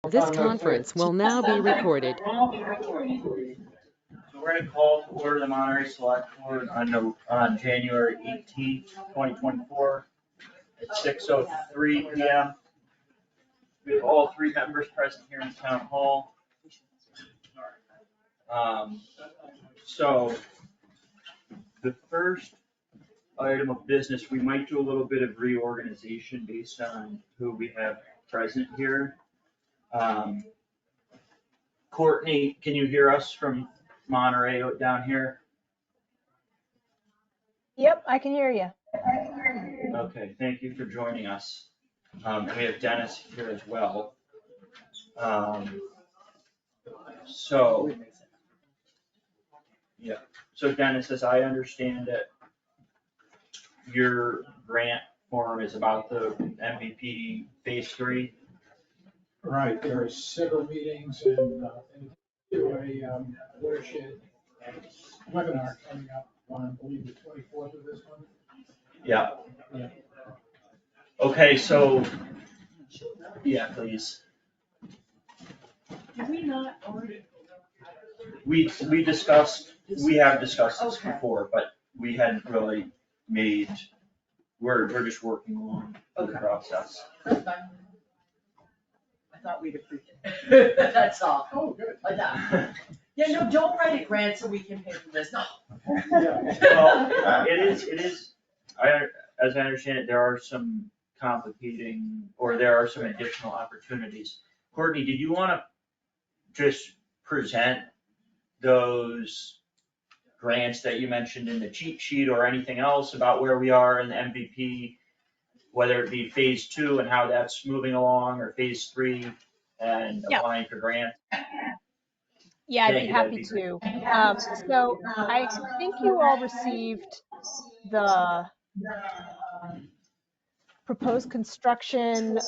This conference will now be recorded. So we're going to call to order the Monterey Select Board on January 18th, 2024 at 6:03 PM. We have all three members present here in Town Hall. So the first item of business, we might do a little bit of reorganization based on who we have present here. Courtney, can you hear us from Monterey down here? Yep, I can hear you. Okay, thank you for joining us. And we have Dennis here as well. So Dennis, as I understand it, your grant form is about the MVP phase 3. Right, there are several meetings and do a watershed webinar coming up on, I believe, the 24th of this month. Yeah. Yeah. Okay, so, yeah, please. Did we not already? We have discussed this before, but we hadn't really made, we're just working along the process. That's fine. I thought we'd approved it. That's all. Oh, good. Like that. Yeah, no, don't write a grant so we can pay for this, no. Yeah. Well, it is, as I understand it, there are some complicating, or there are some additional opportunities. Courtney, did you wanna just present those grants that you mentioned in the cheat sheet or anything else about where we are in the MVP? Whether it be phase 2 and how that's moving along, or phase 3 and applying for grants? Yeah, I'd Thank be you, happy that'd be to. So I think you all received the proposed construction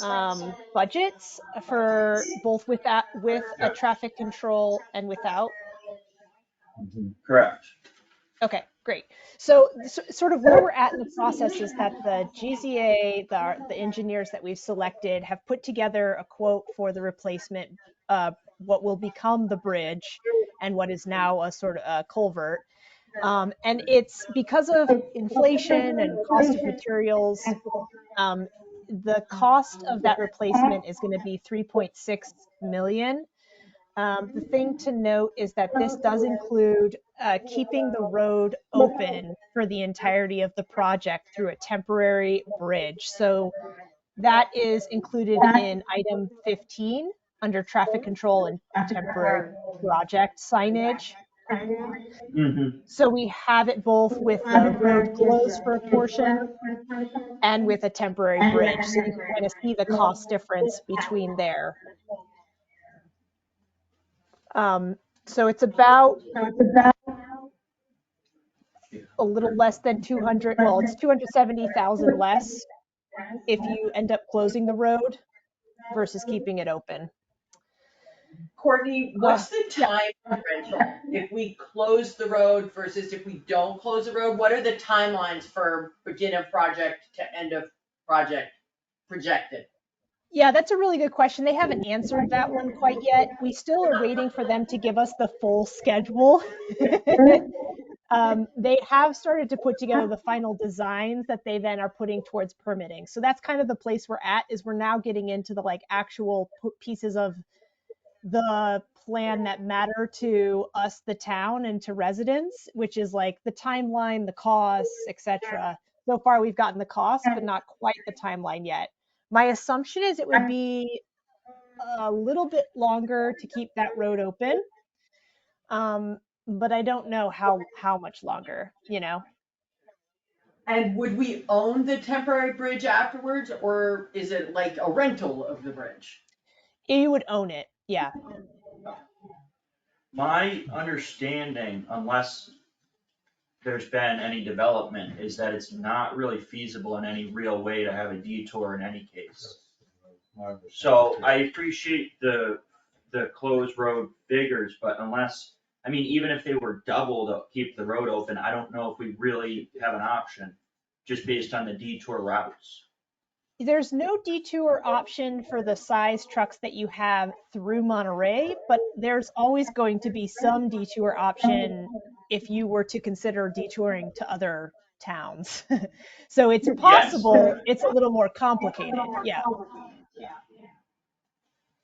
budgets for both with a traffic control and without. Correct. Okay, great. So sort of where we're at in the process is that the GZA, the engineers that we've selected, have put together a quote for the replacement, what will become the bridge and what is now a sort of a culvert. And it's because of inflation and cost of materials, the cost of that replacement is going to be 3.6 million. The thing to note is that this does include keeping the road open for the entirety of the project through a temporary bridge. So that is included in item 15 under traffic control and temporary project signage. So we have it both with the road closed for a portion and with a temporary bridge. So you can kind of see the cost difference between there. So it's about a little less than 200, well, it's 270,000 less if you end up closing the road versus keeping it open. Courtney, what's the time differential if we close the road versus if we don't close the road? What are the timelines for begin of project to end of project projected? Yeah, that's a really good question. They haven't answered that one quite yet. We still are waiting for them to give us the full schedule. They have started to put together the final designs that they then are putting towards permitting. So that's kind of the place we're at, is we're now getting into the like actual pieces of the plan that matter to us, the town, and to residents, which is like the timeline, the costs, etc. So far we've gotten the cost, but not quite the timeline yet. My assumption is it would be a little bit longer to keep that road open. But I don't know how much longer, you know. And would we own the temporary bridge afterwards, or is it like a rental of the bridge? You would own it, yeah. My understanding, unless there's been any development, is that it's not really feasible in any real way to have a detour in any case. So I appreciate the closed road figures, but unless, I mean, even if they were double to keep the road open, I don't know if we really have an option, just based on the detour routes. there's no detour option for the size trucks that you have through Monterey, but there's always going to be some detour option if you were to consider detouring to other towns. So it's possible, it's a little more complicated. Yeah.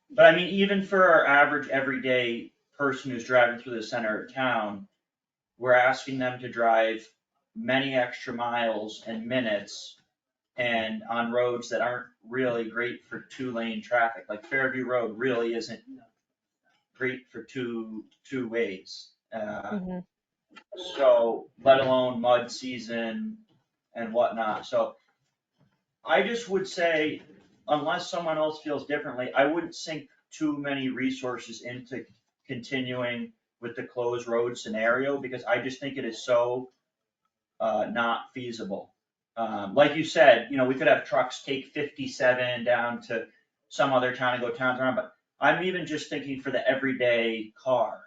But I mean, even for our average everyday person who's driving through the center of town, we're asking them to drive many extra miles and minutes and on roads that aren't really great for two-lane traffic. Like Fairview Road really isn't great for two ways. Mhm. So let alone mud season and whatnot. So I just would say, unless someone else feels differently, I wouldn't sink too many resources into continuing with the closed road scenario, because I just think it is so not feasible. Like you said, we could have trucks take 57 down to some other town and go towns around, but I'm even just thinking for the everyday car.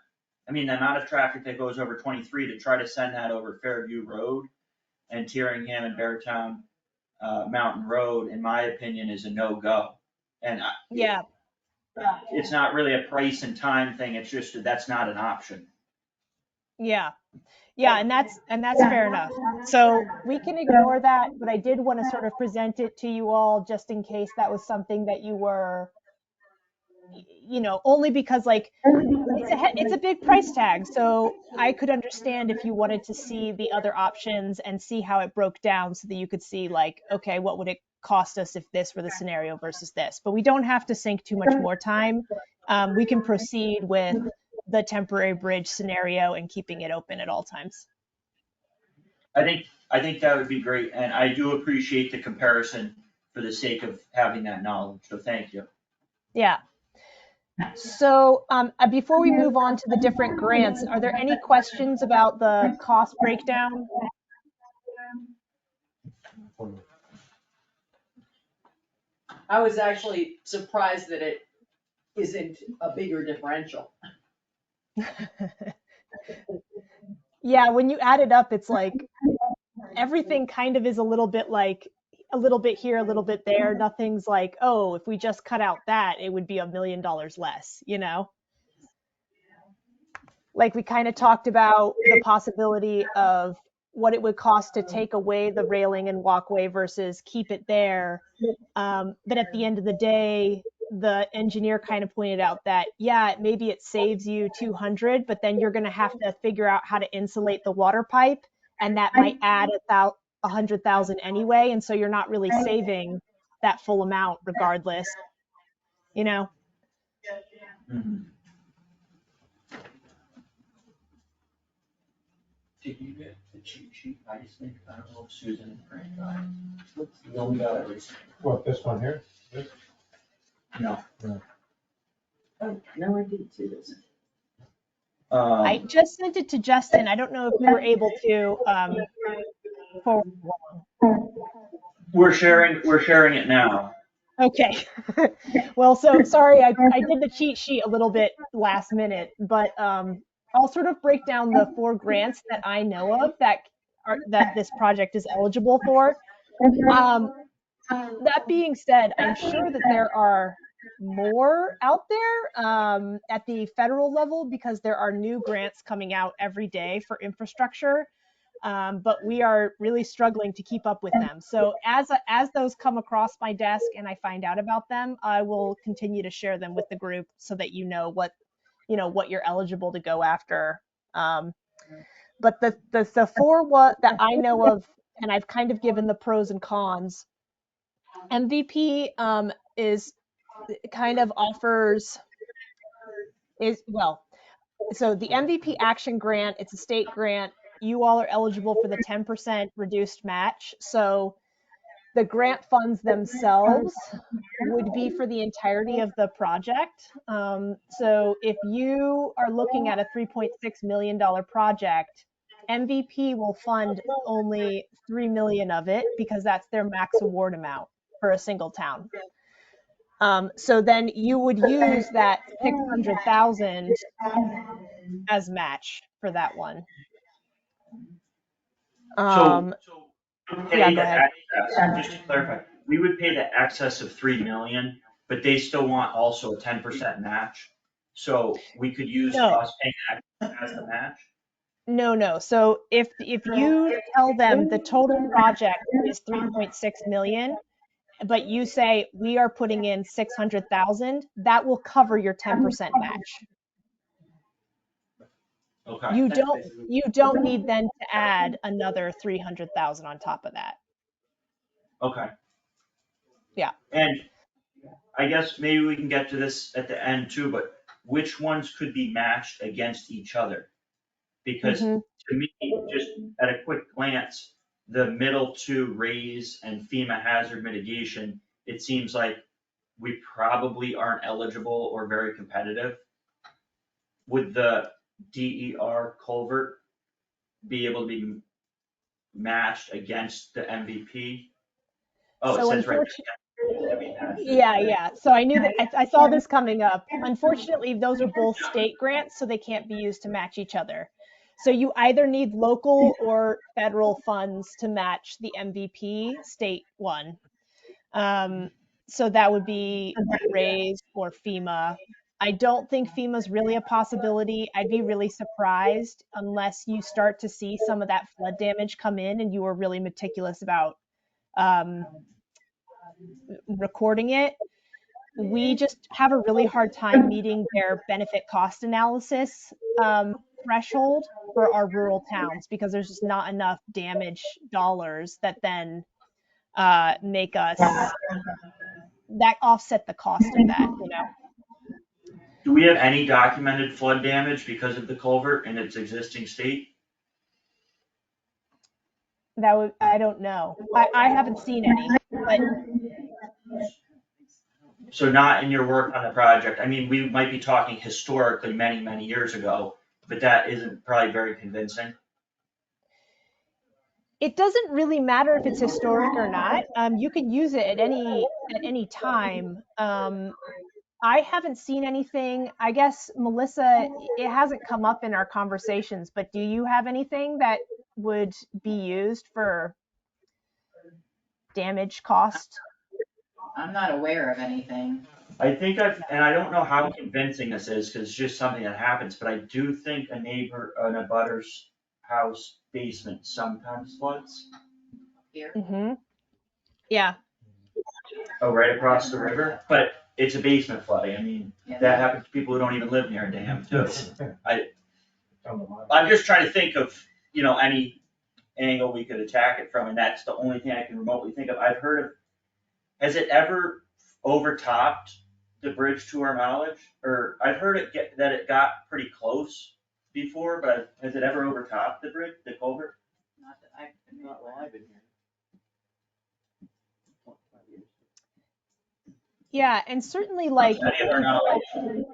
I mean, the amount of traffic that goes over 23 to try to send that over Fairview Road and Tyringham and Beartown Mountain Road, in my opinion, is a no-go. And Yeah. it's not really a price and time thing, it's just that's not an option. Yeah. Yeah, and that's fair enough. So we can ignore that, but I did want to sort of present it to you all just in case that was something that you were, only because like it's a big price tag. So I could understand if you wanted to see the other options and see how it broke down so that you could see like, okay, what would it cost us if this were the scenario versus this? But we don't have to sink too much more time. We can proceed with the temporary bridge scenario and keeping it open at all times. I think that would be great, and I do appreciate the comparison for the sake of having that knowledge, so thank you. Yeah. So before we move on to the different grants, are there any questions about the cost breakdown? I was actually surprised that it isn't a bigger differential. Yeah, when you add it up, it's like everything kind of is a little bit like a little bit here, a little bit there. Nothing's like, oh, if we just cut out that, it would be $1 million less, Like we kind of talked about the possibility of what it would cost to take away the railing and walkway versus keep it there. But at the end of the day, the engineer kind of pointed out that, yeah, maybe it saves you 200, but then you're going to have to figure out how to insulate the water pipe, and that might add 100,000 anyway. And so you're not really saving that full amount regardless, Mhm. Did you get the cheat sheet? I just think, I don't know if Susan and Frank got it. No, we got it recently. What, this one here? No. Oh, no, I didn't see this. I just sent it to Justin. I don't know if you were able to forward along. We're sharing it now. Okay. Well, so sorry, I did the cheat sheet a little bit last minute, but I'll sort of break down the 4 grants that I know of that this project is eligible for. That being said, I'm sure that there are more out there at the federal level because there are new grants coming out every day for infrastructure. But we are really struggling to keep up with them. So as those come across my desk and I find out about them, I will continue to share them with the group so that what you're eligible to go after. But the 4 that I know of, and I've kind of given the pros and cons. MVP is kind of offers so the MVP Action Grant, it's a state grant. You all are eligible for the 10% reduced match. So the grant funds themselves would be for the entirety of the project. So if you are looking at a $3.6 million project, MVP will fund only $3 million of it because that's their max award amount for a single town. So then you would use that 600,000 as match for that one. So, Yeah, go ahead. just to clarify, we would pay the excess of 3 million, but they still want also a 10% match. So we could use No. us paying that as the match. No. So if you tell them the total project is 3.6 million, but you say we are putting in 600,000, that will cover your 10% match. Okay. You don't need then to add another 300,000 on top of that. Okay. Yeah. And I guess maybe we can get to this at the end too, but which ones could be matched against each other? Because Mhm. to me, just at a quick glance, the middle two, raise and FEMA hazard mitigation, it seems like we probably aren't eligible or very competitive. Would the DER culvert be able to be matched against the MVP? Oh, it So says right yeah. So I knew that I saw this coming up. Unfortunately, those are both state grants, so they can't be used to match each other. So you either need local or federal funds to match the MVP state one. So that would be RAISE or FEMA. I don't think FEMA's really a possibility. I'd be really surprised unless you start to see some of that flood damage come in and you were really meticulous about recording it. We just have a really hard time meeting their benefit cost analysis threshold for our rural towns because there's just not enough damage dollars that then make us that offset the cost of that, you know. Do we have any documented flood damage because of the culvert in its existing state? I don't know. I haven't seen any, but So not in your work on the project. I mean, we might be talking historically many, many years ago, but that isn't probably very convincing. it doesn't really matter if it's historic or not. You can use it at any time. I haven't seen anything. I guess, Melissa, it hasn't come up in our conversations, but do you have anything that would be used for damage cost? I'm not aware of anything. I think and I don't know how convincing this is, because it's just something that happens, but I do think an abutter's house basement sometimes floods. Here, Mm-hmm. Yeah. Oh, right across the river, but it's a basement flooding. I mean, yeah. that happens to people who don't even live near a dam too. I'm just trying to think of, any angle we could attack it from, and that's the only thing I can remotely think of. I've heard of, has it ever overtopped the bridge to our knowledge? Or I've heard that it got pretty close before, but has it ever overtopped the bridge, the culvert? Not that I've been Not while I've been here. Yeah, and certainly like Any of our knowledge.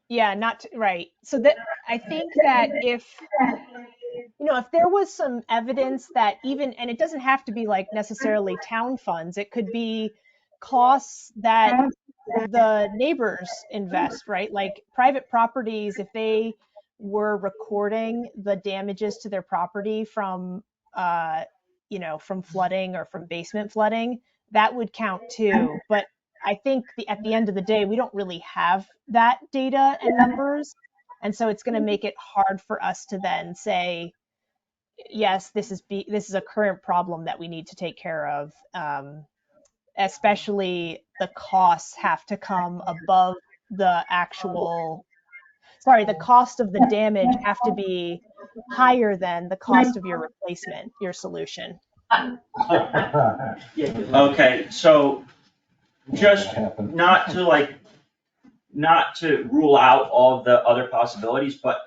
yeah, right. So that I think that if there was some evidence that even, and it doesn't have to be like necessarily town funds, it could be costs that the neighbors invest, right? Like private properties, if they were recording the damages to their property from from flooding or from basement flooding, that would count too. But I think at the end of the day, we don't really have that data and numbers. And so it's going to make it hard for us to then say, yes, this is a current problem that we need to take care of. Especially the costs have to come above the cost of the damage have to be higher than the cost of your replacement, your solution. Okay, so just not to rule out all of the other possibilities, but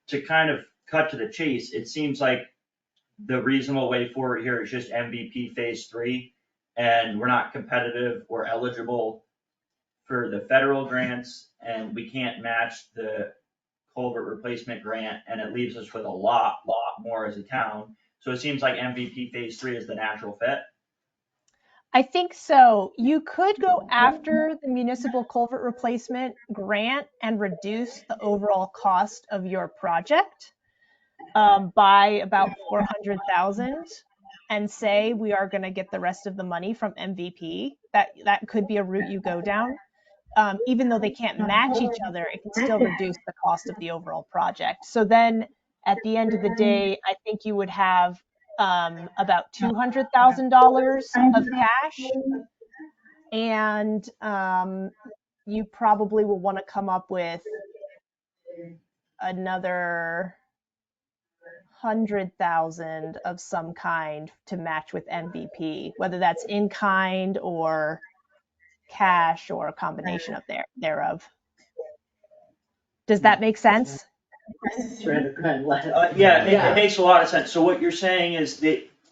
to kind of cut to the chase, it seems like the reasonable way forward here is just MVP phase 3, and we're not competitive or eligible for the federal grants, and we can't match the culvert replacement grant, and it leaves us with a lot more as a town. So it seems like MVP phase 3 is the natural fit. I think so. You could go after the municipal culvert replacement grant and reduce the overall cost of your project by about 400,000. and say we are going to get the rest of the money from MVP. That could be a route you go down. Even though they can't match each other, it can still reduce the cost of the overall project. So then at the end of the day, I think you would have about $200,000 of cash, and you probably will want to come up with another 100,000 of some kind to match with MVP, whether that's in kind or cash or a combination of thereof. Does that make sense? Yeah, it makes a lot of sense. So what you're saying is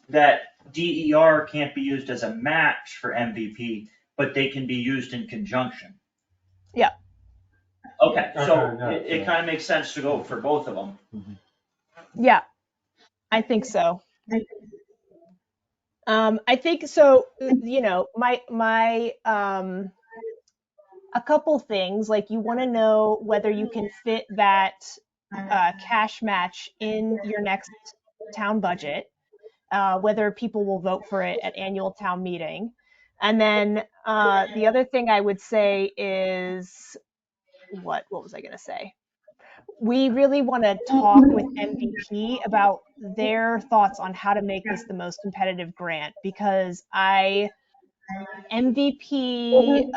that DER can't be used as a match for MVP, but they can be used in conjunction. Yeah. Okay, so Okay, it kind of makes sense to go for both of them. Yeah, I think so. I think so, you know, my a couple things, like you want to know whether you can fit that cash match in your next town budget, whether people will vote for it at annual town meeting. And then the other thing I would say is, what was I going to say? We really want to talk with MVP about their thoughts on how to make this the most competitive grant, because MVP,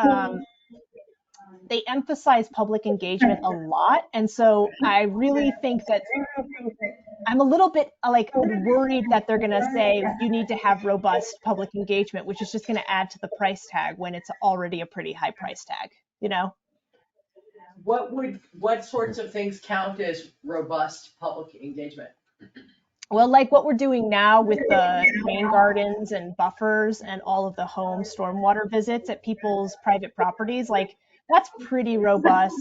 they emphasize public engagement a lot. And so I really think that I'm a little bit like worried that they're going to say you need to have robust public engagement, which is just going to add to the price tag when it's already a pretty high price tag, you know? What sorts of things count as robust public engagement? Well, like what we're doing now with the rain gardens and buffers and all of the home stormwater visits at people's private properties, like that's pretty robust.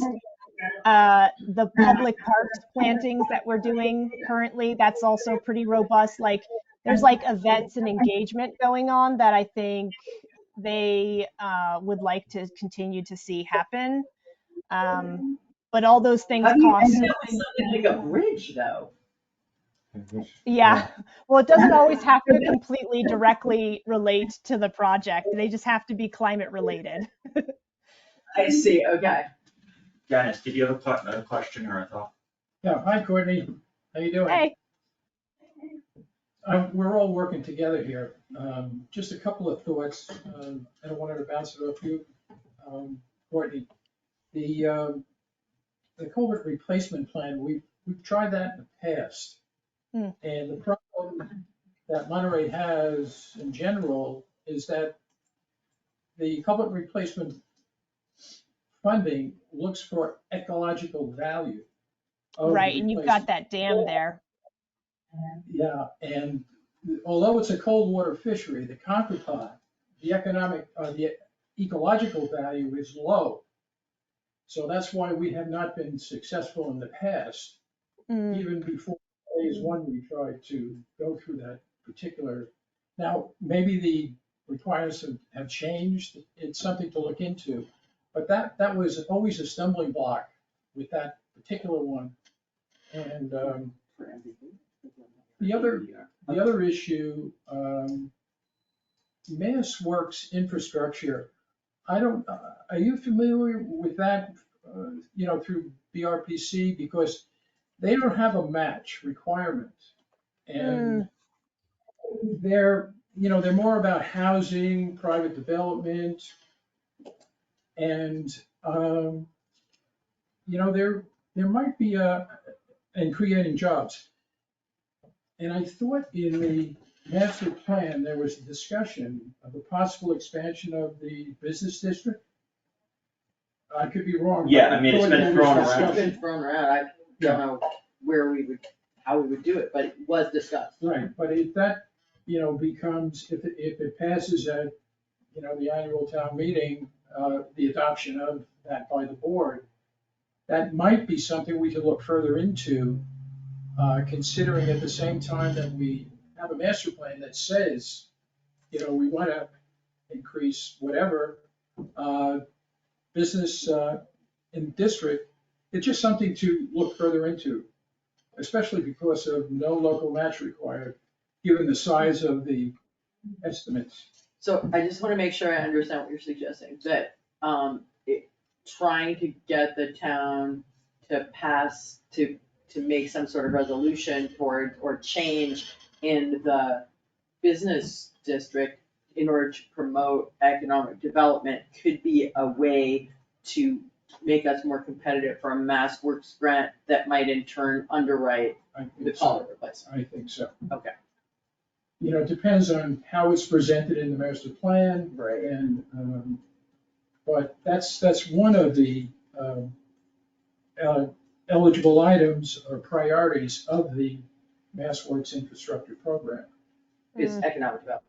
The public parks plantings that we're doing currently, that's also pretty robust. Like there's like events and engagement going on that I think they would like to continue to see happen. But all those things cost. Something like a bridge, though. Yeah. Well, it doesn't always have to completely directly relate to the project. They just have to be climate related. I see, okay. Dennis, did you have a question or a thought? Yeah, hi Courtney, how you doing? Hey. We're all working together here. Just a couple of thoughts, and I wanted to bounce it off you, Courtney. The culvert replacement plan, we've tried that in the past. Hmm. And the problem that Monterey has in general is that the culvert replacement funding looks for ecological value. Right, and you've got that dam there. Yeah, and although it's a cold water fishery, the counterpart, the ecological value is low. So that's why we have not been successful in the past. Even before phase one, we tried to go through that particular. Now, maybe the requirements have changed. It's something to look into. But that was always a stumbling block with that particular one. And the other issue, Mass Works infrastructure. Are you familiar with that, through BRPC? Because they don't have a match requirement. And they're more about housing, private development, and, there might be and creating jobs. And I thought in the master plan, there was a discussion of a possible expansion of the business district. I could be wrong. but Yeah, I mean, it's thought been there was thrown around. It's discussion. been thrown around, I don't know how we would do it, but it was discussed. Right, but if that, becomes, if it passes at, the annual town meeting, the adoption of that by the board, that might be something we could look further into, considering at the same time that we have a master plan that says, we want to increase whatever business in district. It's just something to look further into, especially because of no local match required. given the size of the estimates. So I just wanna make sure I understand what you're suggesting, that, trying to get the town to pass, to make some sort of resolution toward, or change in the business district in order to promote economic development could be a way to make us more competitive for a Mass Works grant that might in turn underwrite I the think so. culvert replacement. I think so. Okay. You know, it depends on how it's presented in the master plan. Right. And, but that's one of the eligible items or priorities of the Mass Works infrastructure program. Is economic development,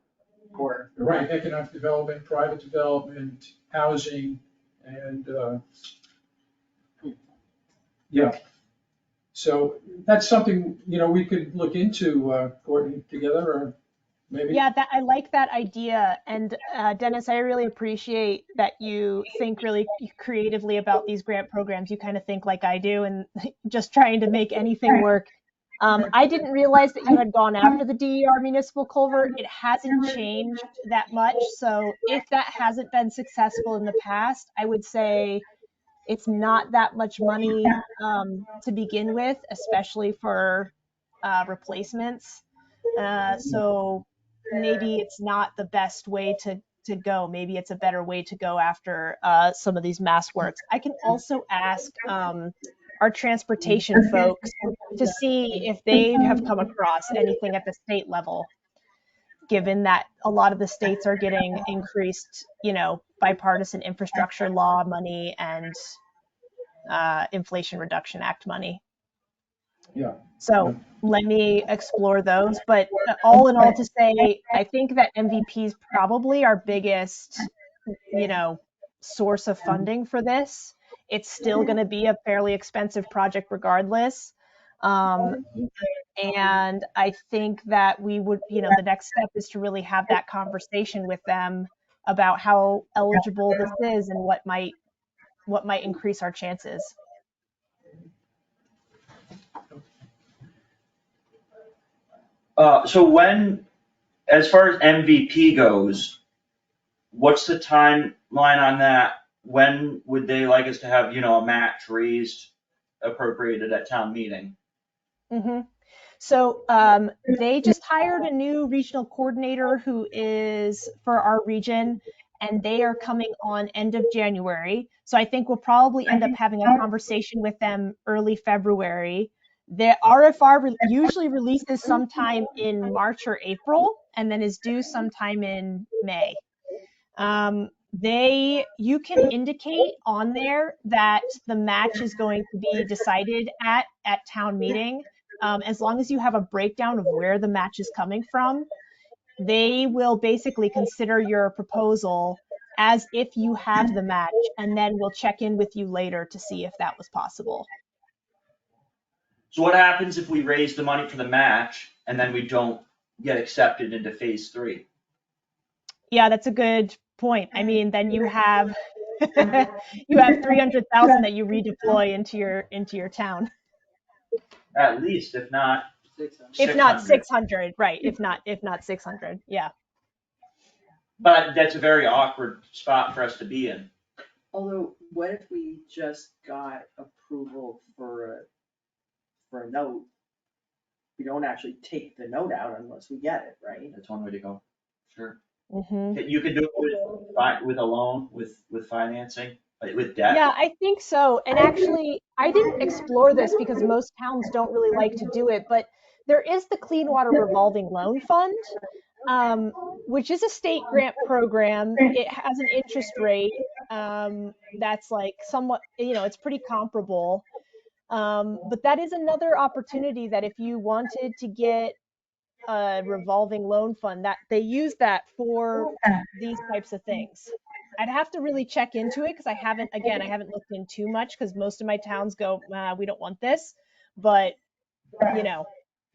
or. Right, economic development, private development, housing, and, yeah. So that's something, you know, we could look into, Courtney, together, or maybe. Yeah, that, I like that idea. And Dennis, I really appreciate that you think really creatively about these grant programs. You kind of think like I do, and just trying to make anything work. I didn't realize that you had gone after the DER municipal culvert. It hasn't changed that much. So if that hasn't been successful in the past, I would say it's not that much money to begin with, especially for replacements. So maybe it's not the best way to go. Maybe it's a better way to go after some of these mass works. I can also ask our transportation folks to see if they have come across anything at the state level, given that a lot of the states are getting increased, you know, bipartisan infrastructure law money and Inflation Reduction Act money. Yeah. So let me explore those. But all in all, to say, I think that MVP is probably our biggest, you know, source of funding for this. It's still going to be a fairly expensive project regardless. And I think that we would, you know, the next step is to really have that conversation with them about how eligible this is and what might increase our chances. So when, as far as MVP goes, what's the timeline on that? When would they like us to have, you know, a match raised, appropriated at town meeting? Mm-hmm. So they just hired a new regional coordinator who is for our region, and they are coming on end of January. So I think we'll probably end up having a conversation with them early February. The RFR usually releases sometime in March or April, and then is due sometime in May. You can indicate on there that the match is going to be decided at town meeting. As long as you have a breakdown of where the match is coming from, they will basically consider your proposal as if you have the match, and then we'll check in with you later to see if that was possible. So what happens if we raise the money for the match and then we don't get accepted into phase 3? Yeah, that's a good point. I mean, then you have you have 300,000 that you redeploy into your town. At least, if not 600. If not 600, right? If not 600, yeah. But that's a very awkward spot for us to be in. Although, what if we just got approval for a note? We don't actually take the note out unless we get it, right? That's one way to go, sure. Mm-hmm. You could do it with a loan, with financing, with debt. Yeah, I think so. And actually, I didn't explore this because most towns don't really like to do it, but there is the Clean Water Revolving Loan Fund, which is a state grant program. It has an interest rate that's like somewhat, you know, it's pretty comparable. But that is another opportunity that if you wanted to get a revolving loan fund, that they use that for these types of things. I'd have to really check into it because I haven't looked in too much because most of my towns go, we don't want this. But, you know,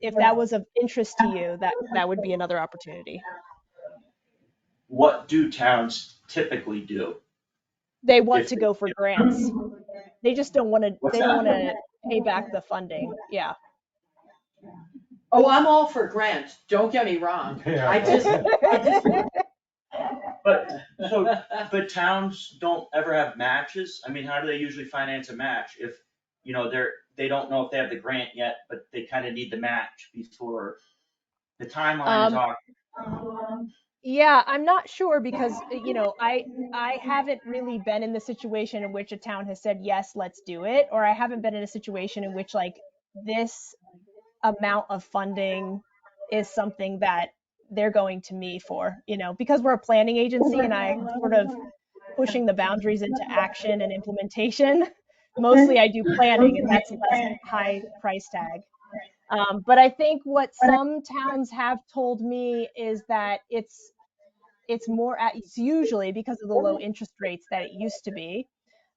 if that was of interest to you, that would be another opportunity. What do towns typically do? They want to go for grants. They just don't want to, What's they don't that? want to pay back the funding. Yeah. Oh, I'm all for grants, don't get me wrong. I just. But towns don't ever have matches. I mean, how do they usually finance a match if, they don't know if they have the grant yet, but they kind of need the match before the timeline is off. Yeah, I'm not sure because, I haven't really been in the situation in which a town has said, yes, let's do it, or I haven't been in a situation in which like this amount of funding is something that they're going to me for, because we're a planning agency and I'm sort of pushing the boundaries into action and implementation. Mostly I do planning and that's less high price tag. But I think what some towns have told me is that it's usually because of the low interest rates that it used to be,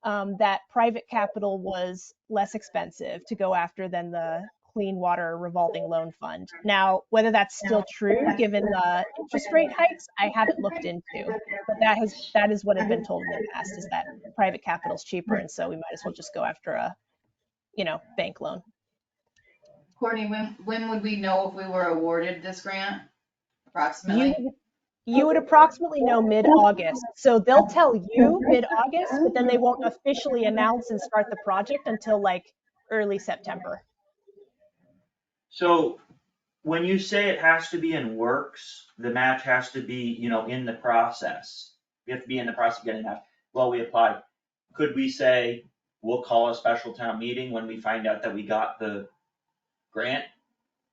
that private capital was less expensive to go after than the Clean Water Revolving Loan Fund. Now, whether that's still true given the interest rate hikes, I haven't looked into, but that is what has been told in the past, is that private capital is cheaper, and so we might as well just go after a, bank loan. Courtney, when would we know if we were awarded this grant approximately? You would approximately know mid-August. So they'll tell you mid-August, but then they won't officially announce and start the project until like early September. So when you say it has to be in works, the match has to be, in the process. We have to be in the process of getting that. Well, we applied. Could we say, we'll call a special town meeting when we find out that we got the grant?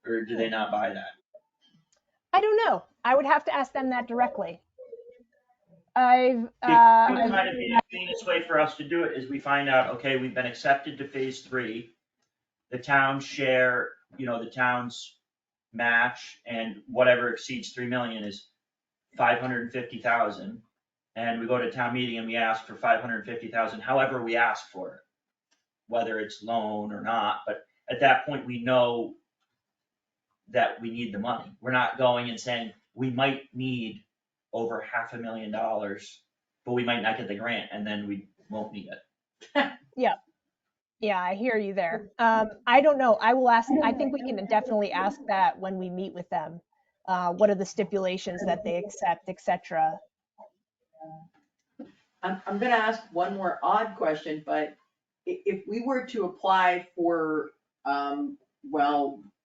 Or do they not buy that? I don't know. I would have to ask them that directly. Kind of the cleanest way for us to do it is we find out, okay, we've been accepted to phase 3. The town's share, the town's match and whatever exceeds 3 million is 550,000. And we go to town meeting and we ask for 550,000, however we ask for it, whether it's loan or not. But at that point, we know that we need the money. We're not going and saying, we might need over $500,000, but we might not get the grant and then we won't need it. Yeah, I hear you there. I don't know. I think we can definitely ask that when we meet with them. What are the stipulations that they accept, et cetera. I'm gonna ask one more odd question, but if we were to apply for,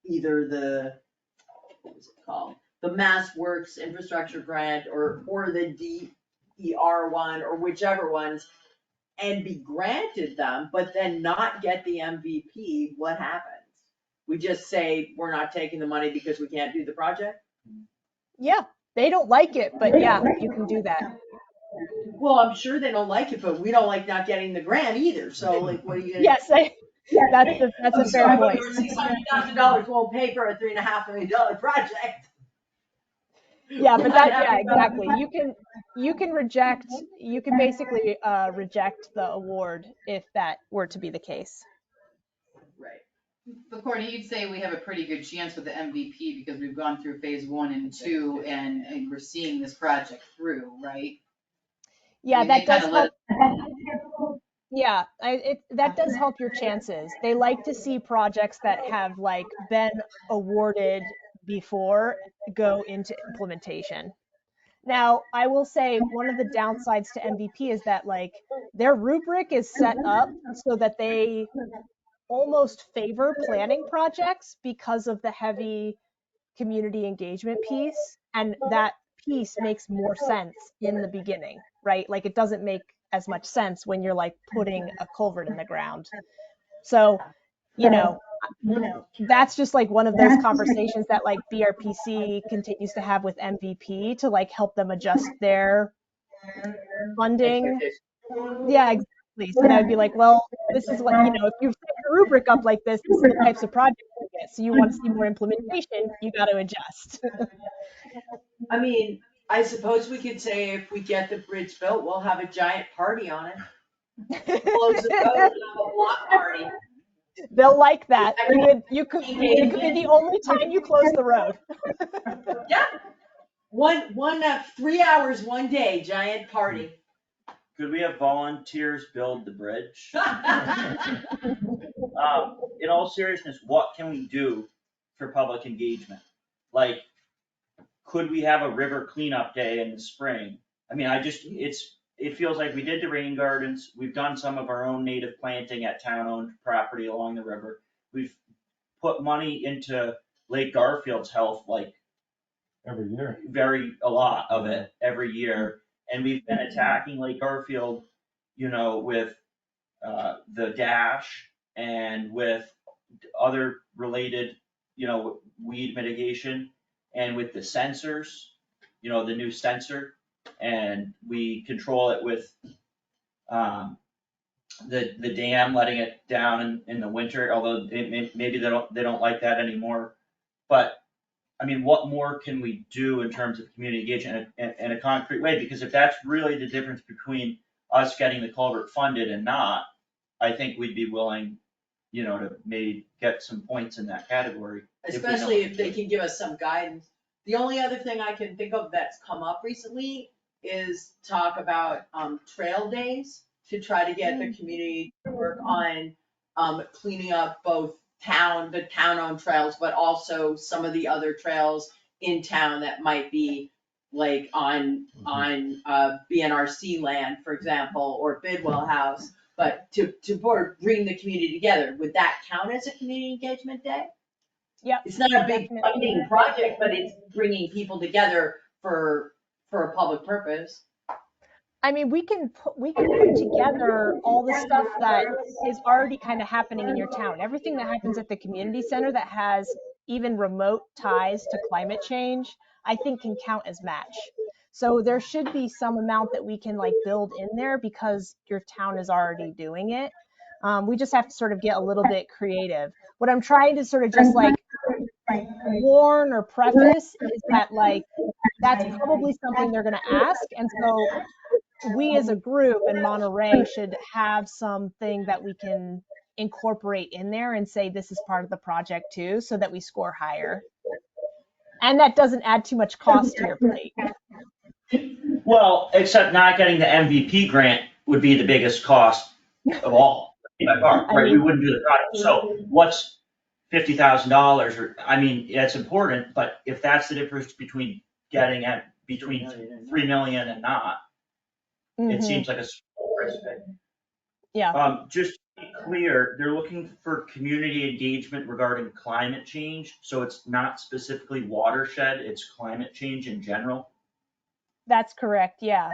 either what was it called? The Mass Works Infrastructure Grant or the DER one, or whichever ones, and be granted them, but then not get the MVP, what happens? We just say, we're not taking the money because we can't do the project? Yeah, they don't like it, but yeah, you can do that. Well, I'm sure they don't like it, but we don't like not getting the grant either, so like, what are you gonna? Yes, that's a fair point. $600,000 won't pay for a $3.5 million project. Yeah, but exactly. You can basically reject the award if that were to be the case. Right. But Courtney, you'd say we have a pretty good chance with the MVP because we've gone through phase 1 and 2 and we're seeing this project through, right? Yeah, I mean, that does help. Yeah, that does help your chances. They like to see projects that have like been awarded before go into implementation. Now, I will say one of the downsides to MVP is that like their rubric is set up so that they almost favor planning projects because of the heavy community engagement piece, and that piece makes more sense in the beginning, right? Like it doesn't make as much sense when you're like putting a culvert in the ground. So, that's just like one of those conversations that like BRPC continues to have with MVP to like help them adjust their funding. Yeah, exactly. So that would be like, well, this is what, if you set your rubric up like this is the types of projects you get. So you want to see more implementation, you got to adjust. I mean, I suppose we could say if we get the bridge built, we'll have a giant party on it. Close the road and have a block party. They'll like that. It could be the only time you close the road. Yeah. 3 hours, 1 day, giant party. Could we have volunteers build the bridge? In all seriousness, what can we do for public engagement. Like, could we have a river cleanup day in the spring? I mean, it feels like we did the rain gardens, we've done some of our own native planting at town-owned property along the river. We've put money into Lake Garfield's health, like every year. a lot of it every year. And we've been attacking Lake Garfield, with the dash and with other related, weed mitigation and with the sensors, the new sensor. And we control it with the dam, letting it down in the winter, although maybe they don't like that anymore. But I mean, what more can we do in terms of community engagement in a concrete way? Because if that's really the difference between us getting the culvert funded and not, I think we'd be willing, to maybe get some points in that category. Especially if they can give us some guidance. The only other thing I can think of that's come up recently is talk about trail days to try to get the community to work on cleaning up both the town-owned trails, but also some of the other trails in town that might be like on BNRC land, for example, or Bidwell House. But to bring the community together, would that count as a community engagement day? Yep. It's not a big funding project, but it's bringing people together for a public purpose. I mean, we can put together all the stuff that is already kind of happening in your town. Everything that happens at the community center that has even remote ties to climate change, I think can count as match. So there should be some amount that we can like build in there because your town is already doing it. We just have to sort of get a little bit creative. What I'm trying to sort of just like warn or preface is that like, that's probably something they're going to ask. And so we as a group in Monterey should have something that we can incorporate in there and say this is part of the project too, so that we score higher. And that doesn't add too much cost to your plate. Well, except not getting the MVP grant would be the biggest cost of all, by far, right? We wouldn't do the project. So what's $50,000? Or, I mean, that's important, but if that's the difference between getting at between 3 million and not, it seems like a small price tag. Yeah. Just to be clear, they're looking for community engagement regarding climate change. So it's not specifically watershed, it's climate change in general. That's correct. Yeah.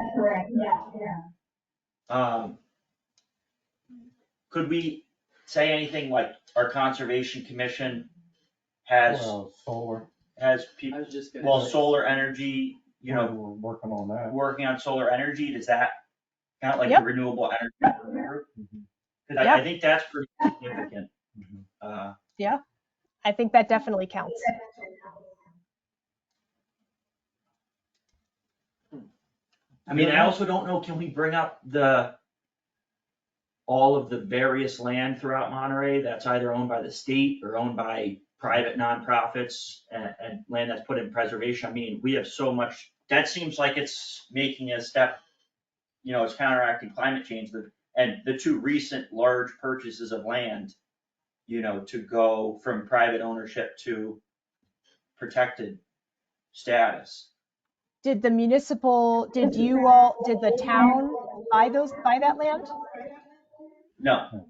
Could we say anything like our conservation commission has Solar, has I people, was just gonna well, say. solar energy, we're working on that. working on solar energy, does that count like Yep. the renewable energy group? Cause I think that's pretty significant. Yeah. I think that definitely counts. I mean, I also don't know, can we bring up all of the various land throughout Monterey that's either owned by the state or owned by private nonprofits and land that's put in preservation? I mean, we have so much, that seems like it's making a step, it's counteracting climate change. And the two recent large purchases of land, to go from private ownership to protected status. Did the town buy that land? No,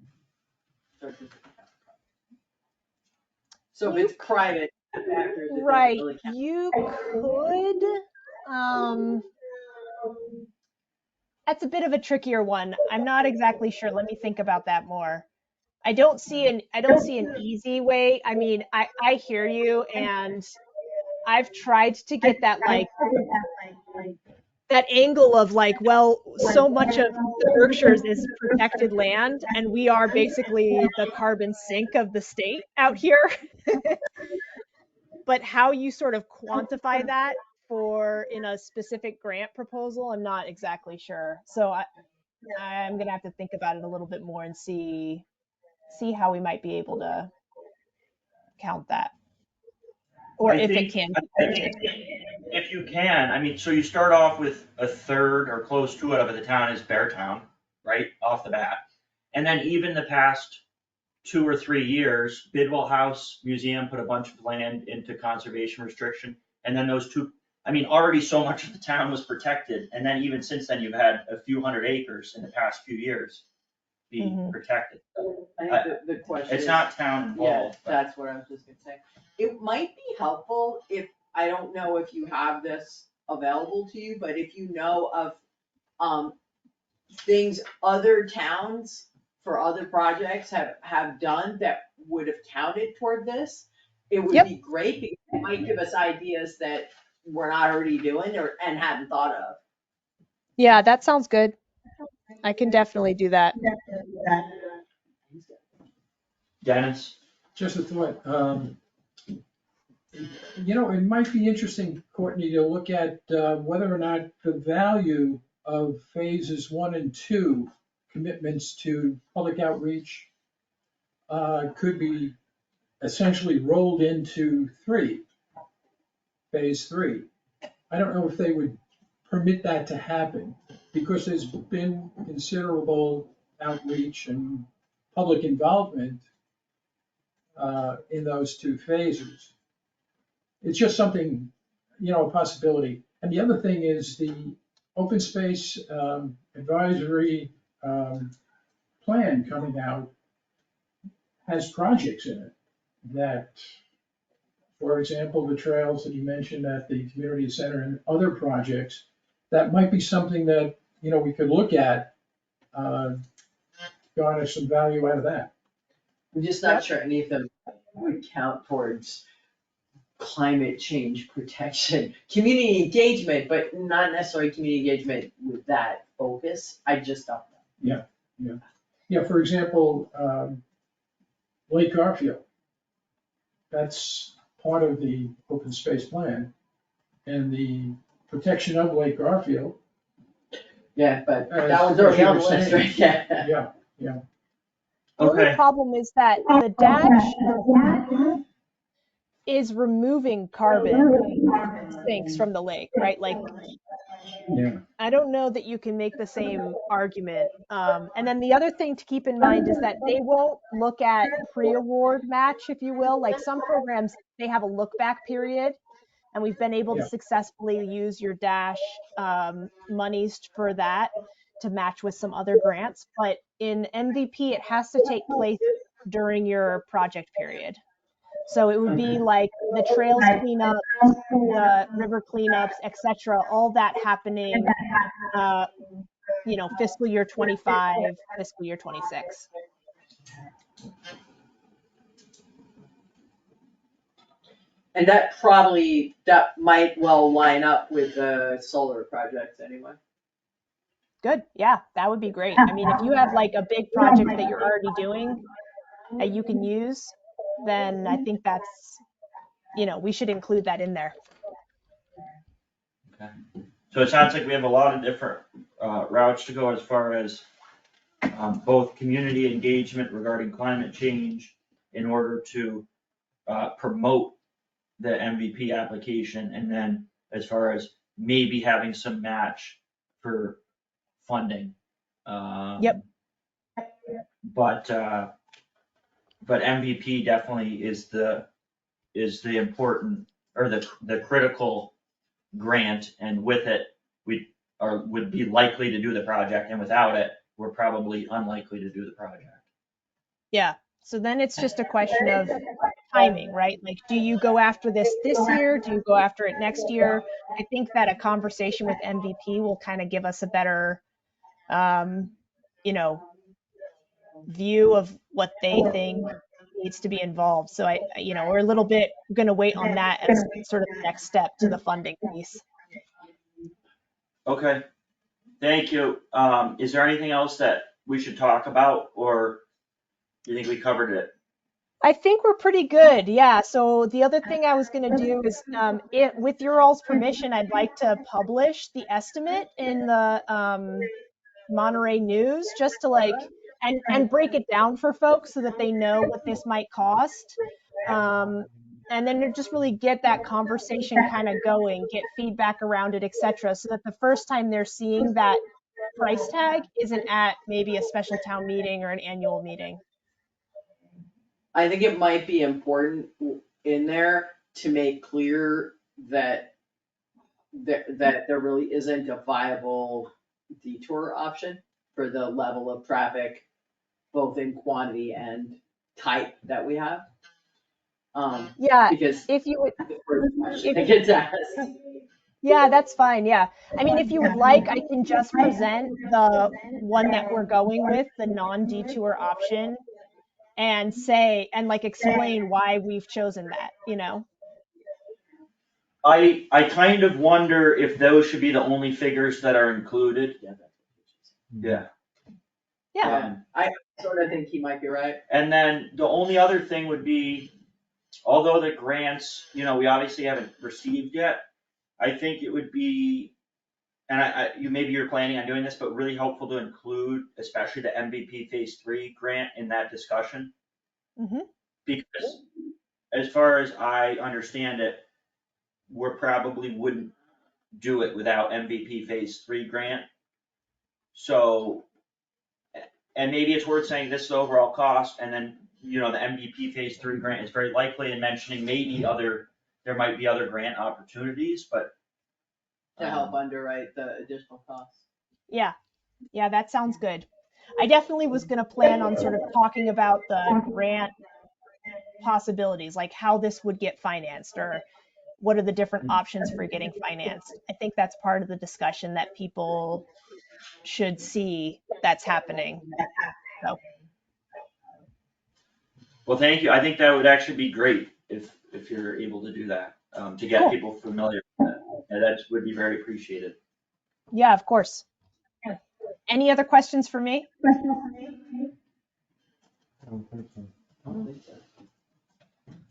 So if it's private factors, it doesn't Right. really count. You could, that's a bit of a trickier one. I'm not exactly sure. Let me think about that more. I don't see an easy way. I mean, I hear you, and I've tried to get that like that angle of like, well, so much of the Berkshires is protected land, and we are basically the carbon sink of the state out here. But how you sort of quantify that in a specific grant proposal, I'm not exactly sure. So I'm gonna have to think about it a little bit more and see how we might be able to count that, or if it can be counted. If you can, I mean, so you start off with a third or close to it of the town is Beartown, right, off the bat. And then even the past 2 or 3 years, Bidwell House Museum put a bunch of land into conservation restriction, and then those two, I mean, already so much of the town was protected, and then even since then, you've had a few hundred acres in the past few years be Mhm. protected. I think the question is. It's not town Yeah, involved, but that's what I was just gonna say. It might be helpful if, I don't know if you have this available to you, but if you know of, things other towns for other projects have done that would have counted toward this, it would Yep. be great, because it might give us ideas that we're not already doing and hadn't thought of. Yeah, that sounds good. I can definitely do that. Dennis? Just a thought, it might be interesting, Courtney, to look at whether or not the value of phases 1 and 2 commitments to public outreach could be essentially rolled into phase 3. I don't know if they would permit that to happen, because there's been considerable outreach and public involvement in those 2 phases. It's just something, a possibility. And the other thing is the open space advisory plan coming out has projects in it that, for example, the trails that you mentioned at the community center and other projects, that might be something that, we could look at, garner some value out of that. I'm just not sure any of them would count towards climate change protection, community engagement, but not necessarily community engagement with that focus. I just don't know. Yeah, for example, Lake Garfield, that's part of the open space plan, and the protection of Lake Garfield. Yeah, but As that one's already on the Commissioner list, said, right? Yeah. Yeah, The only Okay. problem is that the dash is removing carbon sinks from the lake, right? Like, yeah. I don't know that you can make the same argument. And then the other thing to keep in mind is that they won't look at pre-award match, if you will. Like some programs, they have a look back period, and we've been able to Yeah. successfully use your dash monies for that to match with some other grants. But in MVP, it has to take place during your project period. So it would be like the trails cleanup, the river cleanups, etc., all that happening, fiscal year 25, fiscal year 26. And that might well line up with the solar projects anyway. Good. Yeah, that would be great. I mean, if you have like a big project that you're already doing that you can use, then I think that's, we should include that in there. Okay. So it sounds like we have a lot of different routes to go as far as both community engagement regarding climate change in order to promote the MVP application, and then as far as maybe having some match for funding. Yep. But MVP definitely is the important, or the critical grant, and with it, would be likely to do the project, and without it, we're probably unlikely to do the project. Yeah. So then it's just a question of timing, right? Like, do you go after this year? Do you go after it next year? I think that a conversation with MVP will kind of give us a better, view of what they think needs to be involved. So we're a little bit going to wait on that as sort of the next step to the funding piece. Okay, thank you. Is there anything else that we should talk about, or do you think we covered it? I think we're pretty good. Yeah. So the other thing I was going to do is, with your all's permission, I'd like to publish the estimate in the Monterey News, just to and break it down for folks so that they know what this might cost. And then just really get that conversation kind of going, get feedback around it, etc., so that the first time they're seeing that price tag isn't at maybe a special town meeting or an annual meeting. I think it might be important in there to make clear that there really isn't a viable detour option for the level of traffic, both in quantity and type that we have. Yeah, Because if you would, I get to ask. yeah, that's fine, yeah. I mean, if you would like, I can just present the one that we're going with, the non-detour option, and say, and like explain why we've chosen that, you know? I kind of wonder if those should be the only figures that are included. Yeah. Yeah, I sort of think he might be right. And then the only other thing would be, although the grants, we obviously haven't received yet, I think it would be, and maybe you're planning on doing this, but really helpful to include, especially the MVP Phase 3 grant in that discussion. Mhm. Because as far as I understand it, we probably wouldn't do it without MVP Phase 3 grant. So, and maybe it's worth saying this is the overall cost, and then, the MVP Phase 3 grant is very likely, and mentioning maybe there might be other grant opportunities, but. To help underwrite the additional costs. yeah, that sounds good. I definitely was gonna plan on sort of talking about the grant possibilities, like how this would get financed, or what are the different options for getting financed. I think that's part of the discussion that people should see that's happening. So, Well, thank you. I think that would actually be great if you're able to do that, to get Cool. people familiar with that. And that would be very appreciated. yeah, of course. Any other questions for me? I don't think so. I don't think so.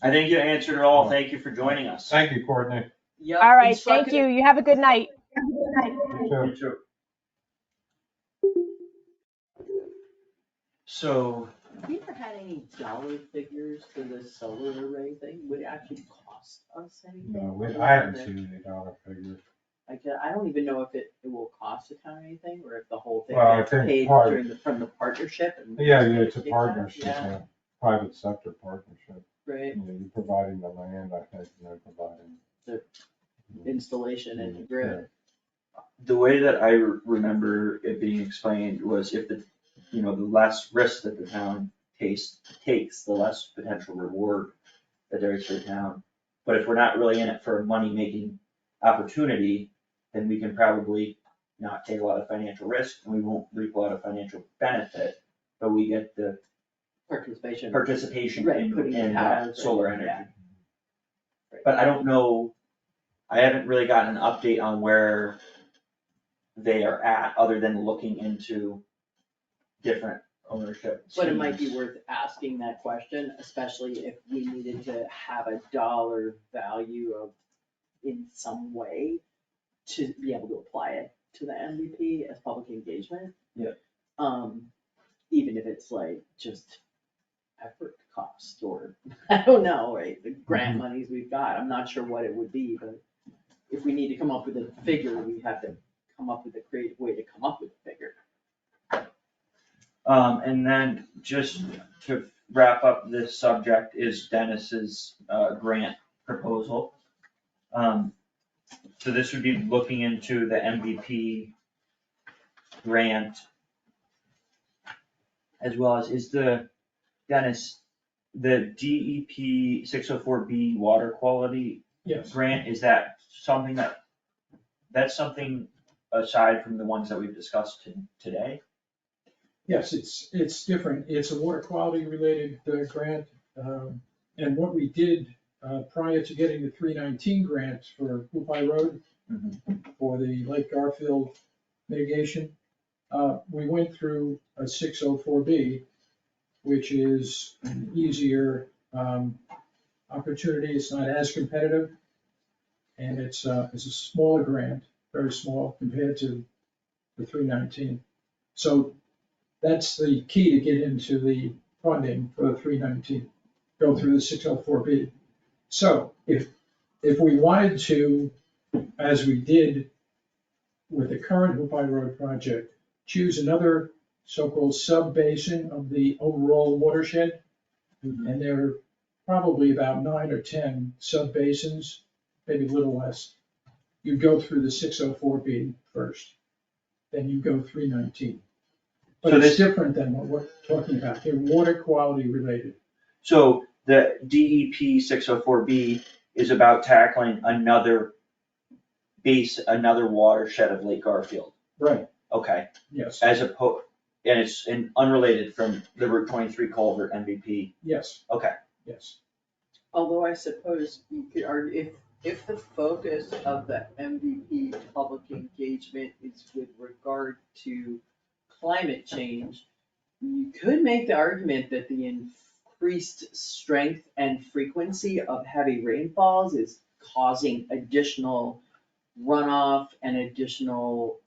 I think you answered it all. Thank you for joining us. Thank you, Courtney. Yep, All right, thank instructive- you. You have a good night. You too. You too. So, Have we ever had any dollar figures for this solar array thing? Would it actually cost us anything? No, I haven't seen any dollar figures. I don't even know if it will cost the town anything, or if the whole thing Well, I gets think paid part- from the partnership. And Yeah, it's a take that, partnership, yeah, a private sector partnership. right, You're providing the land, I think, and they're providing. The installation and the grid. the way that I remember it being explained was if the less risk that the town takes, the less potential reward that there is for the town. But if we're not really in it for a money-making opportunity, then we can probably not take a lot of financial risk, and we won't reap a lot of financial benefit, but we get the Participation. participation Right, in putting in house, solar right, energy. yeah. Right. But I don't know, I haven't really gotten an update on where they are at, other than looking into different ownership But it might be schemes. worth asking that question, especially if we needed to have a dollar value of, in some way, to be able to apply it to the MVP as public engagement. Yeah. Even if it's like just effort cost, or, I don't know, right, the grant monies we've got, I'm not sure what it would be, but if we need to come up with a figure, we have to come up with a creative way to come up with a figure. And then just to wrap up this subject is Dennis's grant proposal. So this would be looking into the MVP grant, as well as Dennis, the DEP 604B water quality Yes. grant, is that something that's something aside from the ones that we've discussed today? Yes, it's different. It's a water quality related grant. And what we did prior to getting the 319 grants for Hoopi Road, for the Lake Garfield mitigation, we went through a 604B, which is an easier opportunity. It's not as competitive. And it's a smaller grant, very small compared to the 319. So that's the key to get into the funding for the 319, go through the 604B. So if we wanted to, as we did with the current Hoopi Road project, choose another so-called sub-basin of the overall watershed, And there are probably about 9 or 10 sub-basins, maybe a little less. You go through the 604B first, then you go 319. But So it's this- different than what we're talking about. They're water quality related. So the DEP 604B is about tackling another watershed of Lake Garfield. Right, Okay, yes, and it's unrelated from the Route 23 culvert MVP. yes, Okay, yes. Although I suppose you could argue, if the focus of the MVP public engagement is with regard to climate change, you could make the argument that the increased strength and frequency of heavy rainfalls is causing additional runoff and additional,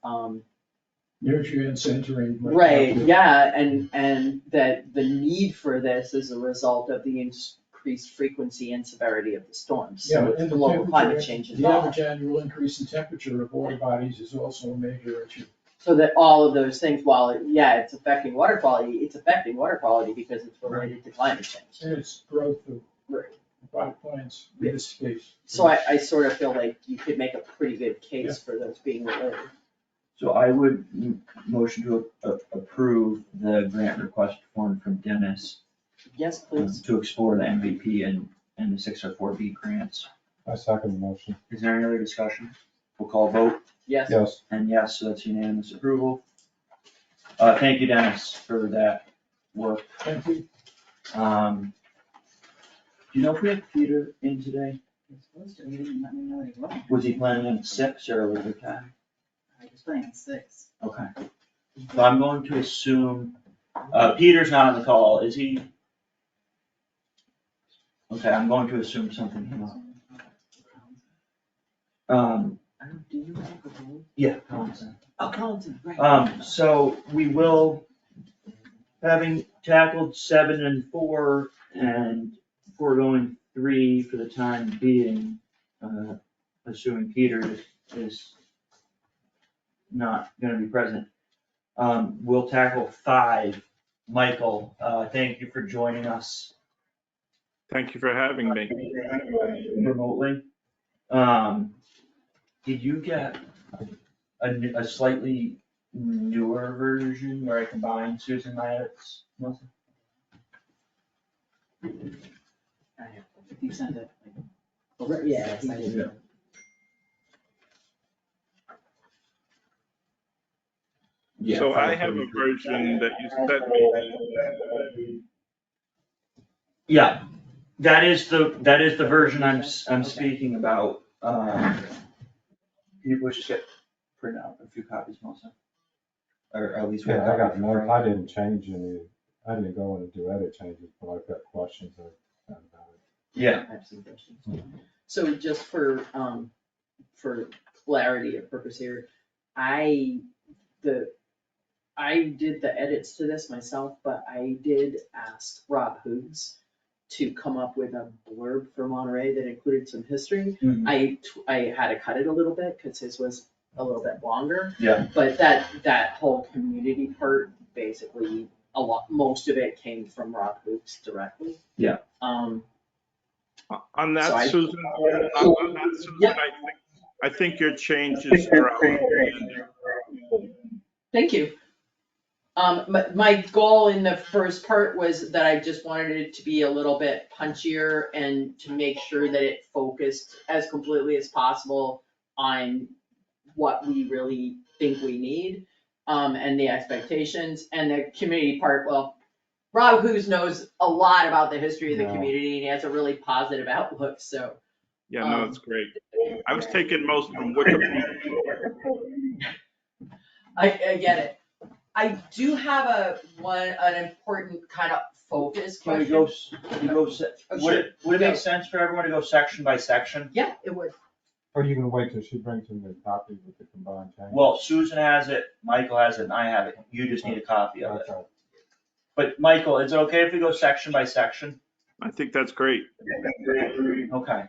Nutrients entering. right, yeah, and that the need for this is a result of the increased frequency and severity of the storms. Yeah, So it's and the global climate temperature, change the involved. average annual increase in temperature of water bodies is also a major issue. So that all of those things, while, it's affecting water quality because it's related to climate change. And it's growth of Right. aquatic plants in this case. So I sort of feel like you could make a pretty good case for those being related. so I would motion to approve the grant request form from Dennis Yes, please. to explore the MVP and the 604B grants. I second the motion. Is there any other discussion? We'll call a vote, Yes. Yes, and yes, so that's unanimous approval. Thank you, Dennis, for that work. Thank you. Do you know if we have Peter in today? You're supposed to, you didn't let me know that he wasn't. Was he planning on 6 or was it 10? I was playing at 6. Okay. So I'm going to assume, Peter's not on the call, is he? Okay, I'm going to assume something came up. Do you have a vote? Yeah, Collinson. Oh, Collinson, right. So we will, having tackled 7 and 4 and foregoing 3 for the time being, assuming Peter is not gonna be present, we'll tackle 5. Michael, thank you for joining us Thank you for having me. remotely. Did you get a slightly newer version where I combined Susan and my edits, Melissa? If you send it. Yes, I did. So I have a version that you sent me. Yeah, that is the version I'm speaking about. People just get printed out a few copies, Melissa. Or at least one yeah, I got copy. more, I didn't change any, I didn't go in and do edit changes, but I've got questions about it. Yeah, I have some questions. So just for clarity of purpose here, I did the edits to this myself, but I did ask Rob Hoogs to come up with a blurb for Monterey that included some history. Mhm. I had to cut it a little bit because his was a little bit longer. Yeah. But that whole community part, basically, most of it came from Rob Hoogs directly. Yeah. On So that, Susan, on that, Susan, Yeah. I think your changes are out. Thank you. My goal in the first part was that I just wanted it to be a little bit punchier and to make sure that it focused as completely as possible on what we really think we need, and the expectations, and the community part, well, Rob Hughes knows a lot about the history of the Yeah. community, and he has a really positive outlook, so. Yeah, no, it's great. I was taking most from Wikipedia. I get it. I do have an important kind of focus can we question. would it make sense for everyone to go section by section? Yeah, it would. Or you can wait till she brings in the copy with the combined changes? Well, Susan has it, Michael has it, and I have it, you just need a copy of it. Okay. But Michael, is it okay if we go section by section? I think that's great. Okay,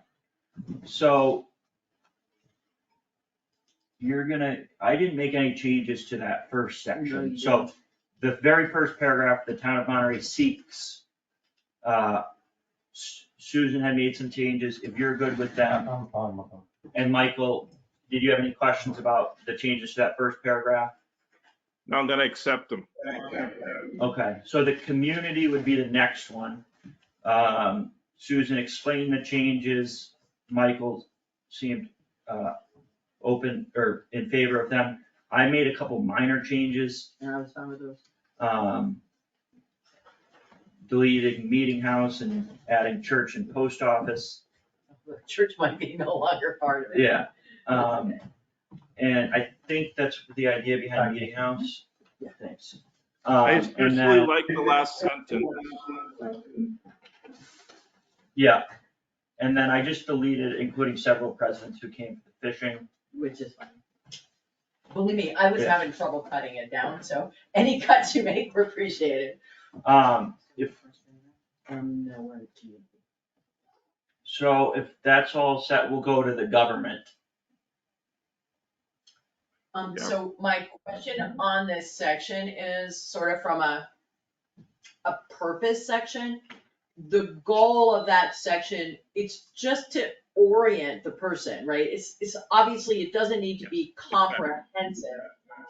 so I didn't make any changes to that first No, section, you so the very first paragraph, the town of Monterey seeks Susan had made some changes, if you're good with them. I'm fine with them. And Michael, did you have any questions about the changes to that first paragraph? No, I'm gonna accept them. Okay, so the community would be the next one. Susan explained the changes, Michael seemed, open or in favor of them. I made a couple minor changes, And I was fine with those. deleting meeting house and adding church and post office. The church might be no longer part of it. Yeah, That's okay. and I think that's the idea behind meeting house. Yeah. Thanks. I And especially then, like the last sentence. yeah, and then I just deleted including several presidents who came for the fishing. Which is fine. Believe me, I was Yeah. having trouble cutting it down, so any cuts you make were appreciated. If, No, so if that's all set, we'll go to the government. Yeah. So my question on this section is sort of from a purpose section. The goal of that section, it's just to orient the person, right? It's obviously, it doesn't need to be comprehensive.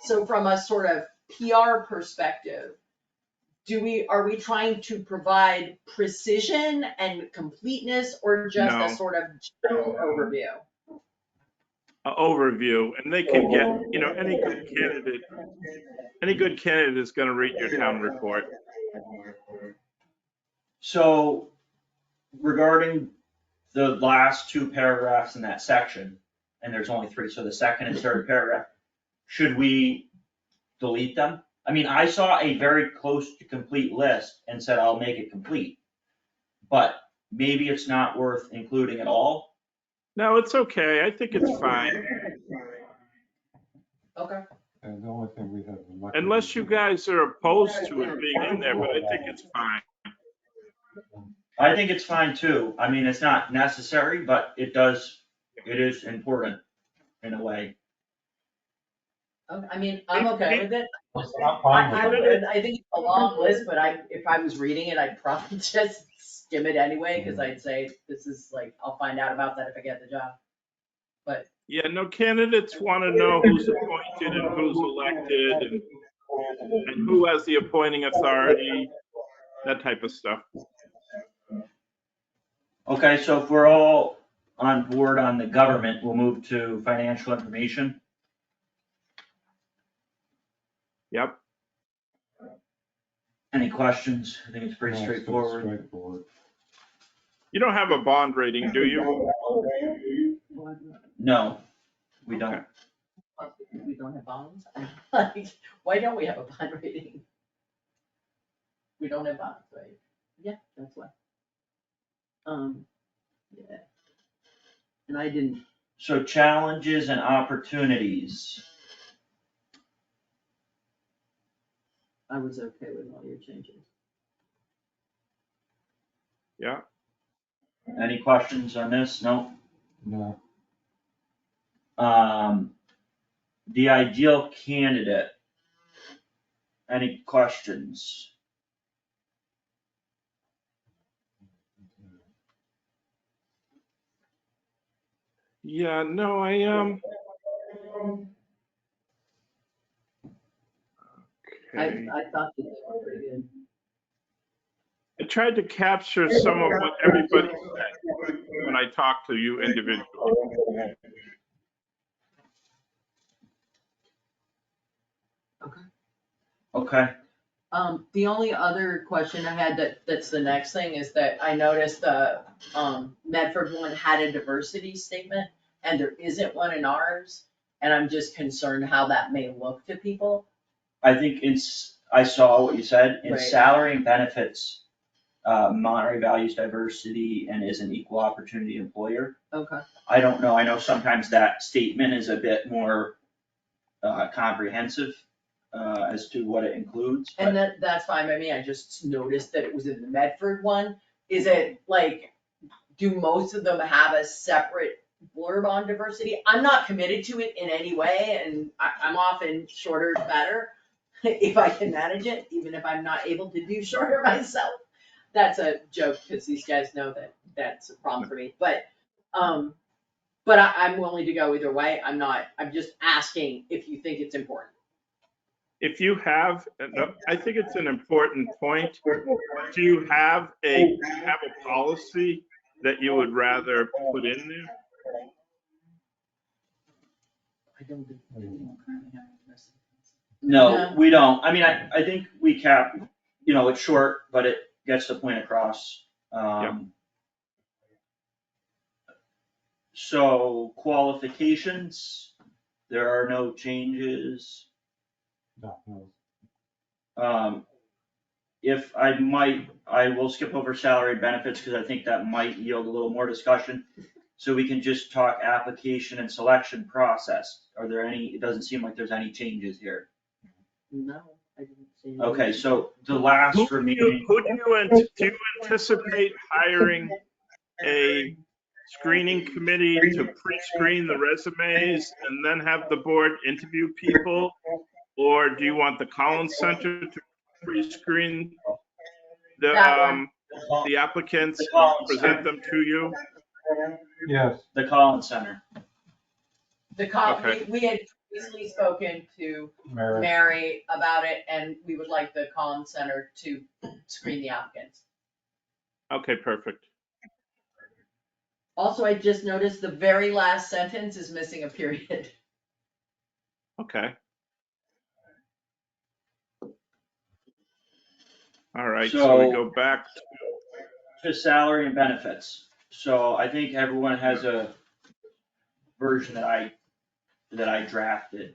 So from a sort of PR perspective, are we trying to provide precision and completeness or just No. a sort of general overview? Overview, and they can get, any good candidate is gonna read your town report. So regarding the last two paragraphs in that section, and there's only three, so the second and third paragraph, should we delete them? I mean, I saw a very close to complete list and said I'll make it complete. But maybe it's not worth including at all. No, it's okay, I think it's fine, Okay. And the only thing we have. elected unless you is- guys are opposed to it being in there, but I think it's fine. I think it's fine too. I mean, it's not necessary, but it is important in a way. I mean, I'm okay with it. I'm fine with it. I think it's a long list, but if I was reading it, I'd probably just skim it anyway, cause I'd say, this is like, I'll find out about that if I get the job. Yeah, no, candidates wanna know who's appointed and who's elected, and who has the appointing authority, that type of stuff. Okay, so if we're all on board on the government, we'll move to financial information. Yep, Any questions? I think it's pretty No, it's straightforward. Straightforward. you don't have a bond rating, do you? No, we don't. We don't have bonds? Like, why don't we have a bond rating? We don't have bonds, right? Yeah, that's why. Yeah. And I didn't, So challenges and opportunities. I was okay with all your changes. Yeah, Any questions on this? No? No, The ideal candidate. Any questions? yeah, no, I okay. I thought that they were pretty good. I tried to capture some of what everybody said when I talked to you individually. Okay, The only other question I had that's the next thing is that I noticed the, Medford one had a diversity statement and there isn't one in ours. And I'm just concerned how that may look to people. I think I saw what you said, in Right. salary and benefits, Monterey values diversity and is an equal opportunity employer. Okay. I don't know, I know sometimes that statement is a bit more comprehensive as to what it includes, And but that's fine by me, I just noticed that it was in the Medford one. Is it like, do most of them have a separate blurb on diversity? I'm not committed to it in any way, and I'm often shorter is better, if I can manage it, even if I'm not able to do shorter myself. that's a joke, because these guys know that that's a problem for me, but I'm willing to go either way. I'm just asking if you think it's important. If you have, I think it's an important point. Do you have a policy that you would rather put in there? I don't think we currently have this. No, we don't. I mean, I think we cap, it's short, but it gets the point across. So qualifications, there are no changes. No. If I will skip over salary and benefits because I think that might yield a little more discussion. So we can just talk application and selection process. Are there any, it doesn't seem like there's any changes here. No, I didn't see. Okay, so the last remaining. Do you anticipate hiring a screening committee to pre-screen the resumes and then have the board interview people? Or do you want the Collins Center to pre-screen the applicants, present them to you? Yes. The Collins Center. Okay. We had previously spoken to Mary. Mary about it, and we would like the Collins Center to screen the applicants. Okay, perfect. Also, I just noticed the very last sentence is missing a period. Okay. All right, so we go back to salary and benefits. So I think everyone has a version that I drafted.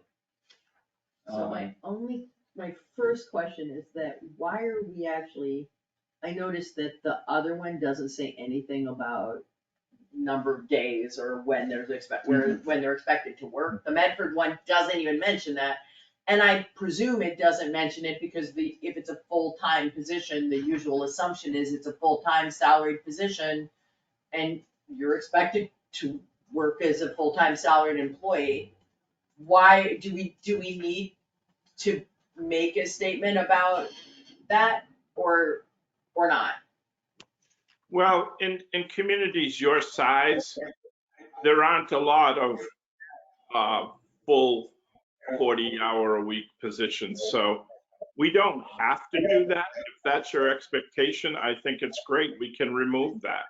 So my first question is that why are we actually, I noticed that the other one doesn't say anything about number of days or when they're expected to work. The Medford one doesn't even mention that. And I presume it doesn't mention it because if it's a full-time position, the usual assumption is it's a full-time salaried position and you're expected to work as a full-time salaried employee. Why do we need to make a statement about that or not? Well, in communities your size, there aren't a lot of full 40-hour-a-week positions. So we don't have to do that. If that's your expectation, I think it's great. We can remove that.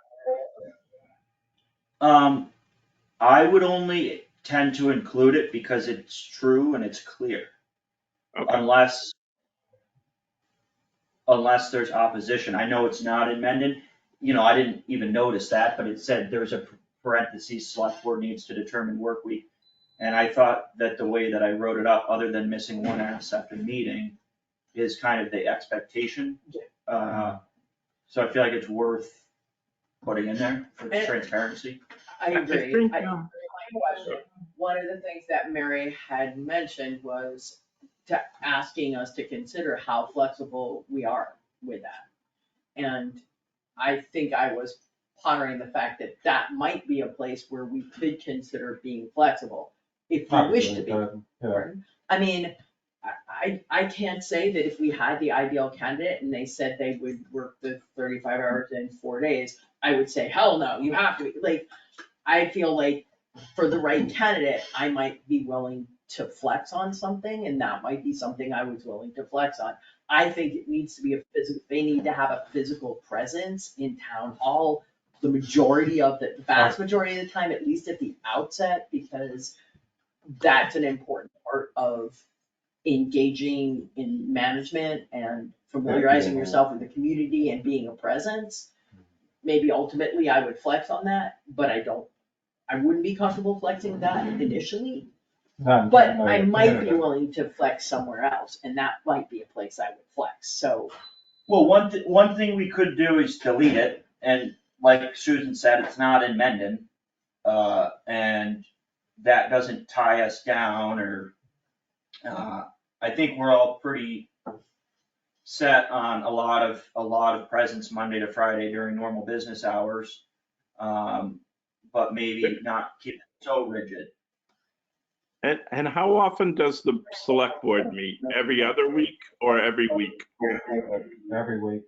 I would only tend to include it because it's true and it's clear. Okay. Unless there's opposition. I know it's not in Mendon. I didn't even notice that, but it said there's a parentheses, select board needs to determine work week. And I thought that the way that I wrote it up, other than missing one S after meeting, is kind of the expectation. So I feel like it's worth putting in there for transparency. I agree. think, My question, one of the things that Mary had mentioned was asking us to consider how flexible we are with that. And I think I was pondering the fact that that might be a place where we could consider being flexible if we wish to be. Yeah. I mean, I can't say that if we had the ideal candidate and they said they would work the 35 hours in 4 days, I would say, hell no, you have to be. Like, I feel like for the right candidate, I might be willing to flex on something, and that might be something I was willing to flex on. I think it needs to be they need to have a physical presence in town hall, the vast majority of the time, at least at the outset, because that's an important part of engaging in management and familiarizing yourself with the community and being a presence. Maybe ultimately I would flex on that, but I wouldn't be comfortable flexing that initially. But I might be willing to flex somewhere else, and that might be a place I would flex, so. Well, one thing we could do is delete it, and like Susan said, it's not in Mendon. And that doesn't tie us down, or, I think we're all pretty set on a lot of presence Monday to Friday during normal business hours. But maybe not keep it so rigid. And how often does the select board meet? Every other week or every week? Every week.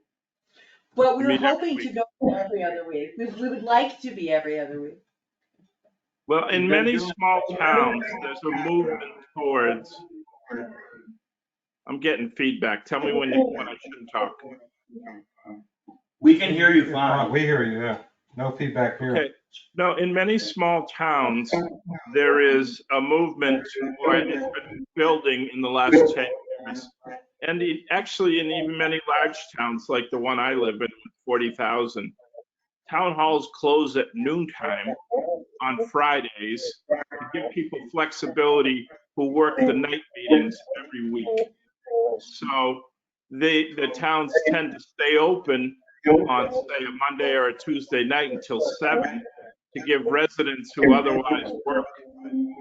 But we were meet every hoping to week. go every other week. We would like to be every other week. Well, in many small towns, there's a movement towards, I'm getting feedback. Tell me when I shouldn't talk. We can hear you fine. We hear you, yeah. No feedback here. Okay. No, in many small towns, there is a movement, or it's been building in the last 10 years. And actually, in even many large towns, like the one I live in, with 40,000, town halls close at noontime on Fridays to give people flexibility who work the night meetings every week. So the towns tend to stay open on, say, a Monday or a Tuesday night until 7 to give residents who otherwise work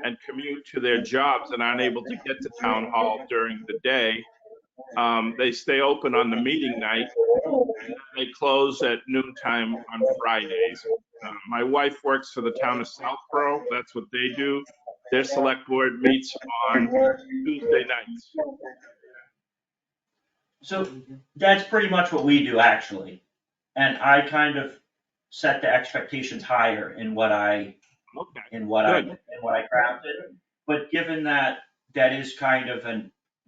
and commute to their jobs and aren't able to get to town hall during the day. They stay open on the meeting night, and they close at noontime on Fridays. My wife works for the town of Southborough. That's what they do. Their select board meets on Tuesday nights. So that's pretty much what we do, actually. And I kind of set the expectations higher in what I crafted. But given that that is kind of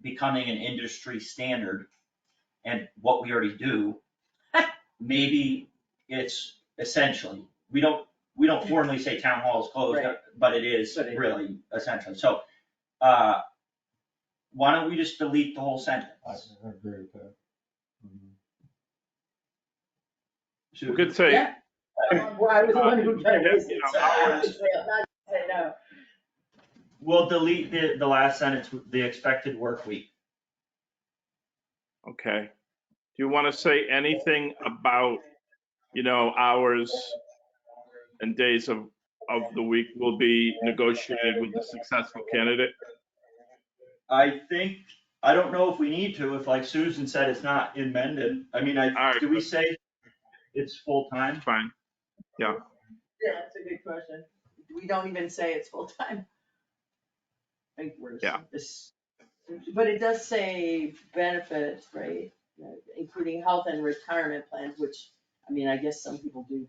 becoming an industry standard and what we already do, maybe it's essentially, we don't formally say town hall is closed, Right. but it is But it- really essentially. So, why don't we just delete the whole sentence? I agree with that. Mhm. We could say, Yeah. Well, I was the one who kind of raised it, you know, so I would say, I'm not gonna say no. We'll delete the last sentence, the expected work week. okay. Do you want to say anything about, hours and days of the week will be negotiated with the successful candidate? I don't know if we need to, if like Susan said, it's not amended. I mean, All right. do we say it's full-time? Fine. Yeah. Yeah, that's a good question. We don't even say it's full-time. I think we're. Yeah. But it does say benefits, right? Including health and retirement plans, which, I mean, I guess some people do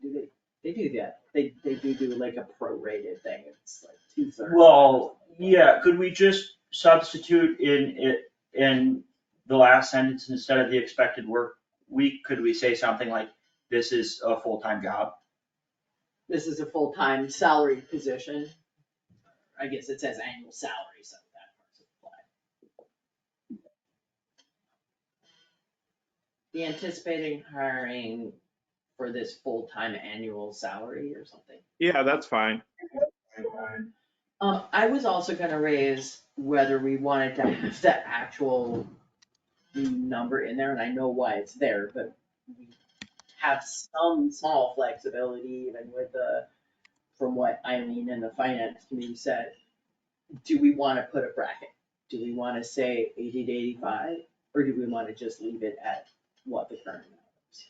they do that. They do like a prorated thing. It's like 2/3. Well, yeah, could we just substitute in the last sentence, instead of the expected work week, could we say something like, this is a full-time job? This is a full-time salaried position. I guess it says annual salary, so that part's applied. The anticipating hiring for this full-time annual salary or something. Yeah, that's fine. I was also gonna raise whether we wanted to have the actual number in there, and I know why it's there, but we have some small flexibility even with from what Eileen and the finance committee said. Do we wanna put a bracket? Do we wanna say 80 to 85, or do we wanna just leave it at what the current amount is?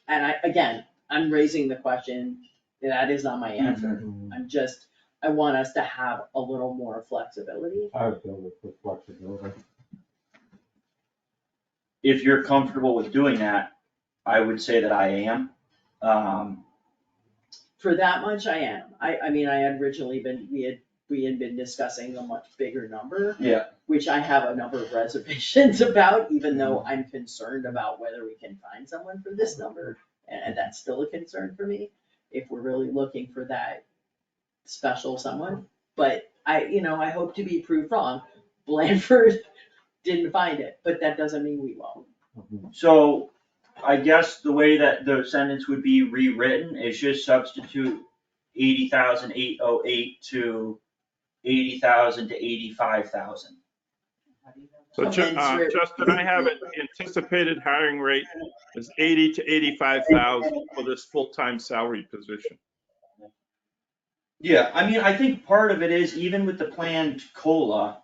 And I'm raising the question, that is not my answer. I want us to have a little more flexibility. I would go with flexibility. If you're comfortable with doing that, I would say that I am. For that much, I am. I mean, I had originally we had been discussing a much bigger number. Yeah. Which I have a number of reservations about, even though I'm concerned about whether we can find someone for this number. And that's still a concern for me, if we're really looking for that special someone. But I hope to be proved wrong. Blandford didn't find it, but that doesn't mean we won't. So I guess the way that the sentence would be rewritten is just substitute 80,808 to 80,000 to 85,000. So Justin, I have an anticipated hiring rate is 80 to 85,000 for this full-time salary position. Yeah, I mean, I think part of it is even with the planned COLA,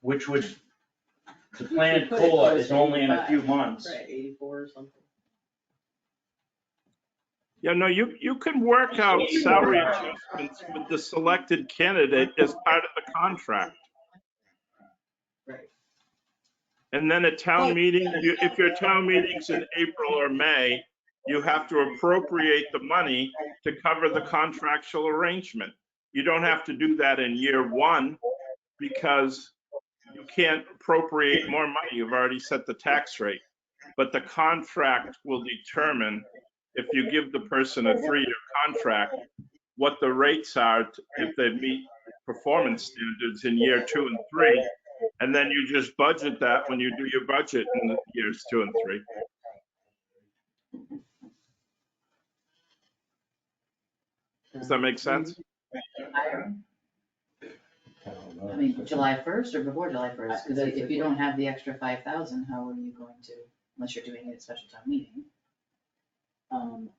the planned COLA is only in a few months. Right, 84 or something. Yeah, no, you can work out salary adjustments with the selected candidate as part of the contract. Right. And then at town meeting, if your town meeting's in April or May, you have to appropriate the money to cover the contractual arrangement. You don't have to do that in year one because you can't appropriate more money. You've already set the tax rate. But the contract will determine, if you give the person a 3-year contract, what the rates are if they meet performance standards in year 2 and 3. And then you just budget that when you do your budget in the years 2 and 3. Does that make sense? I mean, July 1st or before July 1st? Because if you don't have the extra 5,000, how are you going to, unless you're doing it at special town meeting?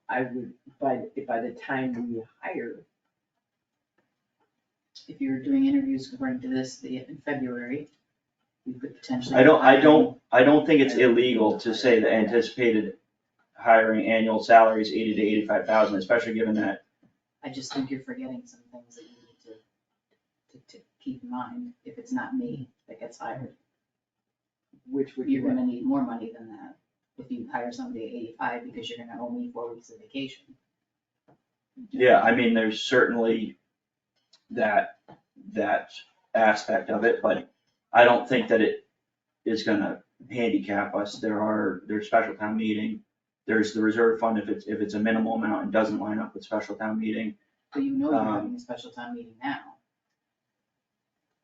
I would, by the time we hire, If you're doing interviews according to this in February, you could potentially. I don't think it's illegal to say the anticipated hiring annual salary is 80 to 85,000, especially given that. I just think you're forgetting some things that you need to keep in mind. If it's not me that gets hired, which would. you're gonna need more money than that. If you hire somebody at 85 because you're gonna owe me 4 weeks of vacation. Yeah, I memean, there's certainly that aspect of it, but I don't think that it is gonna handicap us. There's special town meeting, there's the reserve fund if it's a minimal amount and doesn't line up with special town meeting. So you know you're having a special town meeting now.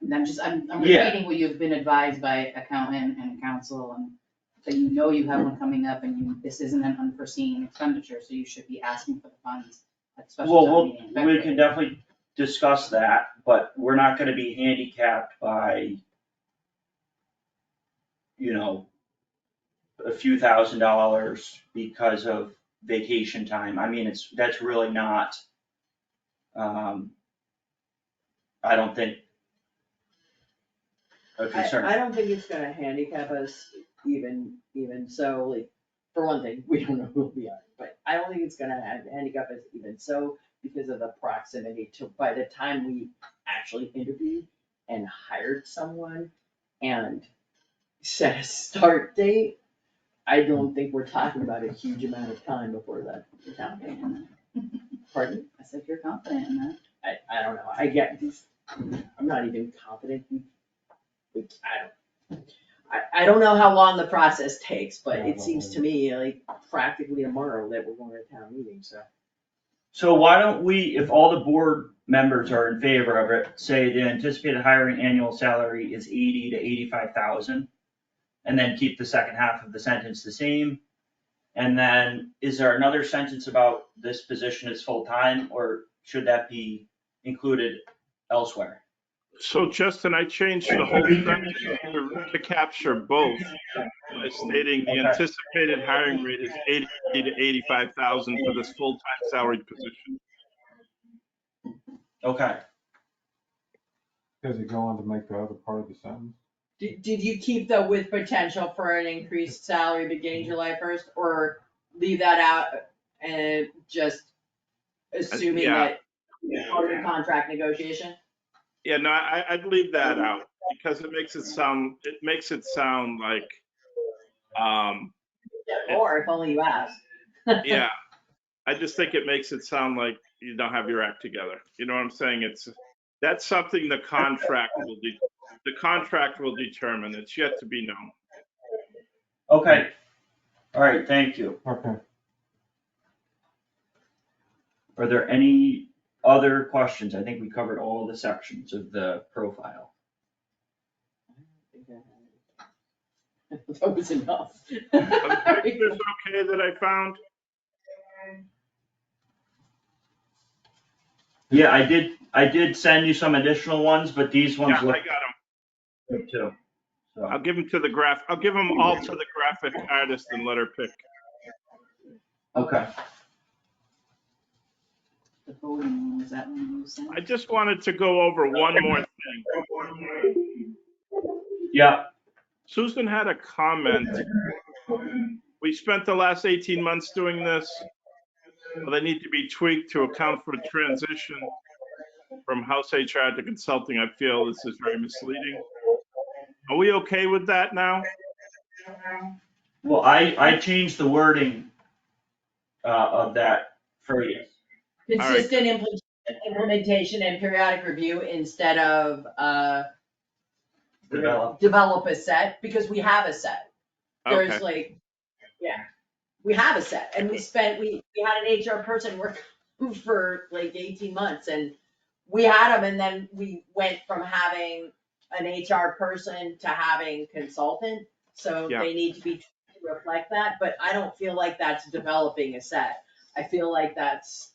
And I'm Yeah. repeating what you've been advised by accountant and council, and that you know you have one coming up and this isn't an unforeseen expenditure, so you should be asking for the funds at the special town meeting. in We can definitely discuss that, but we're not gonna be handicapped by, a few $1,000s because of vacation time. I mean, that's really not, I don't think a concern. I don't think it's gonna handicap us even so, like, for one thing, we don't know who will be on it, but I don't think it's gonna handicap us even so because of the proximity to, by the time we actually interviewed and hired someone and set a start date, I don't think we're talking about a huge amount of time before that, the town meeting. Pardon? I said you're confident in that. I don't know, I'm not even confident, I don't know how long the process takes, but it seems to me like practically tomorrow that we're going to town meeting, so. So why don't we, if all the board members are in favor of it, say the anticipated hiring annual salary is 80 to 85,000, and then keep the second half of the sentence the same? And then, is there another sentence about this position is full-time, or should that be included elsewhere? So Justin, I changed the whole sentence to capture both by stating the anticipated hiring rate is 80 to 85,000 for this full-time salaried position. Okay. Does it go on to make the other part of the sentence? Did you keep the with potential for an increased salary beginning July 1st, or leave that out and just assuming that part of the contract negotiation? Yeah, no, I'd leave that out because it makes it sound like, Or if only you asked. yeah, I just think it makes it sound like you don't have your act together. You know what I'm saying? That's something the contract will determine. It's yet to be known. Okay, all right, thank you. Okay. Are there any other questions? I think we covered all of the sections of the profile. That was enough. Are the pictures okay that I found? Yeah, I did send you some additional ones, but these ones Yeah, look I got them. good too. So, I'll give them all to the graphic artist and let her pick. okay. The voting one, was that one you sent? I just wanted to go over one more thing. Yeah, Susan had a comment. We spent the last 18 months doing this. Well, they need to be tweaked to account for transition from house HR to consulting. I feel this is very misleading. Are we okay with that now? Well, I changed the wording of that phrase. Consistent implementation and periodic review instead of, develop a set, because we have a set. There's Okay, like, yeah, we have a set, and we had an HR person work for like 18 months, and we had them, and then we went from having an HR person to having consultant, so Yeah. they need to be to reflect that, but I don't feel like that's developing a set. I feel like that's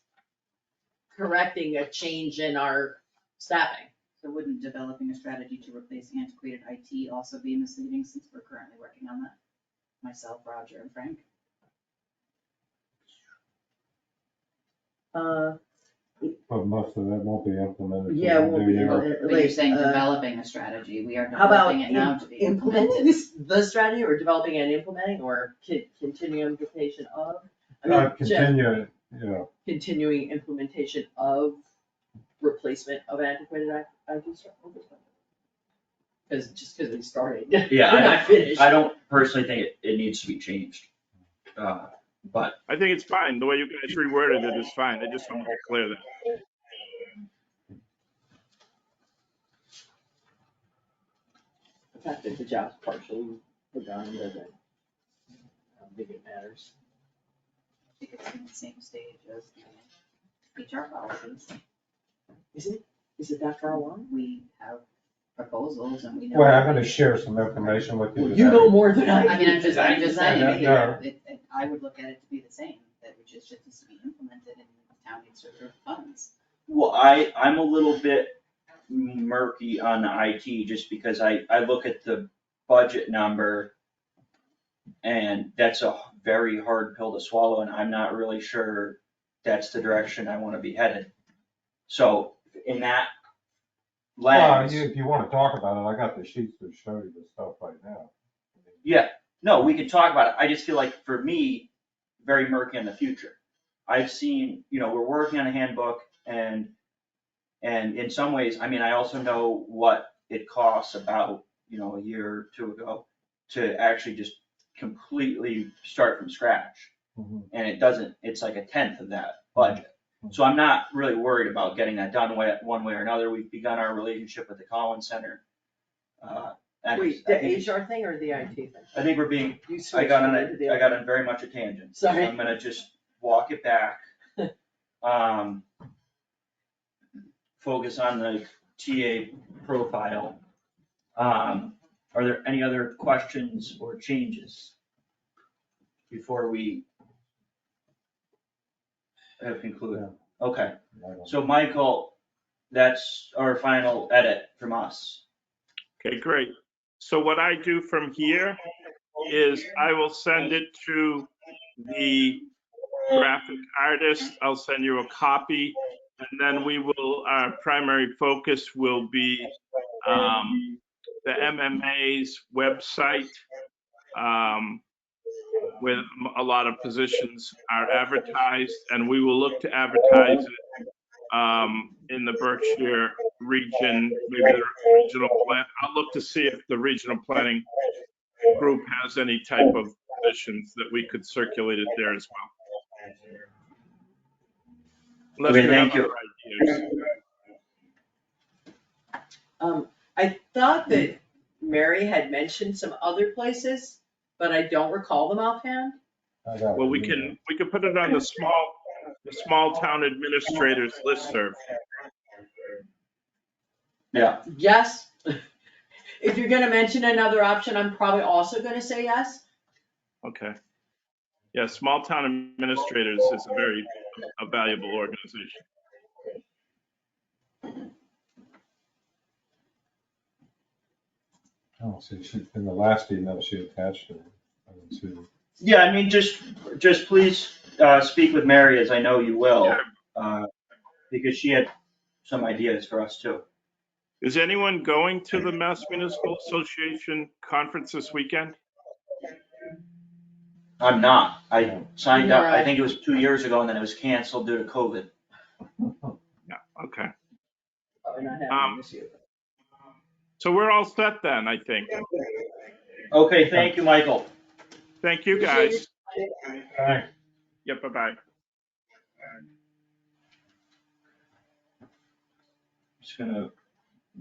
correcting a change in our staffing. So wouldn't developing a strategy to replace antiquated IT also be misleading, since we're currently working on that? Myself, Roger, and Frank. But most of that won't be implemented. Yeah, till the won't new be year. implemented. But you're saying developing a strategy, we are How about developing it now to be implementing the strategy, or developing and implementing, or continuing implementation of? I mean, just Continue, you know, continuing implementation of replacement of antiquated IT stuff. Just because we started. Yeah, We're not finished. I don't personally think it needs to be changed. But I think it's fine. The way you guys reworded it is fine. I just want to be clear that. The fact that the job's partially begun doesn't, I don't think it matters. I think it's in the same stage as the HR policies. Is it that far along? We have proposals and we know. well, I'm gonna share some information with you. Well, today. you know more than I do. I mean, I'm just saying, Yeah. I would look at it to be the same, that which is just needs to be implemented and the town needs to approve funds. well, I'm a little bit murky on the IT just because I look at the budget number and that's a very hard pill to swallow, and I'm not really sure that's the direction I wanna be headed. So in that Well, lens, if you wanna talk about it, I got the sheets to show you the stuff right now. yeah, no, we can talk about it. I just feel like for me, very murky in the future. I've seen, we're working on a handbook and in some ways, I mean, I also know what it costs about, a year or two ago to actually just completely start from scratch. Mhm. And it's like a tenth of that budget. So I'm not really worried about getting that done one way or another. We've begun our relationship with the Collins Center. And Wait, I the think- HR thing or the IT thing? I think we're being, You I switched got on over to the I got on very much a tangent. So Sorry. I'm gonna just walk it back. Focus on the TA profile. Are there any other questions or changes before we have concluded? Okay, so Michael, that's our final edit from us. Okay, great. So what I do from here is I will send it to the graphic artist. I'll send you a copy. And then our primary focus will be the MMA's website, with a lot of positions are advertised, and we will look to advertise it in the Berkshire region, maybe the regional plan. I'll look to see if the regional planning group has any type of positions that we could circulate it there as well. Unless Okay, you have thank you. other ideas. I thought that Mary had mentioned some other places, but I don't recall them offhand. Well, we can put it on the small town administrators listserv. Yeah, Yes. If you're gonna mention another option, I'm probably also gonna say yes. Okay. Yeah, small town administrators is a valuable organization. Oh, so in the last email she attached it. I didn't see it. yeah, I mean, just please, speak with Mary, as I know you will, because she had some ideas for us too. Is anyone going to the Mass Municipal Association conference this weekend? I'm not, I signed up, I Nor I. think it was 2 years ago, and then it was canceled due to COVID. Yeah, okay. Probably not happening this year. So we're all set then, I think. Okay, thank you, Michael. Thank you, guys. Thanks. Yep, bye-bye. Just gonna,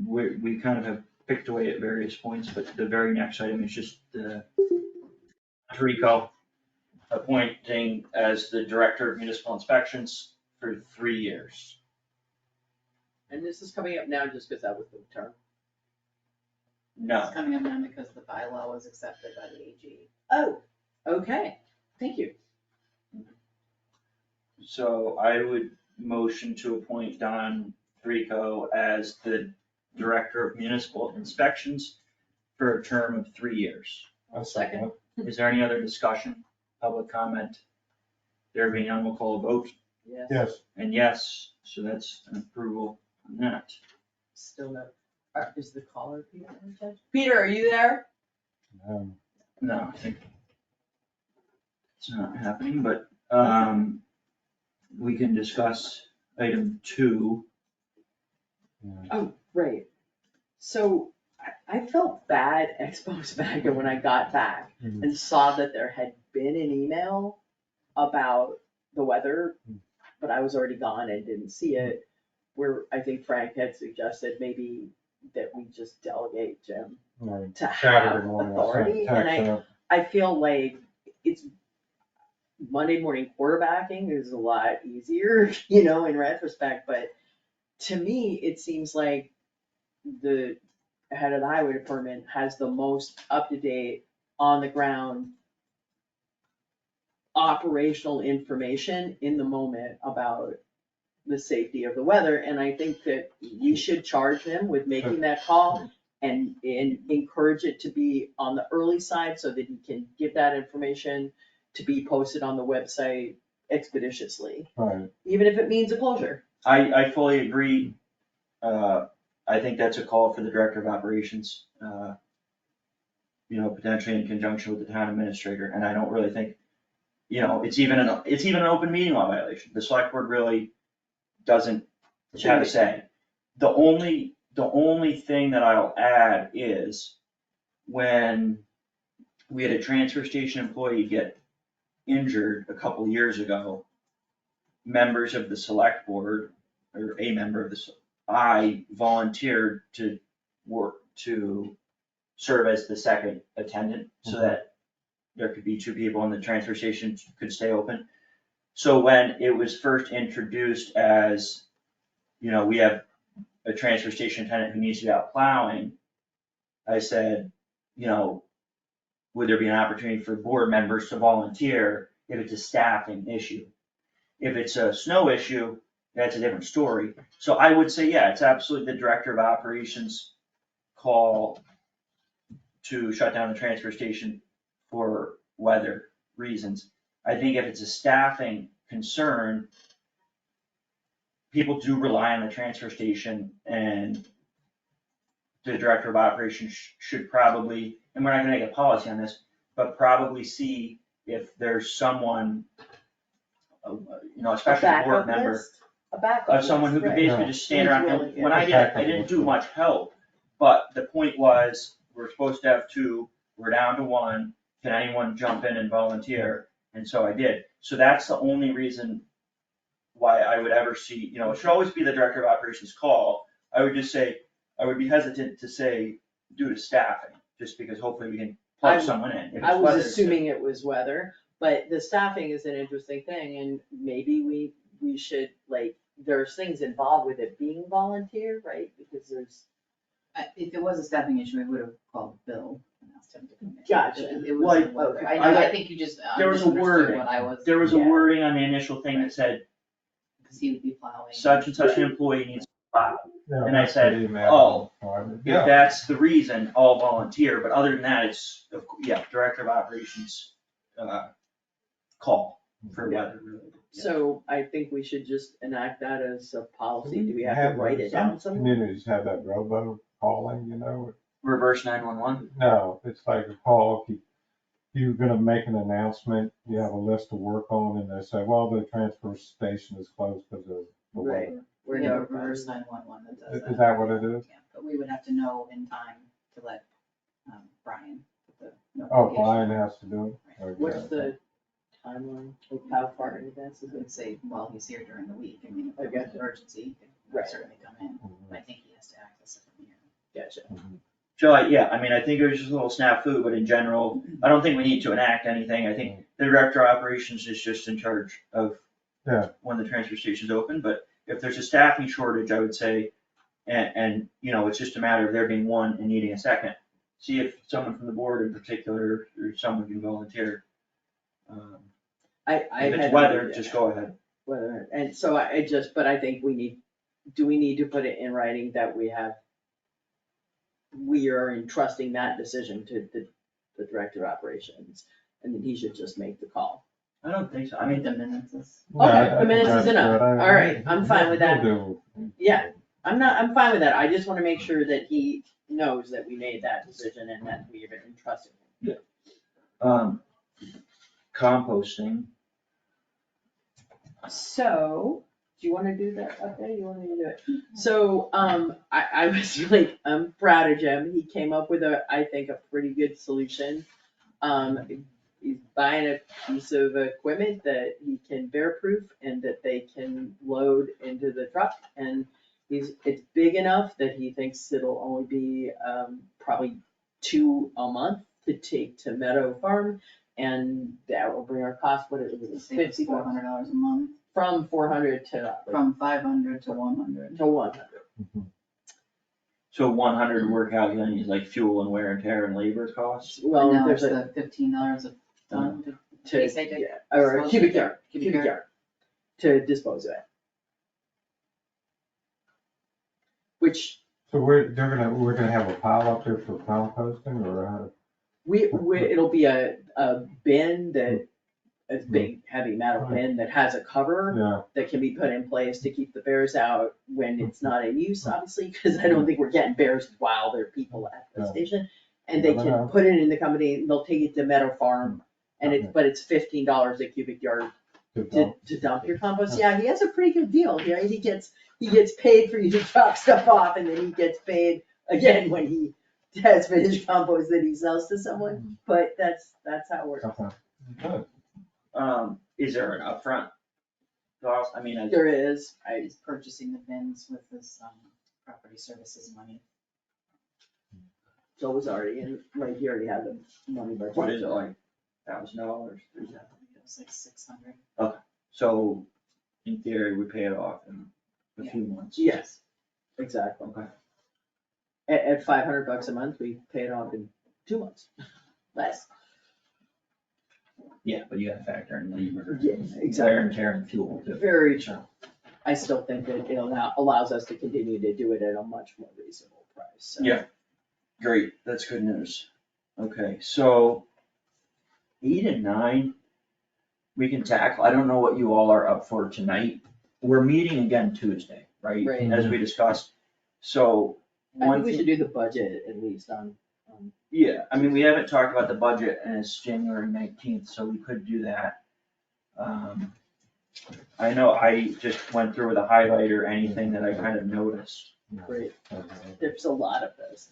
we kind of have picked away at various points, but the very next item is just Torrico appointing as the Director of Municipal Inspections for 3 years. And this is coming up now just because that was the term. No, It's coming up now because the bylaw was accepted by the AG. Oh, okay, thank you. so I would motion to appoint Don Torrico as the Director of Municipal Inspections for a term of 3 years. I'll Second. Is there any other discussion, public comment? There being none, we'll call a vote, Yes. Yes. and yes, so that's an approval on that. Still no, is the caller Peter? Peter, are you there? No, I think it's not happening, but, we can discuss item 2. Oh, right. So I felt bad ex post facto when I got back Mhm. and saw that there had been an email about the weather, but I was already gone and didn't see it, where I think Frank had suggested maybe that we just delegate Jim Right. to have Saturday morning, I sent authority, a and text out. I feel like it's Monday morning quarterbacking is a lot easier, in retrospect, but to me, it seems like the head of the highway department has the most up-to-date, on-the-ground operational information in the moment about the safety of the weather, and I think that you should charge him with making that call and encourage it to be on the early side so that he can give that information to be posted on the website expeditiously, Right. even if it means a closure. I fully agree. I think that's a call for the Director of Operations, potentially in conjunction with the town administrator, and I don't really think, it's even an open meeting law violation. The select board really doesn't have a say. The only thing that I'll add is when we had a transfer station employee get injured a couple years ago, members of the select board, or a member of I volunteered to serve as the second attendant so that there could be 2 people and the transfer station could stay open. So when it was first introduced as, we have a transfer station attendant who needs to be out plowing, I said, would there be an opportunity for board members to volunteer if it's a staffing issue? If it's a snow issue, that's a different story. So I would say, yeah, it's absolutely the Director of Operations call to shut down the transfer station for weather reasons. I think if it's a staffing concern, people do rely on the transfer station, and the Director of Operations should probably, and we're not gonna make a policy on this, but probably see if there's someone, especially a board member, A backup someone who list, could right. basically just stand around. Who's willing, When I did it, I didn't do much help, but the point was, we're supposed to have 2, we're down to 1, can anyone jump in and volunteer? And so I did. So that's the only reason why I would ever see, it should always be the Director of Operations call. I would just say, I would be hesitant to say due to staffing, just because hopefully we can plug someone in. If it's I was weather, assuming it was weather, but the staffing is an interesting thing, and maybe we should, there's things involved with it being volunteer, right? Because there's. If it was a staffing issue, I would have called Bill and asked him to come in. Gotcha. It was, Okay. I think you just There was a misunderstood wording. what I was. There was a Yeah. wording on the initial thing that said, Because he would be plowing. such and such an employee needs to plow. Yeah, And I that's said, the email. oh, If If that's the reason, I'll volunteer, but other than that, it's, Director of Operations, call for weather related. Yeah. So I think we should just enact that as a policy. Do we have to write it down Some somewhere? communities have that robo calling, Reverse 911. No, it's like a call, if you're gonna make an announcement, you have a list to work on, and they say, well, the transfer station is closed because of the Right. weather. We're We have a notified. reverse 911 that does that. Is that what it is? Yeah, but we would have to know in time to let Brian put the Oh, Brian has to do it? Okay. What's the timeline, like how far in advance is I it? would say, well, he's here during the week, I mean, if Okay. there's an urgency, he can Right. certainly come in, Mhm. but I think he has to access it from here. Gotcha. So, yeah, I mean, I think it was just a little snafu, but in general, I don't think we need to enact anything. I think the director of operations is just in charge of Yeah. when the transfer station's open, but if there's a staffing shortage, I would say, and, you know, it's just a matter of there being one and needing a second. See if someone from the board in particular, or someone can volunteer. I If had it's no weather, idea. just go ahead. Whether, and so I just, but I think do we need to put it in writing that we are entrusting that decision to the director of operations, and then he should just make the call? I don't think so. I I mean, mean, the minutes is, Okay, the minutes is that's enough. good. All right, I'm fine with that. He'll do. Yeah. I'm fine with that, I just wanna make sure that he knows that we made that decision and that we have entrusted him. composting. So, do you wanna do that? Okay, you want me to do it? So, I was really, I'm proud of Jim, he came up with I think a pretty good solution. He's buying a piece of equipment that he can bear proof and that they can load into the truck, and it's big enough that he thinks it'll only be, probably 2 a month to take to Meadow Farm, and that will bring our cost, what it was, $50, $400 a month, from 400 to, from 500 to 100. to 100. So 100 work out, you need like fuel and wear and tear and labor costs. Well, No, there's it's a, the $15 a ton to to, They say to yeah, or dispose cubic of- yard, cubic cubic yard, to dispose of it. Which, So we're gonna have a pile up there for composting, or how? it'll be a bin that, a big heavy metal bin that has a cover Yeah, that can be put in place to keep the bears out when it's not in use, obviously, cause I don't think we're getting bears while there are people at the Yeah. station. And they Never can know. put it in the company, they'll take it to Meadow Farm, and but it's $15 a cubic yard good to dump your compost. Yeah, he has a pretty good deal here. He gets paid for you to drop stuff off, and then he gets paid again when he has finished compost that he sells to someone. But that's how it works. Okay. Good. Is there an upfront cost? I mean, There is, He's purchasing the bins with his, property services money. so it was already in, like, he already had the money budget. what is it, like $1,000? It was like 600. So in theory, we pay it off in a few months. Yes, exactly. Okay. At $500 a month, we pay it off in 2 months, less. Yeah, but you gotta factor in labor. Yeah, Wear and tear and fuel too. Very true. I still think that it allows us to continue to do it at a much more reasonable price, so. Yeah. Great, that's good news. Okay, so 8 and 9, we can tackle. I don't know what you all are up for tonight. We're meeting again Tuesday, right? Right. As we discussed. So I one think we thing, should do the budget at least on, yeah, I mean, we haven't talked about the budget and it's January 19th, so we could do that. I know I just went through with a highlighter, anything that I kind of noticed. great, there's a lot of those.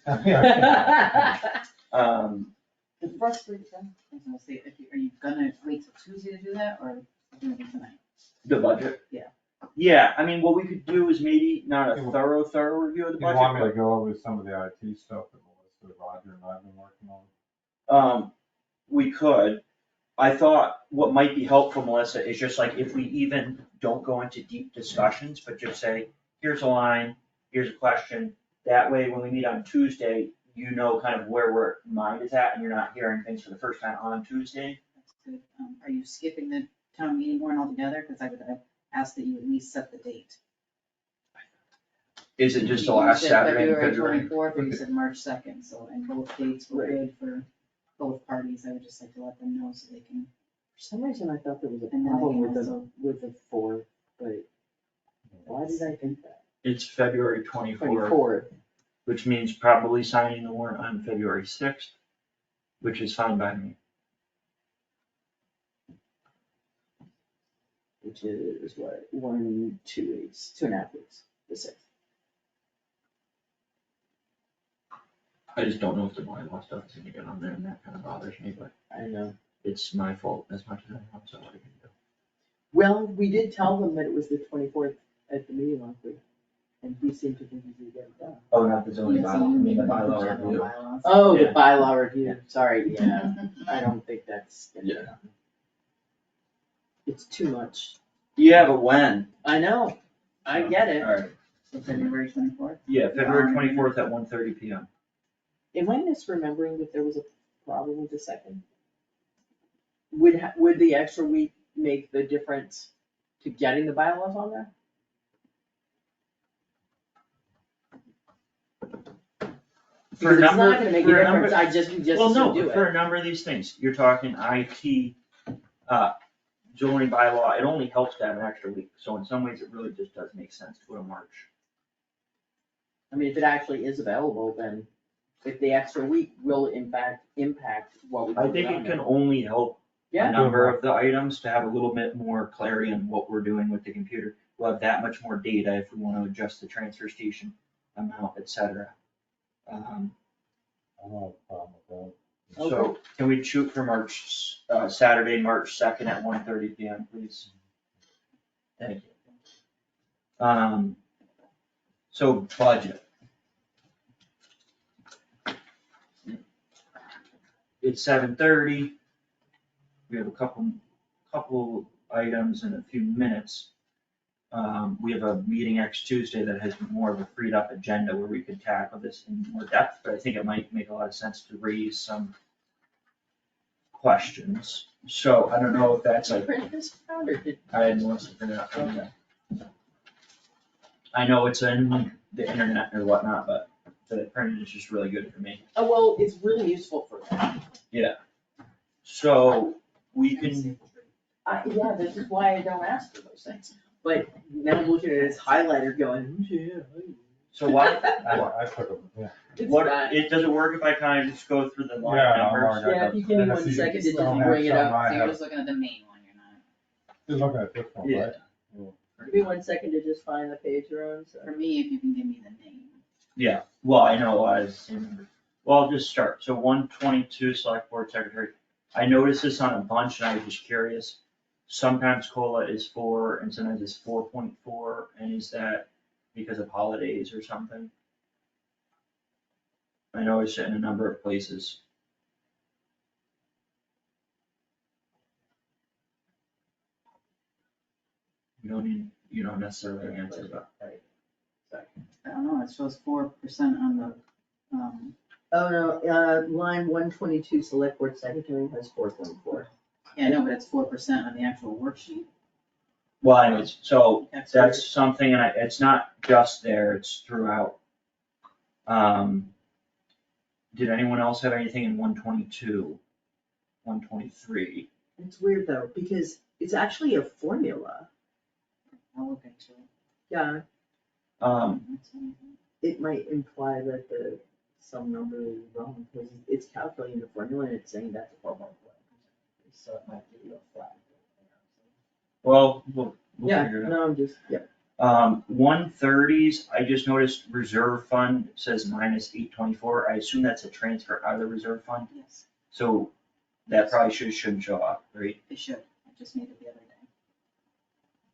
The frustrating thing, I was gonna say, are you gonna wait till Tuesday to do that, or do it tonight? The budget? Yeah. Yeah, I mean, what we could do is maybe not a thorough review of the You want me budget, to go over some of the IT stuff that Melissa, Roger, and I've been working on? but, we could. I thought what might be helpful, Melissa, is just like if we even don't go into deep discussions, but just say, here's a line, here's a question. That way, when we meet on Tuesday, you know kind of where our mind is at and you're not hearing things for the first time on Tuesday. That's good. Are you skipping the town meeting warrant altogether? Because I would ask that you at least set the date. Is it just the You last said Saturday in February? 24th, or you said March 2nd, so, and both dates were good for both parties. I would just like to let them know so they can. For some reason, I thought there was a And then they problem can with also- the 4th, but why did I think that? It's February 24th, 24th, which means probably signing the warrant on February 6th, which is fine by me. which is what, 1, 2 weeks, 2.5 weeks, the 6th. I just don't know if the bylaw stuff is gonna get on there, and that kind of bothers me, but I know. it's my fault as much as I know, so what I can do. Well, we did tell them that it was the 24th at the meeting last week, and he seemed to think he could get it done. Oh, not the zoning bylaw, I mean the bylaw General review. bylaws. Oh, the Yeah. bylaw review, sorry, yeah, I don't think that's gonna Yeah. happen. It's too much. Yeah, but when? I know, I get it. Alright, So February 24th. yeah, February 24th at 1:30 PM. Am I misremembering that there was a problem with the second? Would the extra week make the difference to getting the bylaws on there? For a Because it's number, not gonna make a for a number, difference, we just well, no, do but for it. a number of these things, you're talking IT, zoning bylaw, it only helps to have an extra week, so in some ways, it really just does make sense to go to March. I mean, if it actually is available, then if the extra week will in fact impact what we. I put think on it there. can only help a Yeah, number of the items to have a little bit more clarity on what we're doing with the computer. We'll have that much more data if we wanna adjust the transfer station amount, et cetera. I don't have a problem with that. So can we shoot for March, Saturday, March 2nd at 1:30 PM, please? Thank you. So budget. It's 7:30. We have a couple items in a few minutes. We have a meeting next Tuesday that has more of a freed up agenda where we could tackle this in more depth, but I think it might make a lot of sense to raise some questions. So I don't know if that's I like, printed this out or did? I didn't want to print it out from there. I know it's in the internet or whatnot, but the printed is just really good for me. Oh, well, it's really useful for that. So we can, Yeah, this is why I don't ask for those things. But now I'm looking at his highlighter going, yeah. so why, I took them, yeah. It's what, fine. does it work if I kind of just go through the line Yeah, numbers? I'll Yeah, if you give me And if 1 you second to just don't have bring it up. some, I So you're have- just looking at the main one, you're not. Just looking at this one, Yeah. right? Give me 1 second to just find the page you're on, so. For me, if you can give me the name. Yeah, well, I know a lot of the same numbers. Well, I'll just start. So 122, select board secretary. I noticed this on a bunch and I was just curious. Sometimes COLA is 4 and sometimes it's 4.4, and is that because of holidays or something? I noticed it in a number of places. You don't necessarily answer, but. I don't know, it shows 4% on the, Oh, no, line 122, select board secretary has 4.4. yeah, no, but it's 4% on the actual worksheet. Well, anyways, so That's that's something, and it's not just there, it's throughout. Did anyone else have anything in 122, 123? It's weird though, because it's actually a formula. I'll look into it. Yeah, Um, it might imply that some number is wrong, because it's calculating the formula and it's saying that's a 4.4. So it might give you a flag. well, we'll Yeah, figure it out. no, I'm just, yeah. 130s, I just noticed reserve fund says minus 824, I assume that's a transfer out of the reserve fund, Yes, so that probably shouldn't show up, right? it should, I just made it the other day.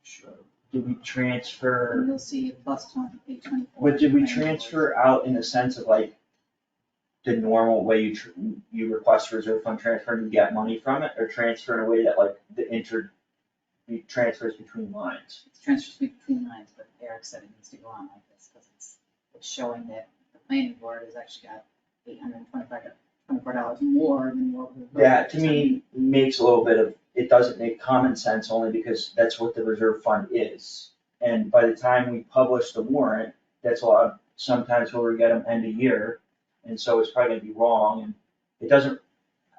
Sure. Did we transfer? And you'll see plus 824. But did we transfer out in the sense of like the normal way you request reserve fund transfer and you get money from it, or transfer in a way that like the transfers between lines? It's transfers between lines, but Eric said it needs to go on like this, because it's showing that the planning board has actually got $824 more than what we. That to me makes a little bit of, it doesn't make common sense only because that's what the reserve fund is. And by the time we publish the warrant, that's a lot, sometimes where we get them end of year, and so it's probably gonna be wrong, and it doesn't,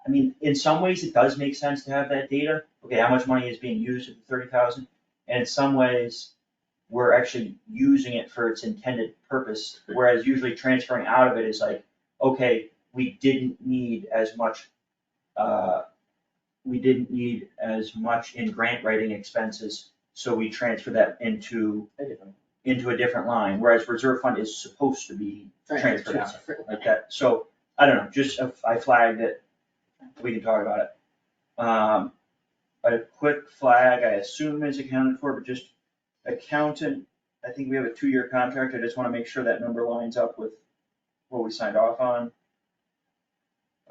I mean, in some ways, it does make sense to have that data, okay, how much money is being used at the 30,000? And in some ways, we're actually using it for its intended purpose, whereas usually transferring out of it is like, okay, we didn't need as much in grant writing expenses, so we transfer that into a different line, whereas reserve fund is supposed to be transferred out like that. So I don't know, just, I flagged it, we can talk about it. A quick flag, I assume is accounted for, but just accountant, I think we have a 2-year contract, I just wanna make sure that number lines up with what we signed off on.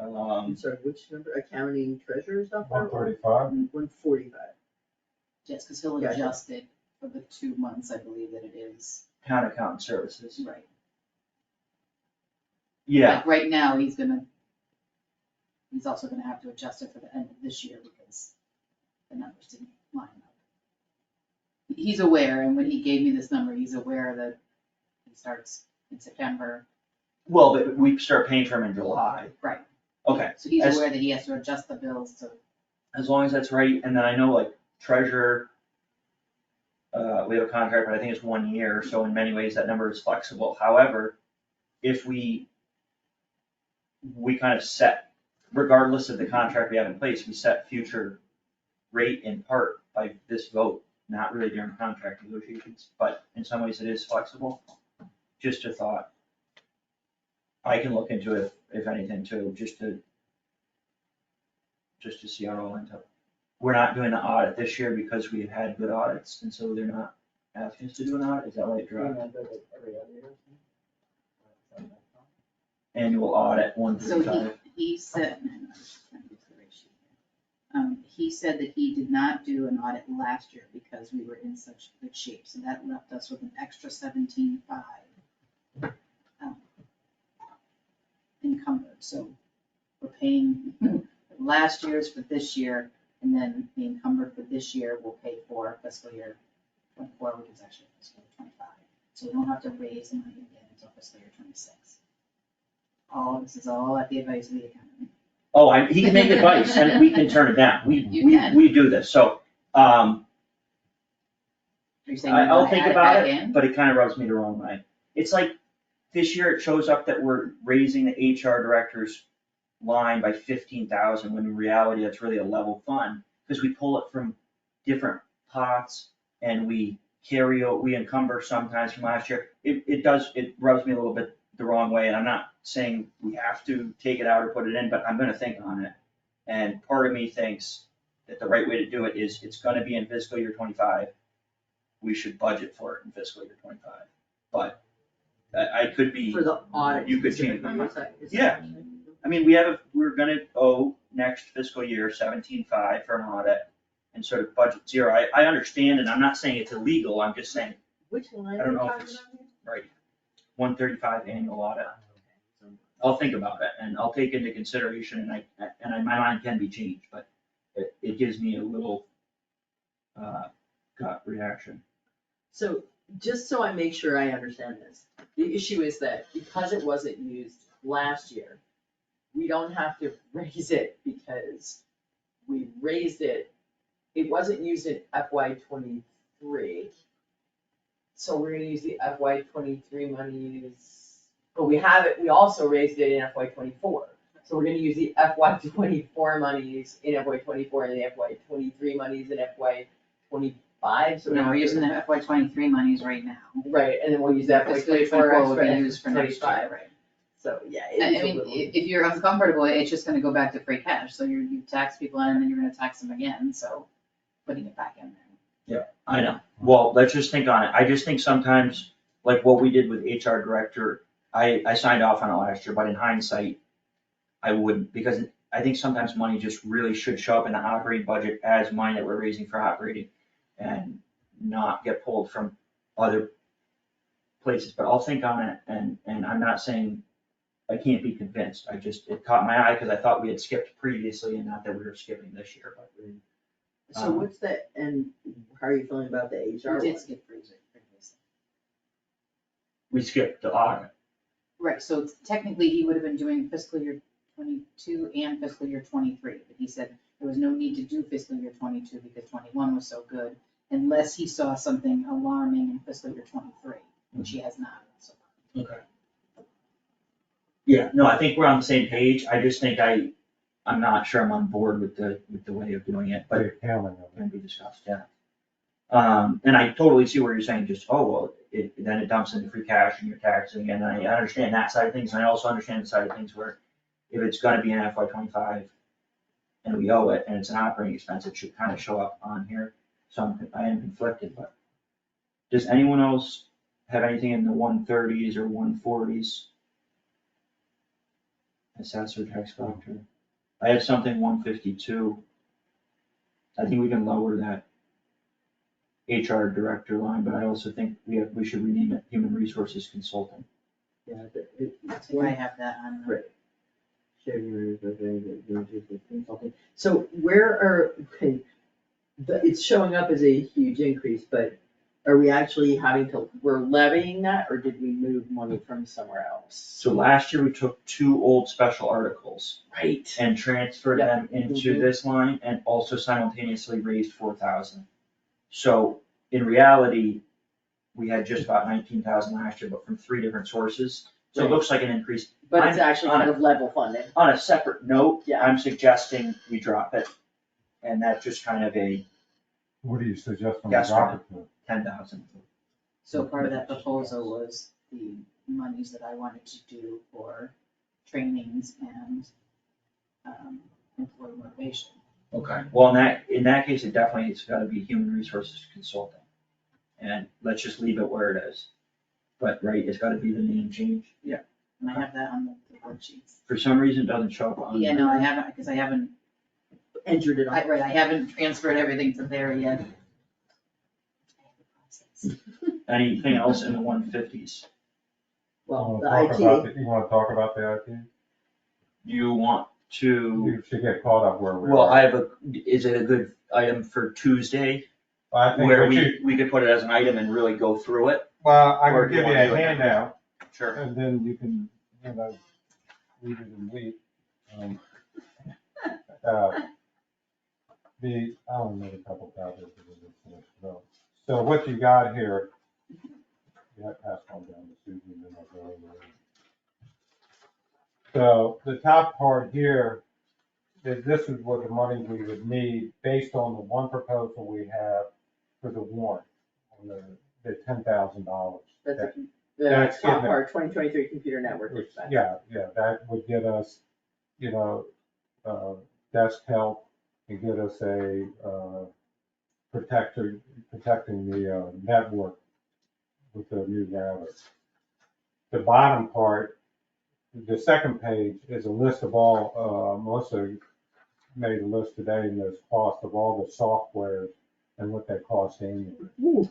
I'm sorry, which number, accounting treasurer software? 135? 145. Yes, because he'll Gotcha. adjust it for the 2 months, I believe that it is. Town accountant services. Right. Yeah, Like right now, he's also gonna have to adjust it for the end of this year because the numbers didn't line up. He's aware, and when he gave me this number, he's aware that he starts in September. well, but we start paying for him in July. Right. Okay, So he's As- aware that he has to adjust the bills to. as long as that's right, and then I know like treasurer, we have a contract, but I think it's 1 year, so in many ways that number is flexible. However, if we kind of set, regardless of the contract we have in place, we set future rate in part by this vote, not really during contract negotiations, but in some ways it is flexible. Just a thought. I can look into it if anything too, just to see how it all ends up. We're not doing the audit this year because we've had good audits, and so they're not asking us to do an audit, is that right, Drew? Annual audit, So 135. he said, he said that he did not do an audit last year because we were in such good shape, so that left us with an extra 17.5 encumbered, so we're paying last year's for this year, and then the encumbered for this year will pay for fiscal year 24, which is actually fiscal year 25. So we don't have to raise the money again until fiscal year 26. This is all at the advice of the accountant. Oh, he can make advice, and we can turn it down, You can. we do this, so, Are you saying you I'll wanna think add about back it, in? but it kind of rubs me the wrong way. It's like, this year it shows up that we're raising the HR director's line by 15,000, when in reality, that's really a level fund, because we pull it from different pots, and we we encumber sometimes from last year. It rubs me a little bit the wrong way, and I'm not saying we have to take it out or put it in, but I'm gonna think on it. And part of me thinks that the right way to do it is, it's gonna be in fiscal year 25. We should budget for it in fiscal year 25, but I could be. For the audit. You could change specifically, my is that- Yeah. I mean, we're gonna owe next fiscal year 17.5 for an audit and sort of budget zero. I understand, and I'm not saying it's illegal, I'm just saying, Which line I are don't you know if talking it's about here? right, 135 annual audit. I'll think about it, and I'll take into consideration, my mind can be changed, but it gives me a little, gut reaction. So, just so I make sure I understand this, the issue is that because it wasn't used last year, we don't have to raise it because we raised it, it wasn't used in FY '23. So we're gonna use the FY '23 monies, but we have it, we also raised it in FY '24. So we're gonna use the FY '24 monies in FY '24 and the FY '23 monies in FY '25, so. No, we're using the FY '23 monies right now. Right, and then we'll use that FY Fiscal year '24 '24 will be extra used for next year, 25. right? So, yeah, I it is a mean, little. if you're uncomfortable, it's just gonna go back to free cash, so you tax people and then you're gonna tax them again, so putting it back in there. I know, well, let's just think on it, I just think sometimes, like what we did with HR director, I signed off on it last year, but in hindsight, I wouldn't, because I think sometimes money just really should show up in the operating budget as money that we're raising for operating, and not get pulled from other places, but I'll think on it, and I'm not saying I can't be convinced, it caught my eye, because I thought we had skipped previously, and not that we were skipping this year, but we. So what's that, and how are you feeling about the HR We did one? skip freezer previously. We skipped the audit. Right, so technically he would have been doing fiscal year 22 and fiscal year 23, but he said there was no need to do fiscal year 22 because 21 was so good, unless he saw something alarming in fiscal year 23, which he has not, so. Okay. Yeah, no, I think we're on the same page, I just think I'm not sure I'm on board with the way of doing it, but The accounting of it. can be discussed, yeah. And I totally see where you're saying, just, oh, well, then it dumps into free cash and you're taxing, and I understand that side of things, and I also understand the side of things where if it's gonna be an FY '25 and we owe it and it's an operating expense, it should kind of show up on here. So I am conflicted, but does anyone else have anything in the 130s or 140s? Assessor, tax collector. I have something 152. I think we can lower that HR director line, but I also think we should rename it human resources consultant. Yeah, but it- I it's think I one, have that on. Right. shared unit, consulting. So where are, okay, it's showing up as a huge increase, but are we actually we're levying that, or did we move money from somewhere else? So last year we took 2 old special articles Right. and transferred Yep. them into Mhm. this line and also simultaneously raised 4,000. So in reality, we had just about 19,000 last year, but from 3 different sources. So it Right. looks like an increase. But it's I'm actually on kind a- of level funding. On a separate note, Yeah. I'm suggesting we drop it. And that's just kind of a What do you suggest when Yes, we drop it to? 10,000. So part of that proposal was the monies that I wanted to do for trainings and, employee motivation. Okay. Well, in that case, it's gotta be human resources consulting. And let's just leave it where it is. But, right, it's gotta be the name change. Yeah. And I have that on the worksheets. For some reason, it doesn't show up on. Yeah, no, I haven't, because I haven't, Entered it on. I haven't transferred everything to there yet. Anything else in the 150s? Well, the You wanna talk about the IT? You want to, You should get caught up where we are. well, is it a good item for Tuesday? I think Where what you, we could put it as an item and really go through it? well, I or could do you give you wanna do a it now? handout, Sure. and then you can, read it and weep. I only made a couple copies of it. So what you got here, yeah, pass one down to Susan, and then I'll go over it. So the top part here, this is what the money we would need based on the one proposal we have for the warrant, on the $10,000. That's the That's top given- part, 2023 computer network Which, expense. yeah, that would get us, desk help and get us a, protecting the, network with the new router. The bottom part, the second page is a list of all, Melissa made a list today in this cost of all the software and what they cost annually.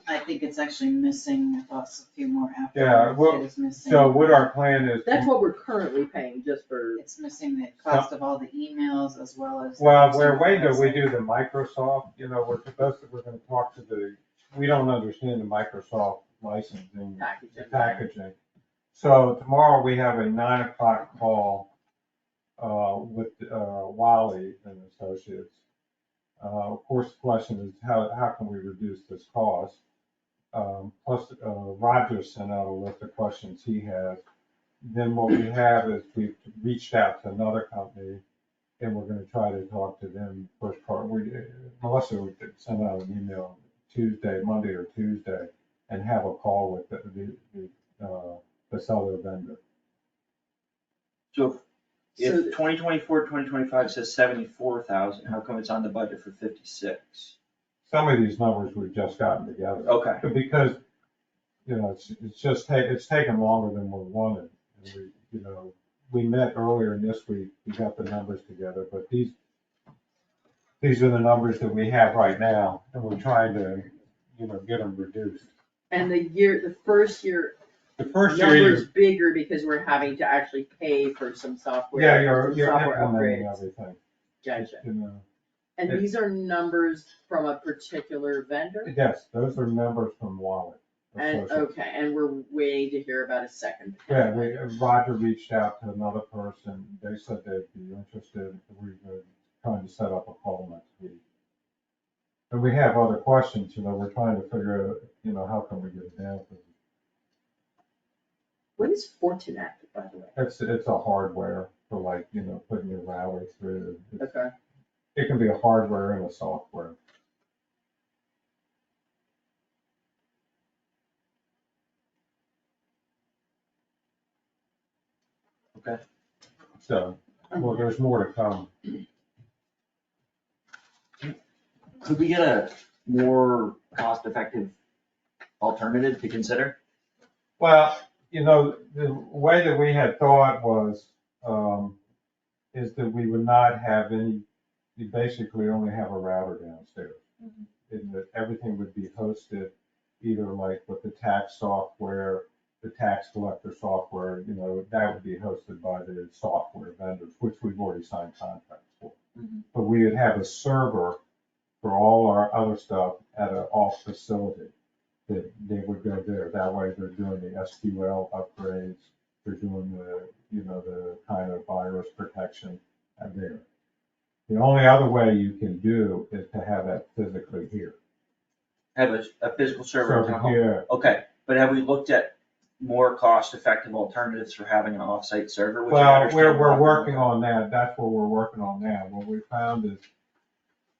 I think it's actually missing us a few more after. Yeah, well, It is missing. So what our plan is. That's what we're currently paying just for, It's missing the cost of all the emails as well as. Well, we're waiting till we do the Microsoft, we're gonna talk to we don't understand the Microsoft licensing packaging. So tomorrow we have a 9 o'clock call, with, Wally and Associates. Of course, the question is, how can we reduce this cost? Plus, Roger sent out a list of questions he has. Then what we have is we've reached out to another company and we're gonna try to talk to them first part. Melissa would send out an email Monday or Tuesday, and have a call with this other vendor. So if So- 2024, 2025 says 74,000, how come it's on the budget for 56? Some of these numbers we've just gotten together. Okay. But because, it's taken longer than we wanted. And we met earlier this week, we got the numbers together, but these are the numbers that we have right now, and we're trying to, get them reduced. and the first year, The first year, number's bigger because we're having to actually pay for some software. yeah, you're some software implementing upgrades. everything. Gotcha. And these are numbers from a particular vendor? Yes, those are numbers from Wallet. And, okay, and we're waiting to hear about a second. Yeah, Roger reached out to another person, they said they'd be interested, we're trying to set up a call next week. And we have other questions, we're trying to figure out, how can we get it down? What is Fortinet, by the way? It's a hardware for putting your router through. Okay. It can be a hardware and a software. Okay. So, Well, there's more to come. Could we get a more cost-effective alternative to consider? Well, the way that we had thought was, is that we would not have any, you basically only have a router downstairs. And that everything would be hosted either like with the tax software, the tax collector software, that would be hosted by the software vendors, which we've already signed contracts for. But we would have a server for all our other stuff at an off facility that they would go there. That way they're doing the SQL upgrades, they're doing the kind of virus protection there. The only other way you can do is to have that physically here. Have a physical server at town hall? Here, Okay, but have we looked at more cost-effective alternatives for having an off-site server? Which I well, understand we're not- working on that. That's what we're working on now. What we found is,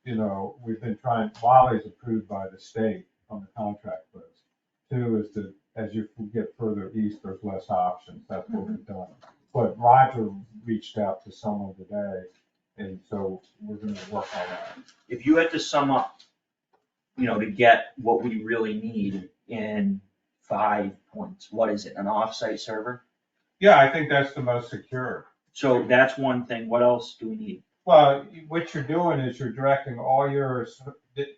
we've been trying, Wally's approved by the state on the contract list. Two is that as you get further east, there's less options. That's what we've done. But Roger reached out to someone today, and so we're gonna work on that. If you had to sum up, to get what we really need in 5 points, what is it, an off-site server? Yeah, I think that's the most secure. So that's one thing, what else do we need? Well, what you're doing is you're directing all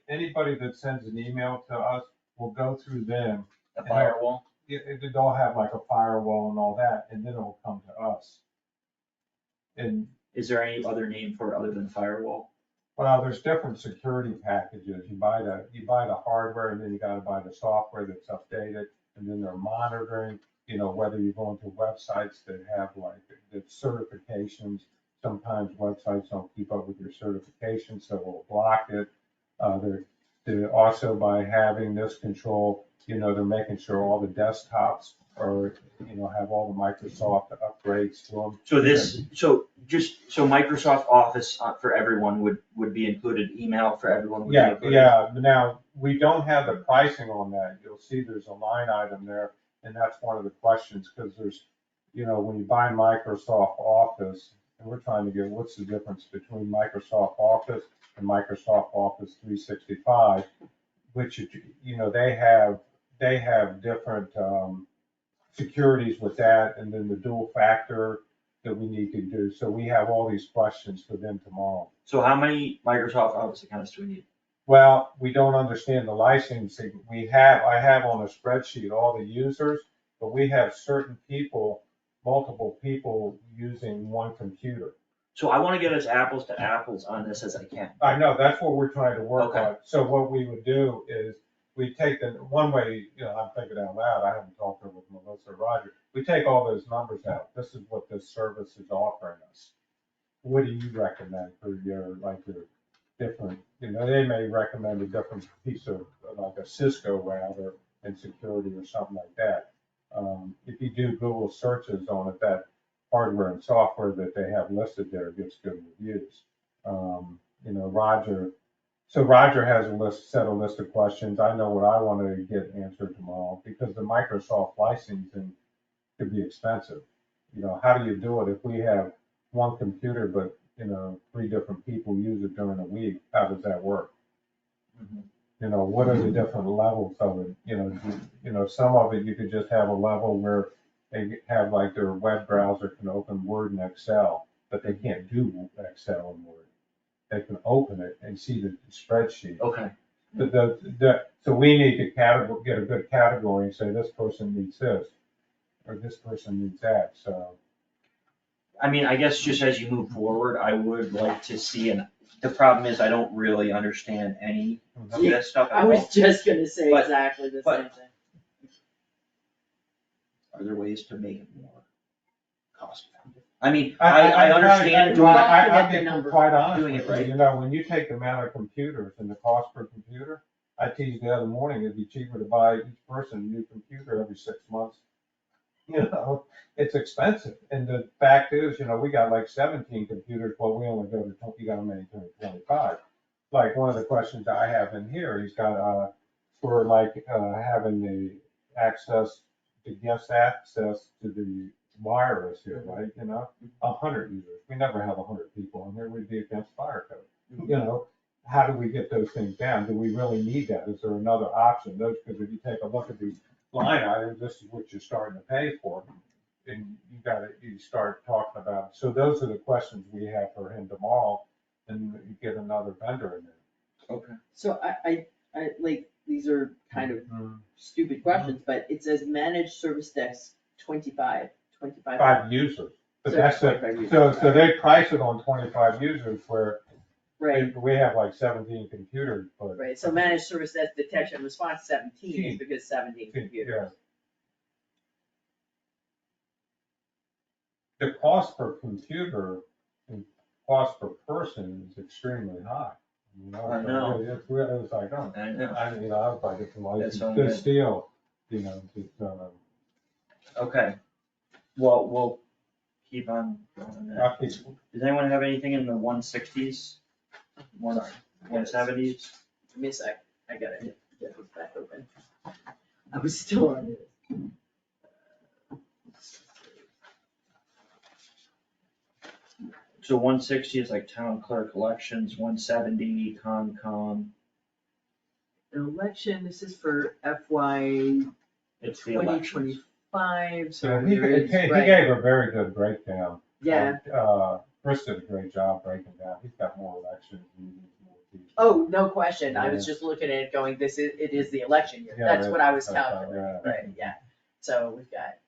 anybody that sends an email to us will go through them. A firewall? They'll have like a firewall and all that, and then it'll come to us. And, Is there any other name for it other than firewall? well, there's different security packages. You buy the hardware, and then you gotta buy the software that's updated, and then they're monitoring, whether you're going to websites that have like the certifications. Sometimes websites don't keep up with your certifications, so we'll block it. They're also by having this control, they're making sure all the desktops are, have all the Microsoft upgrades to them. So Microsoft Office for everyone would be included, email for everyone would be included? Yeah, now, we don't have the pricing on that. You'll see there's a line item there, and that's one of the questions, because there's, when you buy Microsoft Office, and we're trying to get, what's the difference between Microsoft Office and Microsoft Office 365, which, they have different securities with that, and then the dual factor that we need to do. So we have all these questions for them tomorrow. So how many Microsoft Office accounts do we need? Well, we don't understand the licensing. I have on a spreadsheet all the users, but we have certain people, multiple people using one computer. So I wanna get as apples to apples on this as I can. I know, that's what we're trying to work Okay. on. So what we would do is, we take one way, I'm thinking out loud, I haven't talked with Melissa or Roger. We take all those numbers out. This is what this service is offering us. What do you recommend for your different, they may recommend a different piece of, like a Cisco router and security or something like that. If you do Google searches on it, that hardware and software that they have listed there gets good reviews. Roger has a list of questions. I know what I want to get answered tomorrow, because the Microsoft licensing could be expensive. How do you do it if we have one computer, but, 3 different people use it during a week? How does that work? What are the different levels of it? Some of it you could just have a level where they have like their web browser can open Word and Excel, but they can't do Excel and Word. They can open it and see the spreadsheet. Okay. So we need to get a good category and say this person needs this, or this person needs that, so. I mean, I guess just as you move forward, I would like to see, and the problem is I don't really understand any of this stuff at I all. was just gonna say But- exactly the but- same thing. Are there ways to make it more cost effective? I mean, I understand doing, I'll the be number. quite honest Doing it with you, right. when you take the amount of computers and the cost per computer, I teased the other morning, it'd be cheaper to buy each person a new computer every 6 months. It's expensive, and the fact is, we got like 17 computers, well, we only go to, you gotta maintain 25. Like, one of the questions I have in here, he's got, for having the access, the guest access to the wireless here, right, 100 users, we never have 100 people in here, we'd be against fire code. How do we get those things down? Do we really need that? Is there another option? Because if you take a look at these line items, this is what you're starting to pay for. And you start talking about, so those are the questions we have for him tomorrow, and you get another vendor in there. Okay. So I like, these are kind of stupid questions, but it says managed service desk 25. 5 users, but So that's 25 users. so they price it on 25 users where Right, we have like 17 computers, but. right, so managed service desk detection and response 17 is because 17 Yeah. computers. The cost per computer and cost per person is extremely high. I know. It's really, it's like, oh, I know. I was like, it's a license, That's good good. steel, just, Okay, well, we'll keep on going on that. Does anyone have anything in the 160s? 170s? Give me a sec, I gotta get this back open. I was still on it. So 160 is like town clerk elections, 170 Concom, Election, this is for FY it's the elections. 2025, so So he there is, gave right, a very good breakdown. yeah. Chris did a great job breaking down, he's got more elections. Oh, no question, I was just looking at it going, it is the election year, Yeah, that's what I was that's right, calculating, yeah. right, yeah. So we've got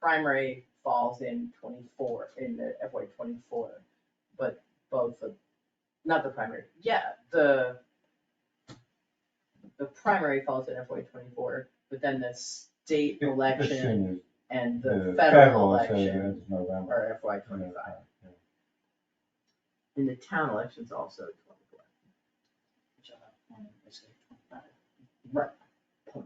primary falls in 24, in the FY 24, but both of, not the primary, yeah, the primary falls in FY 24, but then the state election and the federal election is November. are FY 25. And the town election's also 24. Which I'll have one in fiscal year 25. Right.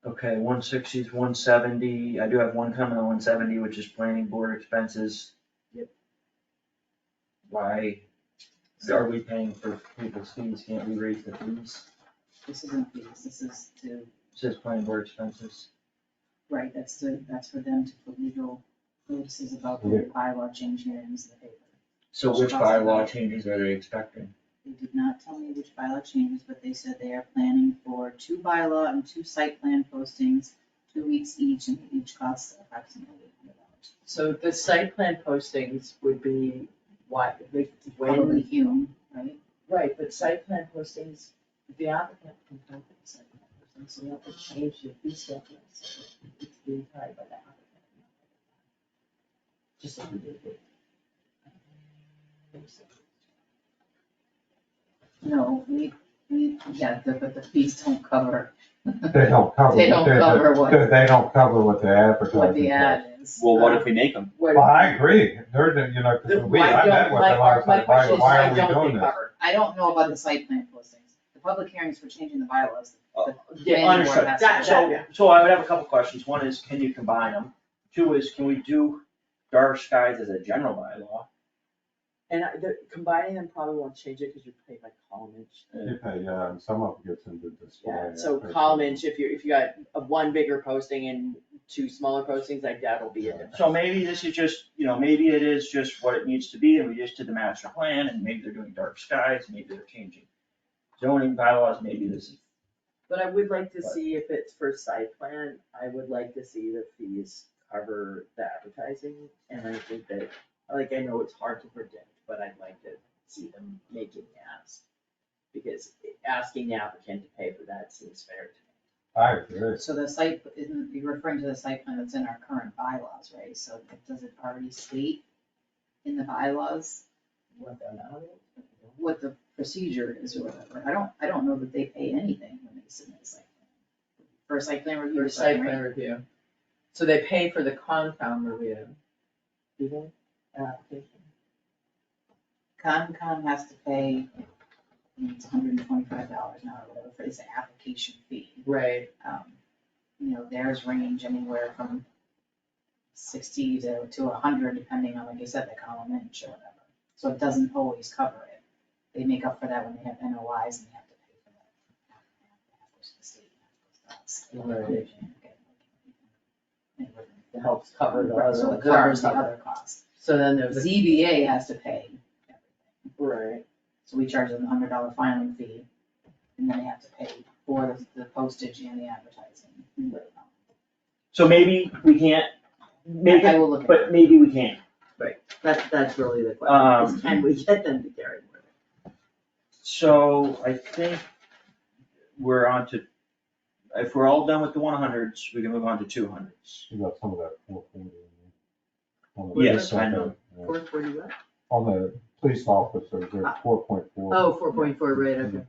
Okay, 160s, 170, I do have one comment on 170, which is planning board expenses. Yep. Why are we paying for people's fees, can't we raise the fees? This isn't fees, this is to, It says planning board expenses. right, that's for them to put legal notices about the Yeah. bylaw change hearings in the paper. So which bylaw changes are they expecting? They did not tell me which bylaw changes, but they said they are planning for 2 bylaw and 2 site plan postings, 2 weeks each, and they each cost approximately $800. So the site plan postings would be what, like, Probably when, Hume, right? right, but site plan postings, the applicant can pay for the site plan postings, so you have to change your fee schedule, so it's being tied by the applicant. Just like we did with. No, but the fees don't cover. They don't cover. They don't cover what- They don't cover what the advertising. What the costs. ad is. Well, what if we make them? What- Well, I agree, they're, cause I met with them, I was like, why are we doing this? I don't know about the site plan postings. The public hearings for changing the bylaws. The Yeah, planning board understood. has to do that. So I would have a couple questions. One is, can you combine them? 2 is, can we do dark skies as a general bylaw? And combining them probably won't change it, cause you pay by column inch. You pay, and some of it gets into display. Yeah, so column inch, if you got one bigger posting and 2 smaller postings, like that'll be a difference. So maybe this is just, maybe it is just what it needs to be, and we just did the master plan, and maybe they're doing dark skies, maybe they're changing zoning bylaws, maybe this is. But I would like to see if it's for site plan, I would like to see the fees cover the advertising, and I think that, like, I know it's hard to predict, but I'd like to see them making the ask. Because asking the applicant to pay for that seems fair to me. I agree. So the site, isn't, you're referring to the site plan that's in our current bylaws, right? So does it already state in the bylaws What the amount is? what the procedure is or whatever? I don't know that they pay anything when they submit a site plan. For a site plan review. For site plan review. So they pay for the Concom review. Do they? Application. Concom has to pay, I think it's $125 now or whatever for this application fee. Right. Theirs range anywhere from 60 to 100, depending on, like you said, the column inch or whatever. So it doesn't always cover it. They make up for that when they have NOIs and they have to pay for that. Half goes to the state, half goes to us. Right. helps cover the other. So it covers the other costs. So then there's a. ZBA has to pay everything. Right. So we charge them $100 filing fee, and then they have to pay for the postage and the advertising. So maybe we can't, maybe, I will look at but it. maybe we can. That's really the question, is can we get them to carry more? So I think we're on to, if we're all done with the 100s, we can move on to 200s. You got some of that 440 in there. Yes, I know. 440 what? On the police officers, they're 4.4. Oh, 4.4, right, okay.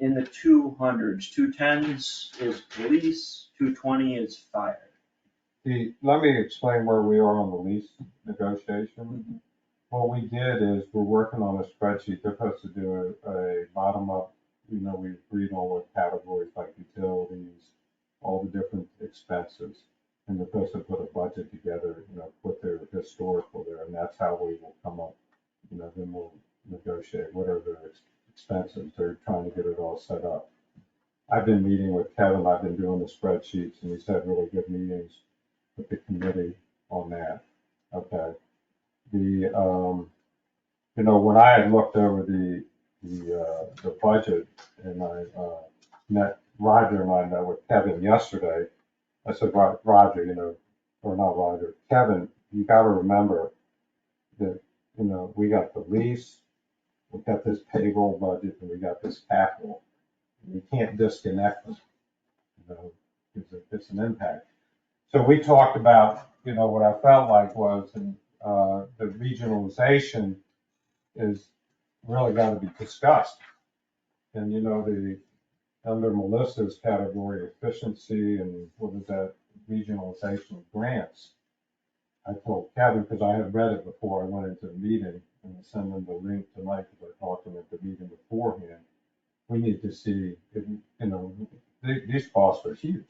In the 200s, 210s is police, 220 is fire. Let me explain where we are on the lease negotiation. What we did is we're working on a spreadsheet. They're supposed to do a bottom up, we agreed on what categories like utilities, all the different expenses. And they're supposed to put a budget together, put their historical there, and that's how we will come up, then we'll negotiate whatever their expenses. They're trying to get it all set up. I've been meeting with Kevin, I've been doing the spreadsheets, and he's had really good meetings with the committee on that. Okay. When I had looked over the budget, and Roger and I met with Kevin yesterday, I said, Roger, or not Roger, Kevin, you gotta remember that, we got the lease, we got this payroll budget, and we got this capital. We can't disconnect them, it's an impact. So we talked about, what I felt like was, the regionalization is really gotta be discussed. And, under Melissa's category, efficiency and what is that, regionalization grants. I told Kevin, because I had read it before I went into the meeting, and I sent him the link tonight because I talked to him at the meeting beforehand. We need to see, if, these costs are huge,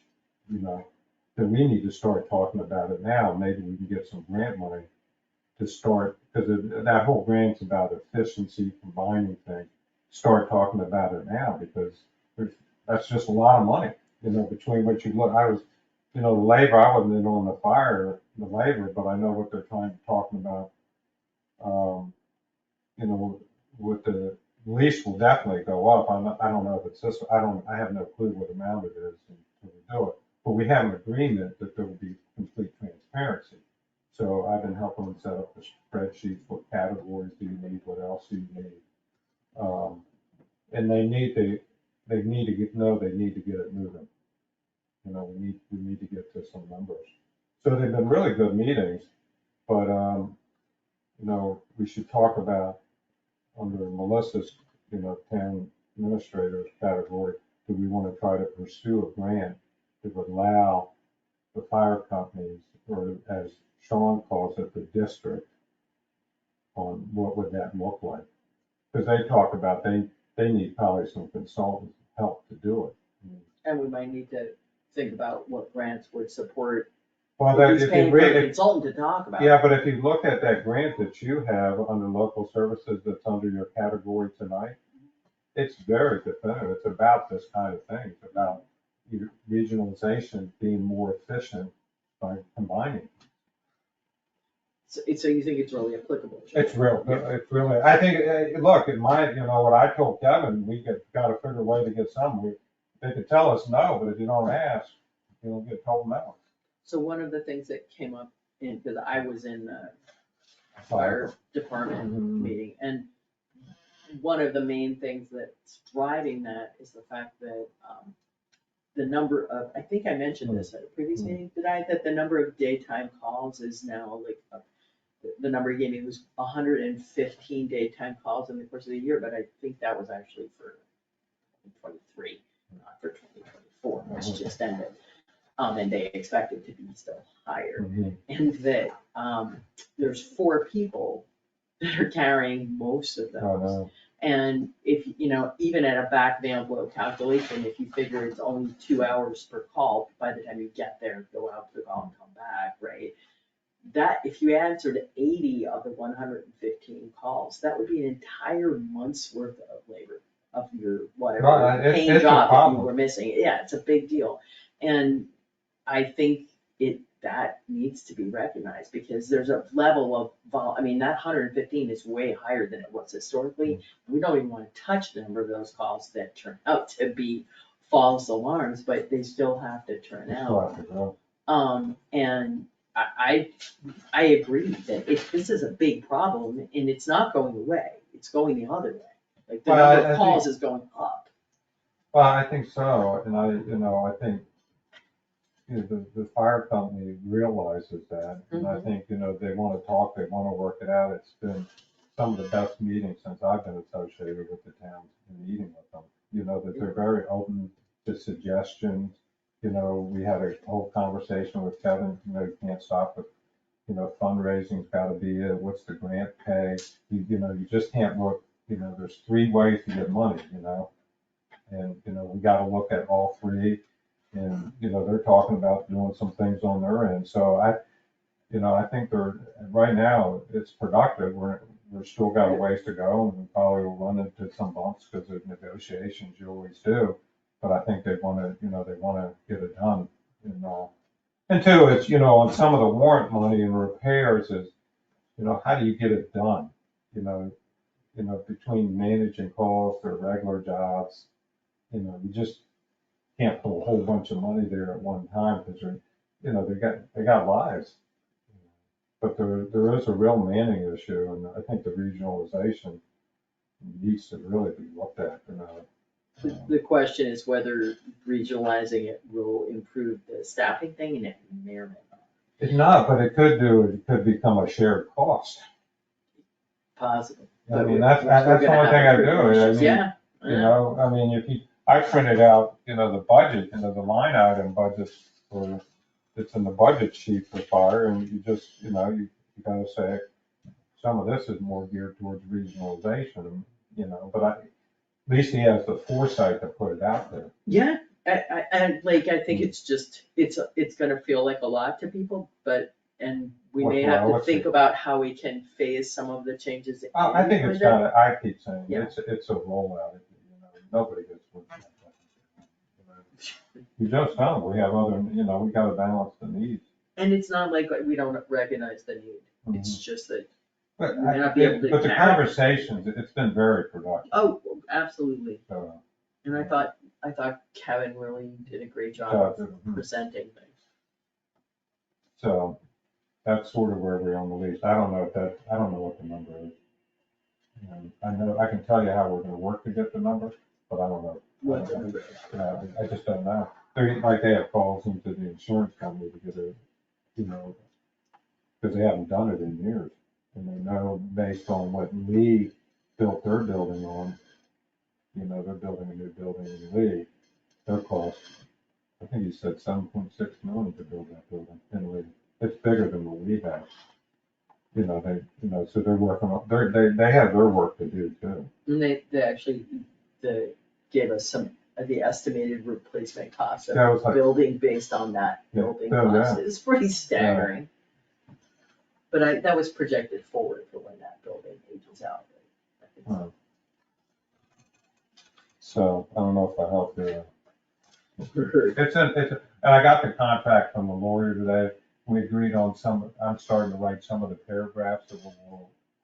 then we need to start talking about it now. Maybe we can get some grant money to start, because that whole grant's about efficiency, combining things. Start talking about it now, because that's just a lot of money, between what you look, I was, the labor, I wasn't in on the labor, but I know what they're talking about. With the lease will definitely go up. I don't know if it's this, I have no clue what amount it is until we do it. But we have an agreement that there will be complete transparency. So I've been helping them set up the spreadsheets, what categories do you need, what else do you need? And they need to get it moving. We need to get to some numbers. So they've been really good meetings, but, we should talk about under Melissa's, town administrator's category, do we want to try to pursue a grant that would allow the fire companies, or as Sean calls it, the district, on what would that look like? Because they talk about, they need probably some consultant help to do it. And we might need to think about what grants would support. Well, Who's paying for a consultant to talk about? Yeah, but if you look at that grant that you have under local services that's under your category tonight, it's very definitive. It's about this kind of thing. It's about regionalization being more efficient by combining. So you think it's really applicable? It's really, I think, look, what I told Kevin, we got to figure a way to get some. They could tell us no, but if you don't ask, you don't get told no. So one of the things that came up because I was in the fire department meeting, and one of the main things that's driving that is the fact that the number of, I think I mentioned this at a previous meeting, that the number of daytime calls is now like, the number he gave me was 115 daytime calls in the course of the year, but I think that was actually for 2023, not for 2024, which just ended. And they expect it to be still higher. And that there's 4 people that are carrying most of those. And if, even at a back of the envelope calculation, if you figure it's only 2 hours per call, by the time you get there, go out to the call and come back, right? That, if you answered 80 of the 115 calls, that would be an entire month's worth of labor of your whatever paying job that you were missing. Yeah, it's a big deal. And I think that needs to be recognized, because there's a level of I mean, that 115 is way higher than it was historically. We don't even wanna touch the number of those calls that turn out to be false alarms, but they still have to turn out. And I agree that this is a big problem, and it's not going away, it's going the other way. Like, the Well, number I of calls think- is going up. Well, I think so, and I think, the fire company realizes that, and I think, they wanna talk, they wanna work it out. It's been some of the best meetings since I've been associated with the town and meeting with them. That they're very open to suggestions. We had a whole conversation with Kevin, you can't stop with, fundraising's gotta be it, what's the grant pay? You just can't look, there's 3 ways to get money, and, we gotta look at all 3. And, they're talking about doing some things on their end. So I think right now, it's productive. We're still got a ways to go, and we probably will run into some bumps because of negotiations, you always do. But I think they wanna get it done. And 2, it's, on some of the warrant money and repairs is, how do you get it done? Between managing calls or regular jobs, you just can't put a whole bunch of money there at one time, because they got lives. But there is a real manning issue, and I think the regionalization needs to really be looked at. The question is whether regionalizing it will improve the staffing thing, and it may or may not. It's not, but it could become a shared cost. Possible. I mean, that's the only thing I do. Yeah. I printed out, the budget, the line item budget it's in the budget sheet for fire, and you just, you gotta say, some of this is more geared towards regionalization, but at least he has the foresight to put it out there. Yeah, I think it's just, it's gonna feel like a lot to people, and we may have to think about how we can phase some of the changes. I think it's I keep saying, Yeah. it's a rollout, nobody gets what. You just don't, we have other, we gotta balance the needs. And it's not like we don't recognize the need, it's just that, But we may not be able to but the narrow it. conversations, it's been very productive. Oh, absolutely, So, and I thought Kevin really did a great job of presenting things. So that's sort of where we're on the list. I don't know what the number is. I can tell you how we're gonna work to get the number, but I don't know. I just don't know. They have calls into the insurance company to get because they haven't done it in years. And they know based on what Lee built their building on, they're building a new building in Lee, their cost, I think he said 7.6 million to build that building in Lee. It's bigger than what we have. So they're working on, they have their work to do too. And they actually, gave us the estimated replacement cost of That was like- building based on that building cost, it's pretty staggering. But that was projected forward for when that building ages out. I think so. Right. So I don't know if I helped you. And I got the contract from the lawyer today. We agreed on I'm starting to write some of the paragraphs of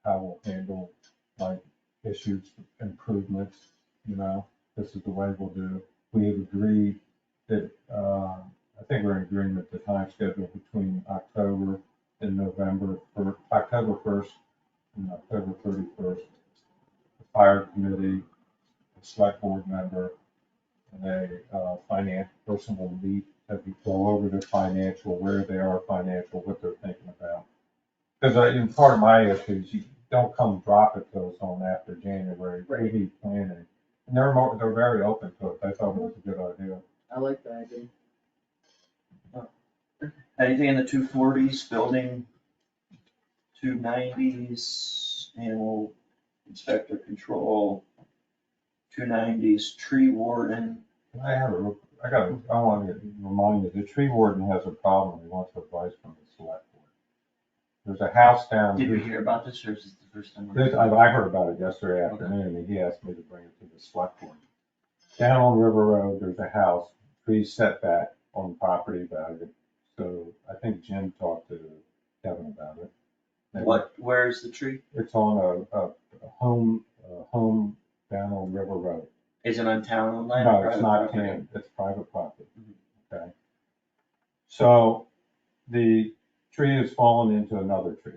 how we'll handle like issues, improvements, this is the way we'll do. We have agreed that, I think we're in agreement, the time schedule between October and November, for October 1st and October 31st. The fire committee, a select board member, and a finance person will meet, that we go over their financial, where they are financial, what they're thinking about. Because part of my issue is you don't come drop it to us on after January. Right. We need planning. And they're very open to it. I thought it was a good idea. I like that idea. Anything in the 240s, building 290s, animal inspector control, 290s, tree warden. I want to remind you, the tree warden has a problem. He wants advice from the select board. There's a house down. Did we hear about this, or is this the first time? I heard about it yesterday afternoon, and he asked me to bring it to the select board. Down on River Road, there's a house, tree setback, on property value. So I think Jim talked to Kevin about it. And Where's the tree? It's on a home down on River Road. Is it on town land? No, or it's private not property? town, it's private property. Okay. So the tree has fallen into another tree.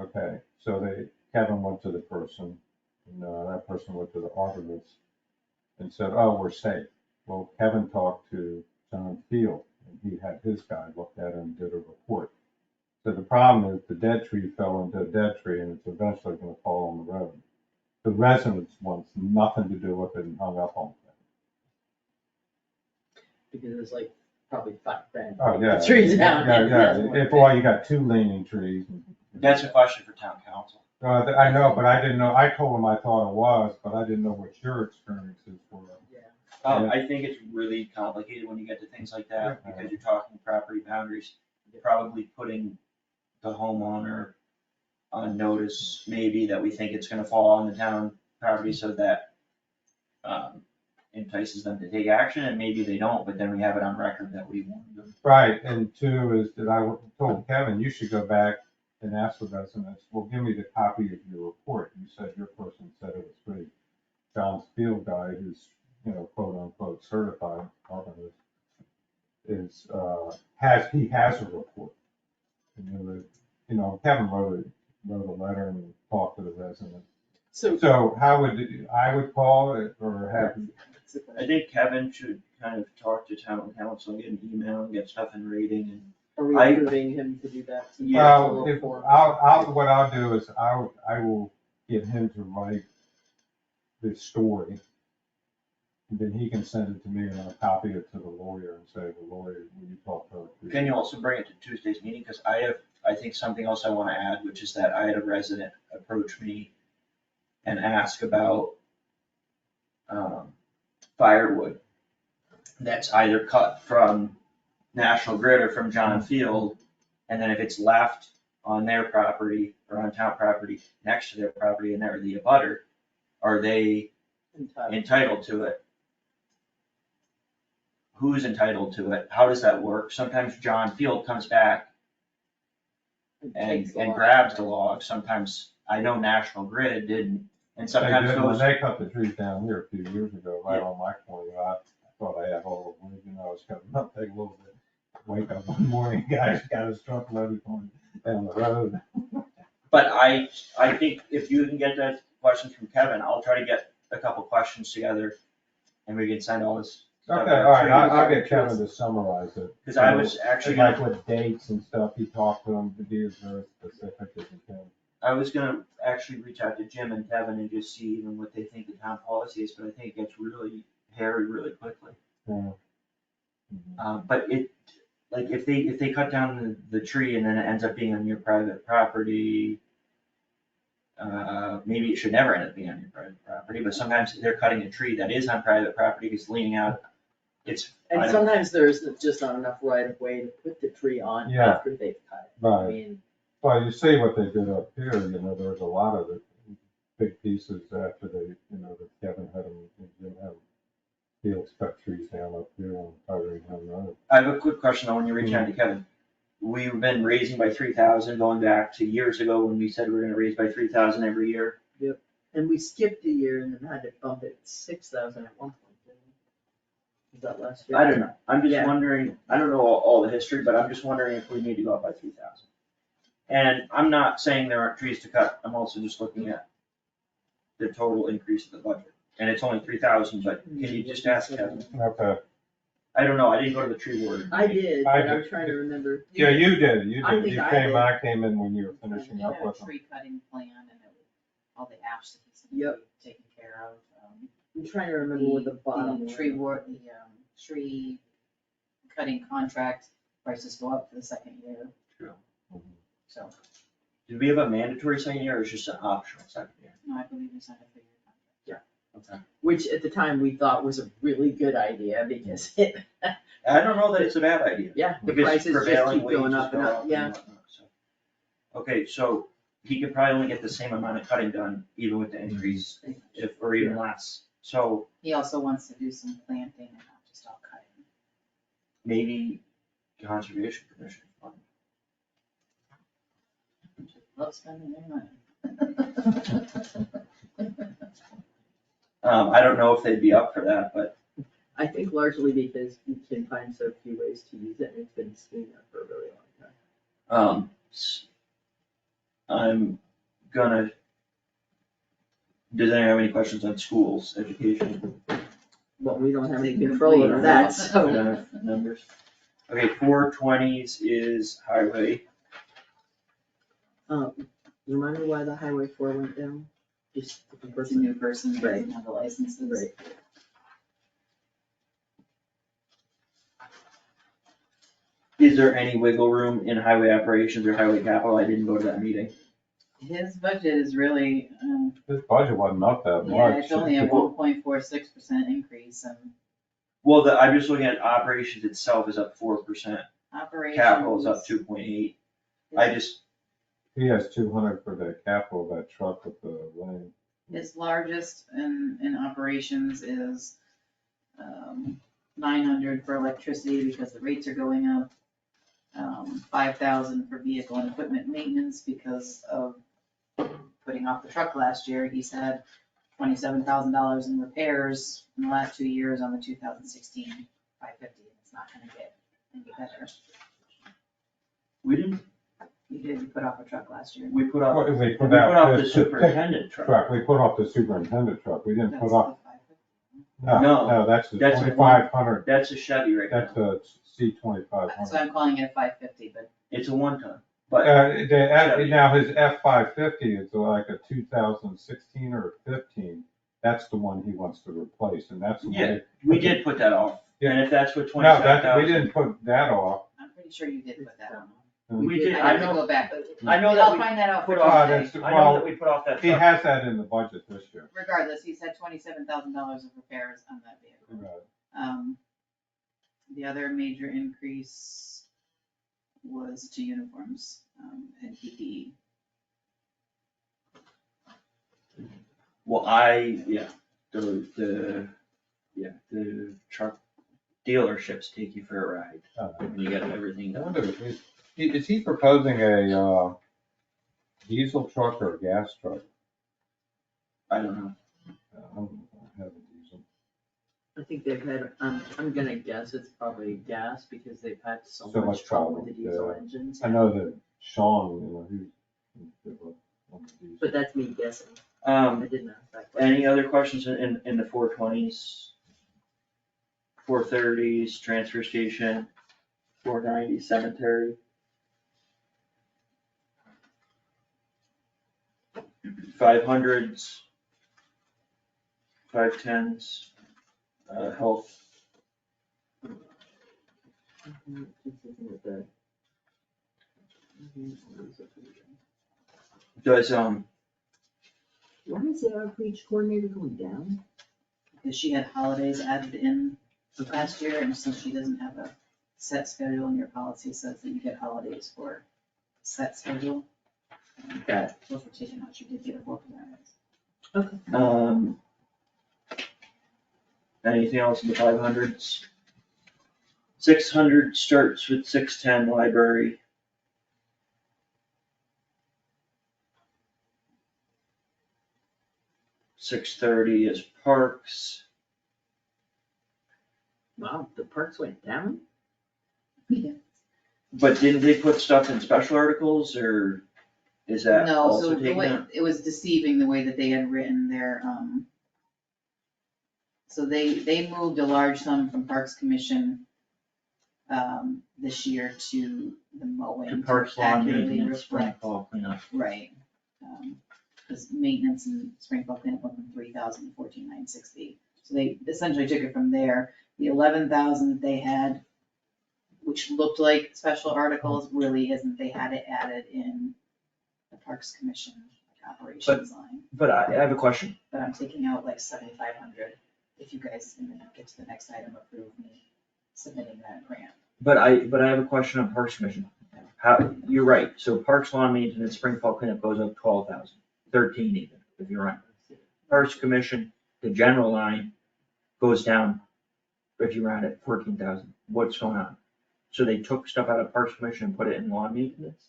Okay, so Kevin went to the person, and that person went to the arborist and said, oh, we're safe. Well, Kevin talked to John Field, and he had his guy look at it and did a report. So the problem is the dead tree fell into a dead tree and it's eventually gonna fall on the road. The residents wants nothing to do with it and hung up on it. Because it's like probably $5,000. Oh, yeah. Trees down. Yeah. Well, you got 2 leaning trees. That's a question for town council. I know, but I didn't know, I told him I thought it was, but I didn't know what your experiences were. I think it's really complicated when you get to things like that, because you're talking property boundaries. You're probably putting the homeowner on notice, maybe that we think it's gonna fall on the town property, so that entices them to take action, and maybe they don't, but then we have it on record that we want them. Right, and 2 is that I told Kevin, you should go back and ask the residents, well, give me the copy of your report. You said your person said it was free. John's field guy, who's, quote unquote certified arborist, he has a report. Kevin wrote a letter and talked to the resident. So how I would call it, or have, I think Kevin should kind of talk to town council, get an email, and get stuff in writing, and Are we approving him to do that? well, what I'll do is I will get him to write this story. And then he can send it to me and I'll copy it to the lawyer and say, the lawyer, will you talk to her? can you also bring it to Tuesday's meeting? Because I think something else I wanna add, which is that I had a resident approach me and ask about firewood that's either cut from National Grid or from John Field, and then if it's left on their property or on town property next to their property and they're the abutter, are they entitled to it? Who's entitled to it? How does that work? Sometimes John Field comes back and grabs the log. Sometimes, I know National Grid didn't, and sometimes When those. they cut the trees down here a few years ago, right on my corner, I thought I had all of them, I was cutting up, take a little bit. Wake up one morning, guy's got his truck loaded going down the road. But I think if you can get that question from Kevin, I'll try to get a couple questions together and we can send all this. Okay, all right, I'll get Kevin to summarize it. Cause I was actually Like gonna, with dates and stuff, he talked to them to be as very specific as he can. I was gonna actually reach out to Jim and Kevin and just see even what they think the town policy is, but I think it gets really hairy really quickly. Yeah. But if they cut down the tree and then it ends up being on your private property, maybe it should never end up being on your private property, but sometimes they're cutting a tree that is on private property, it's leaning out. And sometimes there's just not enough right of way to put the tree on Yeah. after they've cut it. I Right, mean, well, you see what they did up here, there's a lot of the big pieces after they, that Kevin had them, Jim had them. Fields cut trees down up here on Torrico Road. I have a quick question though, when you're reaching out to Kevin. We've been raising by 3,000 going back to years ago when we said we were gonna raise by 3,000 every year. and we skipped a year and then had to bump it 6,000 at one point, didn't we? Was that last year? I don't know, I'm just Yeah. wondering, I don't know all the history, but I'm just wondering if we need to go up by 3,000. And I'm not saying there aren't trees to cut, I'm also just looking at the total increase of the budget. And it's only 3,000, but can you just ask Kevin? Okay, I don't know, I didn't go to the tree warden. I did, I but I'm did. trying to remember. yeah, you did, I think I came in when you were And finishing we up had a with them. tree cutting plan and it was all the ash that he's Yep. taken care of. I'm trying to remember what the bottom. The tree cutting contract prices go up for the second year, True. so, Did we have a mandatory second year or is it just an optional second year? no, I believe we signed a 3-year contract. Okay. Which at the time we thought was a really good idea because it, I don't know that it's a bad idea. yeah, the Because prices just prevailing keep going wages up and go up, yeah. whatnot, so. Okay, so he could probably only get the same amount of cutting done even with the increase, or even less. So He also wants to do some planting and not just all cutting. maybe Conservation Commission fund. Love spending their money. I don't know if they'd be up for that, but I think largely because you can find so few ways to use it, and it's been sitting there for a really long time. I'm gonna, does anyone have any questions on schools, education? Well, we don't have any control over that, We so. don't have numbers. Okay, 420s is highway. Remind me why the Highway 4 went down? Just the It's a person. new person, that doesn't have the licenses. Right. Is there any wiggle room in highway operations or highway capital? I didn't go to that meeting. His budget is really, This budget wasn't up that much. yeah, it's only a 1.46% increase, and Well, I'm just looking at operations itself is up 4%, operations. capital is up 2.8. I just, He has 200 for the capital, that truck with the lane. His largest in operations is 900 for electricity because the rates are going up. 5,000 for vehicle and equipment maintenance because of putting off the truck last year. He's had $27,000 in repairs in the last 2 years on the 2016 550. It's not gonna get any better. we didn't, You put off a truck last year. we put off, What, they we put put out off the this superintendent truck. we put off the superintendent truck, we didn't That's put the off, 550. no, that's the That's a 2,500, That's a Chevy right that's now. a C-2500. So I'm calling it a 550, but It's a one-ton, but Now his F-550 is like a 2016 or 15, that's the one he wants to replace, and that's the one. Yeah, we did put that off. And if that's what No, 27,000. we didn't put that off. I'm pretty sure you did put that on. We did, I I have to know, go back, but I know that I'll we find that out for put off, Tuesday. that's- I know well, that we put off that He truck. has that in the budget this year. Regardless, he's had $27,000 of repairs on that vehicle. The other major increase was to uniforms, and PPE. Well, the truck dealerships take you for a ride when you get everything I done. wonder, is he proposing a diesel truck or a gas truck? I don't know. I don't know if I have a diesel. I think they've had, I'm gonna guess it's probably gas because they've had so So much much trouble with the trouble, diesel yeah. engines. I know that Sean, he's on the diesel. But that's me guessing. I didn't ask that question. Any other questions in the 420s? 430s, transfer station, 490 cemetery. 500s, 510s, health. Does, Why is the outreach coordinator going down? Because she had holidays added in last year, and since she doesn't have a set schedule, and your policy says that you get holidays for set schedule. Okay. Those were taken out, she did get a 4% raise. Anything else in the 500s? 600 starts with 610 library. $630 is parks. Wow, the parks went down? Yeah. But didn't they put stuff in special articles, or is that No, also so the taken way, out? it was deceiving the way that they had written their, so they moved a large sum from Parks Commission this year to the mowing. To parks, lawn accurately maintenance, spring, reflect- fall cleanup. Right. Because maintenance and spring fall cleanup went from 3,000 to 14,960. So they essentially took it from there. The 11,000 that they had, which looked like special articles, really isn't. They had it added in the Parks Commission operations line. But I have a question. But I'm taking out like 7,500 if you guys, and then get to the next item, approve me submitting that grant. But I have a question on Parks Commission. How, you're right, so parks, lawn maintenance, spring, fall cleanup goes up 12,000, 13 even, if you're right. Parks Commission, the general line goes down if you round it 14,000, what's going on? So they took stuff out of Parks Commission and put it in lawn maintenance?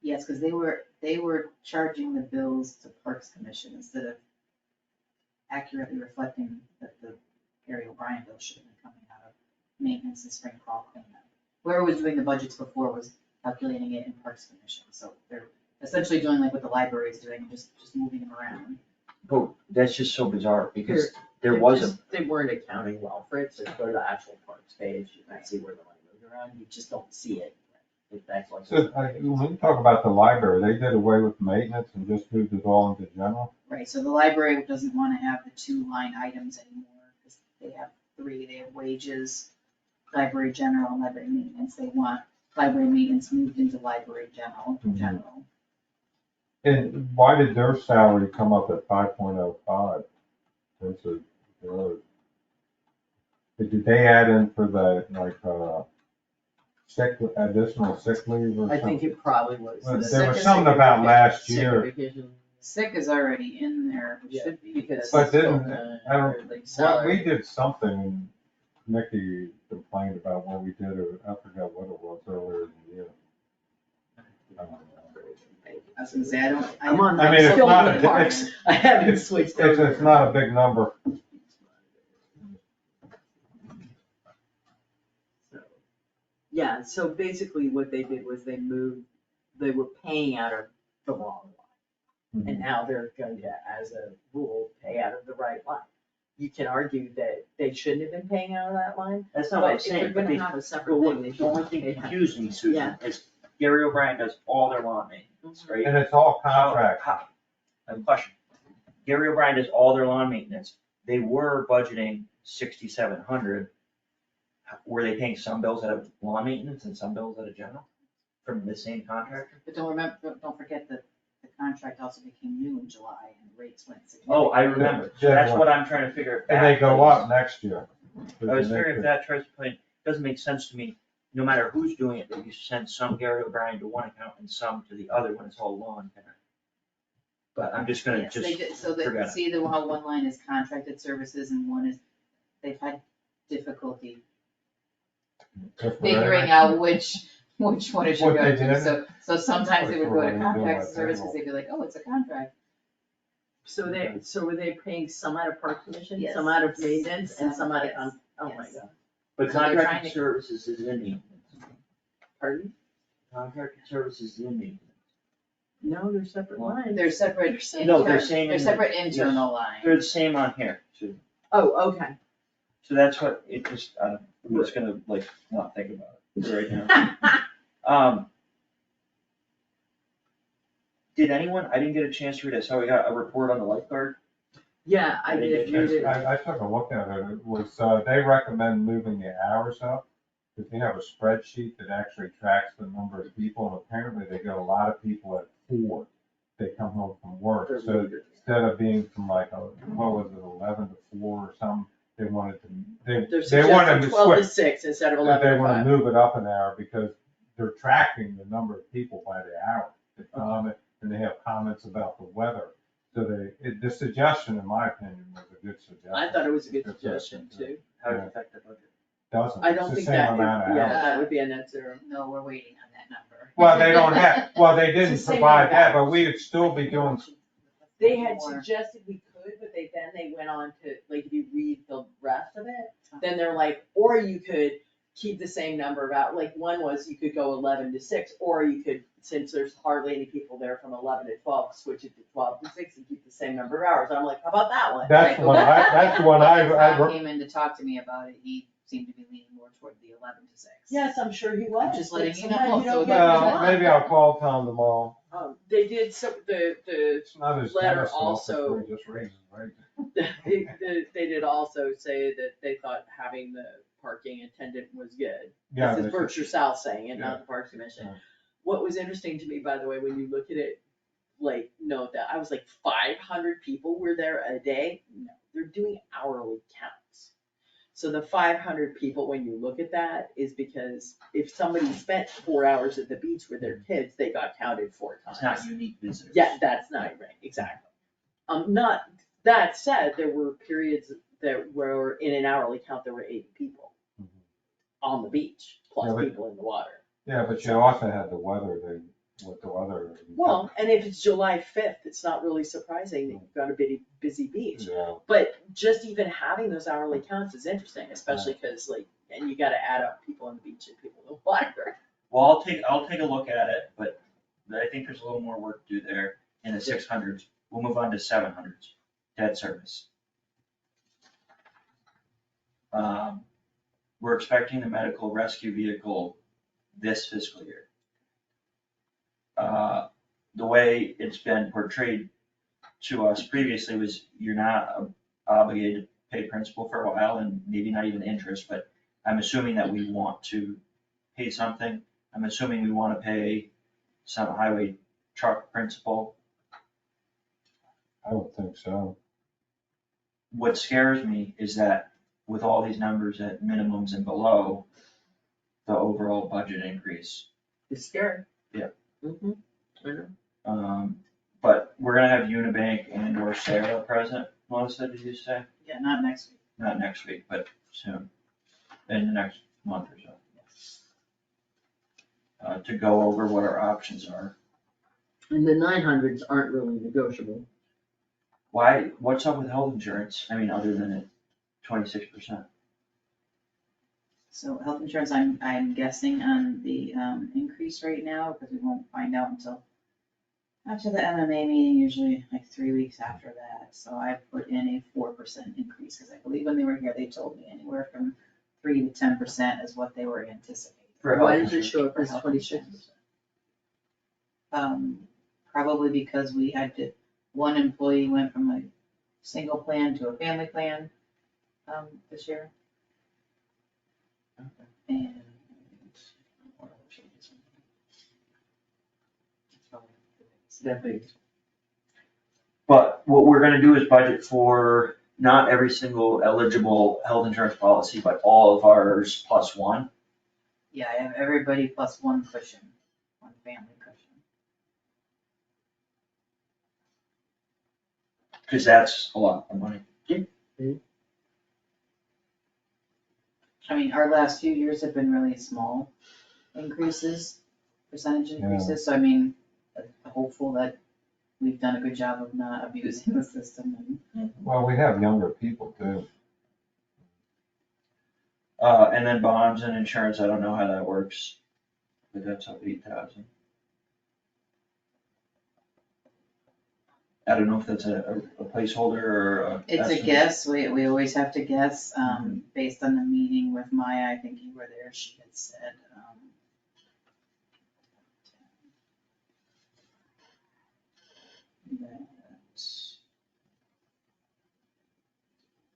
Yes, because they were charging the bills to Parks Commission instead of accurately reflecting that the Gary O'Brien bill should have been coming out of maintenance and spring fall cleanup. Whoever was doing the budgets before was calculating it in Parks Commission, so they're essentially doing like what the library is doing, just moving them around. But that's just so bizarre, because there was a, They weren't accounting well for it, so if you go to the actual parks page, you can see where the money moves around, you just don't see it. If that's like. So, when you talk about the library, they did away with maintenance and just moved it all into general? Right, so the library doesn't want to have the 2 line items anymore, because they have 3, they have wages, library general, and library maintenance, they want library maintenance moved into library general. And why did their salary come up at 5.05? That's did they add in for the, like, additional sick leave or I something? think it probably was. Well, the there was sick- something about last sick year. vacation. Sick is already in there, it Yeah, should be. because But it's didn't- full-time I don't- or, like, Well, salary. we did something, and Nikki complained about what we did, or I forgot what it was earlier in the year. I don't know. I was gonna say, I don't. I'm on. I mean, it's still not in a- parks. it's- I haven't switched over. It's not a big number. So, yeah, so basically what they did was they were paying out of the wrong line. And now they're going to, as a rule, pay out of the right line. You can argue that they shouldn't have been paying out of that line. that's not what I'm But if saying, they're but gonna they, have a separate thing, they the only should. thing they that have- confused me, Susan, Yeah. is Gary O'Brien does all their lawn maintenance, right? And it's all contract. I have a question. Gary O'Brien does all their lawn maintenance. They were budgeting 6,700. Were they paying some bills out of lawn maintenance and some bills out of general from the same contractor? But don't forget that the contract also became new in July and rates went significantly. Oh, I remember. So that's what I'm trying to figure. if And that they go plays- up next year. I was figuring if that tries to play, it doesn't make sense to me, no matter who's doing it, that you send some Gary O'Brien to one account and some to the other when it's all lawn kind of. But I'm just gonna Yes, they did, so forget that, it. see how one line is contracted services and one is, they've had difficulty figuring out which one it should What go they to. did? So sometimes they would go to That's what contract they do, service I because they'd be like, oh, it's a contract. So were they paying some out of park commission, Yes. some out of maintenance, and some out of, Yes. oh my Yes. god, But So they're trying contracted to- services is in maintenance. pardon? Contracted services is in maintenance. No, they're separate lines. They're separate. No, they're inter- saying They're in the- separate yes. internal lines. They're the same on here too. Oh, okay. So that's what, it just, I'm just gonna like not think about it right now. Did anyone, I didn't get a chance to read, I saw we got a report on the lifeguard. Yeah, I did read it. I took a look at it, it was, they recommend moving the hours up, because they have a spreadsheet that actually tracks the number of people, and apparently they get a lot of people at 4. They come home from work, so instead of being from like, what was it, 11 to 4 or something, they wanted to, They're they wanted suggesting to 12 to switch. 6 instead of 11 They to wanna 5. move it up an hour, because they're tracking the number of people by the hour. They comment, and they have comments about the weather. So the suggestion, in my opinion, was a good suggestion. I thought it was a good suggestion too. How does it affect the budget? Doesn't, I it's don't the think same that, amount of yeah, hours. that would be a net zero. No, we're waiting on that number. Well, they don't have, well, they didn't It's the same provide amount of that, but hours. we would still be doing, They had More. suggested we could, but then they went on to, like, if you read the rest of it, then they're like, or you could keep the same number of hours, like, one was you could go 11 to 6, or you could, since there's hardly any people there from 11 to 12, switch it to 12 to 6 and keep the same number of hours. I'm like, how about that one? that's the one I, Tom came in to talk to me about it, he seemed to be leaning more toward the 11 to 6. Yes, I'm sure he was. Just letting but you know, sometimes so don't get what you well, want. maybe I'll call Tom tomorrow. They did, so the It's not his Letter Dennis Lynch, also- where he just raises rates. they did also say that they thought having the parking attendant was good. Yeah, This is they- Berkshire South saying it, Yeah. not the Parks Commission. Yeah. What was interesting to me, by the way, when you look at it, like, note that, I was like, 500 people were there a day? No, they're doing hourly counts. So the 500 people, when you look at that, is because if somebody spent 4 hours at the beach with their kids, they got counted 4 times. It's not unique visitors. Yeah, that's not right, exactly. Not, that said, there were periods there were, in an hourly count, there were 80 people on the beach, Yeah, plus but- people in the water. Yeah, but you also had the weather, with the weather. Well, and if it's July 5th, it's not really surprising that you've got a busy beach. Yeah, But just even having those hourly counts is interesting, especially because like, and you gotta add up people on the beach and people in the water. Well, I'll take a look at it, but I think there's a little more work to do there in the 600s. We'll move on to 700s, debt service. We're expecting the medical rescue vehicle this fiscal year. The way it's been portrayed to us previously was you're not obligated to pay principal for a while and maybe not even interest, but I'm assuming that we want to pay something. I'm assuming we wanna pay some highway truck principal. I would think so. What scares me is that with all these numbers at minimums and below, the overall budget increase. It's scary. Yeah. Mm-hmm, I know. But we're gonna have Unibank and or Sarah present, Melissa, did you say? Yeah, not next week. Not next week, but soon, in the next month or so. To go over what our options are. And the 900s aren't really negotiable. Why, what's up with health insurance? I mean, other than at 26%. So health insurance, I'm guessing on the increase right now, because we won't find out until after the MMA meeting, usually like 3 weeks after that. So I put in a 4% increase, because I believe when they were here, they told me anywhere from 3 to 10% is what they were anticipating. For Why health does it insurance. show up For as health 26%? Probably because we had to, one employee went from a single plan to a family plan this year. And Definitely. But what we're gonna do is budget for not every single eligible health insurance policy, but all of ours plus one. yeah, I have everybody plus one cushion, one family cushion. Cause that's a lot of money. I mean, our last few years have been really small increases, percentage increases, so I mean, hopeful that we've done a good job of not abusing the system and. Well, we have younger people too. And then bonds and insurance, I don't know how that works, but that's up 8,000. I don't know if that's a placeholder or a. It's a estimate. guess, we always have to guess, based on the meeting with Maya, I think you were there, she had said, that,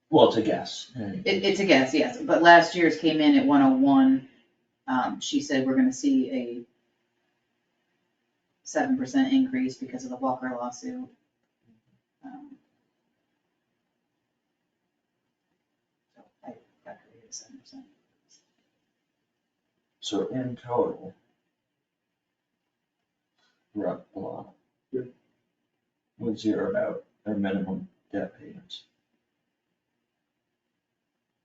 Well, it's a guess. it's a guess, yes, but last year's came in at 101, she said we're gonna see a 7% increase because of the Walker lawsuit. So I calculated 7%. So in total, we're up a lot. Yep. With zeroed out our minimum debt payments.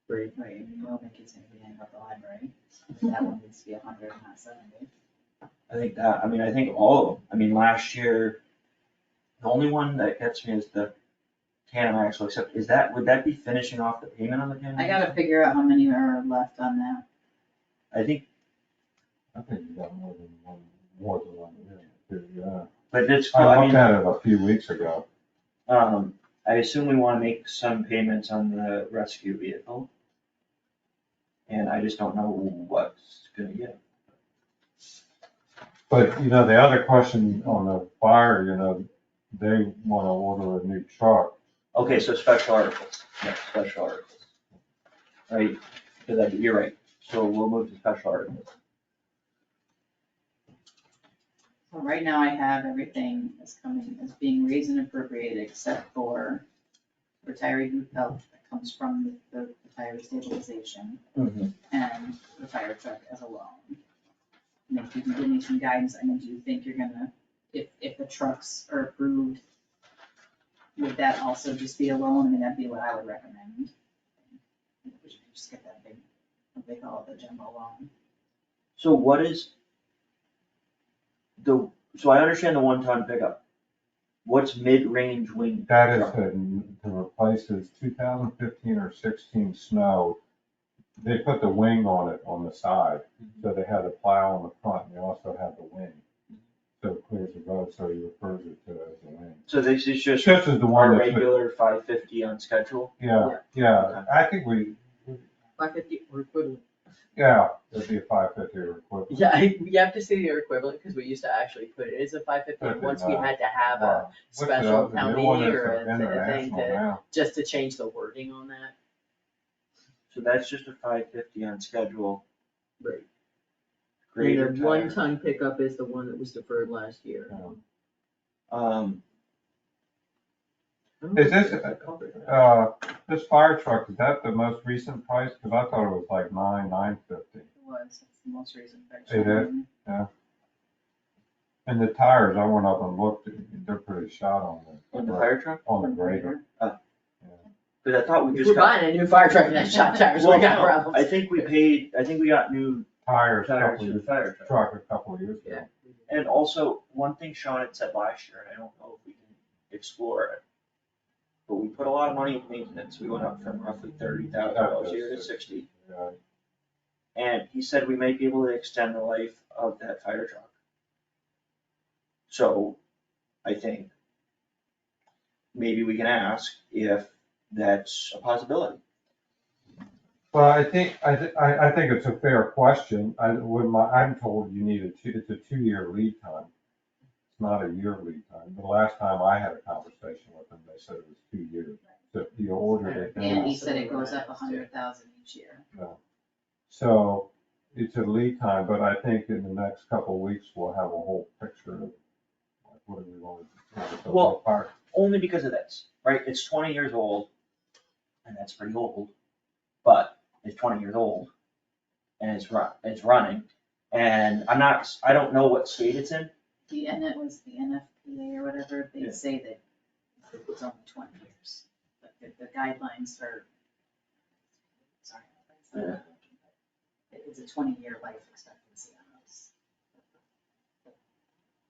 Great. Right, and you only keep saying anything about the library, so that one needs to be 100, not 70. I think that, I think all of them. I mean, last year, the only one that gets me is the Tandem axle, except would that be finishing off the payment on the Tandem? I gotta figure out how many are left on that. I think, I think you got more than one, yeah. but it's, I I looked mean, at it a few weeks ago. I assume we wanna make some payments on the rescue vehicle. And I just don't know what's gonna get. But, the other question on the fire, they wanna order a new truck. Okay, so special articles, yeah, special articles. Right, because you're right, so we'll move to special articles. So right now I have everything as being raised and appropriated except for retiree group health that comes from the retiree stabilization and the fire truck as a loan. And if you can give me some guidance, I mean, do you think you're gonna, if the trucks are approved, would that also just be a loan? I mean, that'd be what I would recommend. just get that big, what they call it, the jumbo loan. So what is so I understand the 1-ton pickup. What's mid-range wing? That is truck? to replace his 2015 or 16 snow. They put the wing on it on the side, so they had the plow on the front, and they also have the wing. So it clears the road, so he refers it to as a wing. So this is just This is the our one that's, regular 550 on schedule? yeah, I think we, 550 or equivalent. yeah, it'd be a 550 or equivalent. Yeah, you have to say they're equivalent, because we used to actually put it as a 550, and once we had to have a Wow. What's the special other- town the one meeting that's or a thing international to, now? just to change the wording on that. So that's just a 550 on schedule. Right. And Greater the tire. 1-ton pickup is the one that was deferred last year. Is this, this fire truck, is that the most recent price? Cause I thought it was like $950. It was, it's the most recent price. It is? And the tires, I went up and looked, they're pretty shot On the fire truck? on the grader. Cause I thought we If just we're got. buying a new fire truck and that shot tires, we Well, got no, problems. I think we got new Tires, tires couple for the years, fire truck. truck a couple of years ago. Yeah. And also, one thing Sean had said last year, and I don't know if we can explore it, but we put a lot of money into maintenance. We went up from roughly $30,000 a year to 60. Yeah. And he said we might be able to extend the life of that fire truck. So I think maybe we can ask if that's a possibility. Well, I think it's a fair question. I'm told you need it's a 2-year lead time. It's not a year lead time. The last time I had a conversation with them, they said it was 2 years. So if you ordered it And now. he said it goes up 100,000 each year. So it's a lead time, but I think in the next couple of weeks, we'll have a whole picture of like, what do we want to do with the Well- fire. Only because of this, right? It's 20 years old, and that's pretty old, but it's 20 years old, and it's running, and I don't know what state it's in. It was the NFPA or whatever, they Yeah. say that it's only 20 years. But the guidelines are, sorry. Yeah. It's a 20-year life expectancy on those.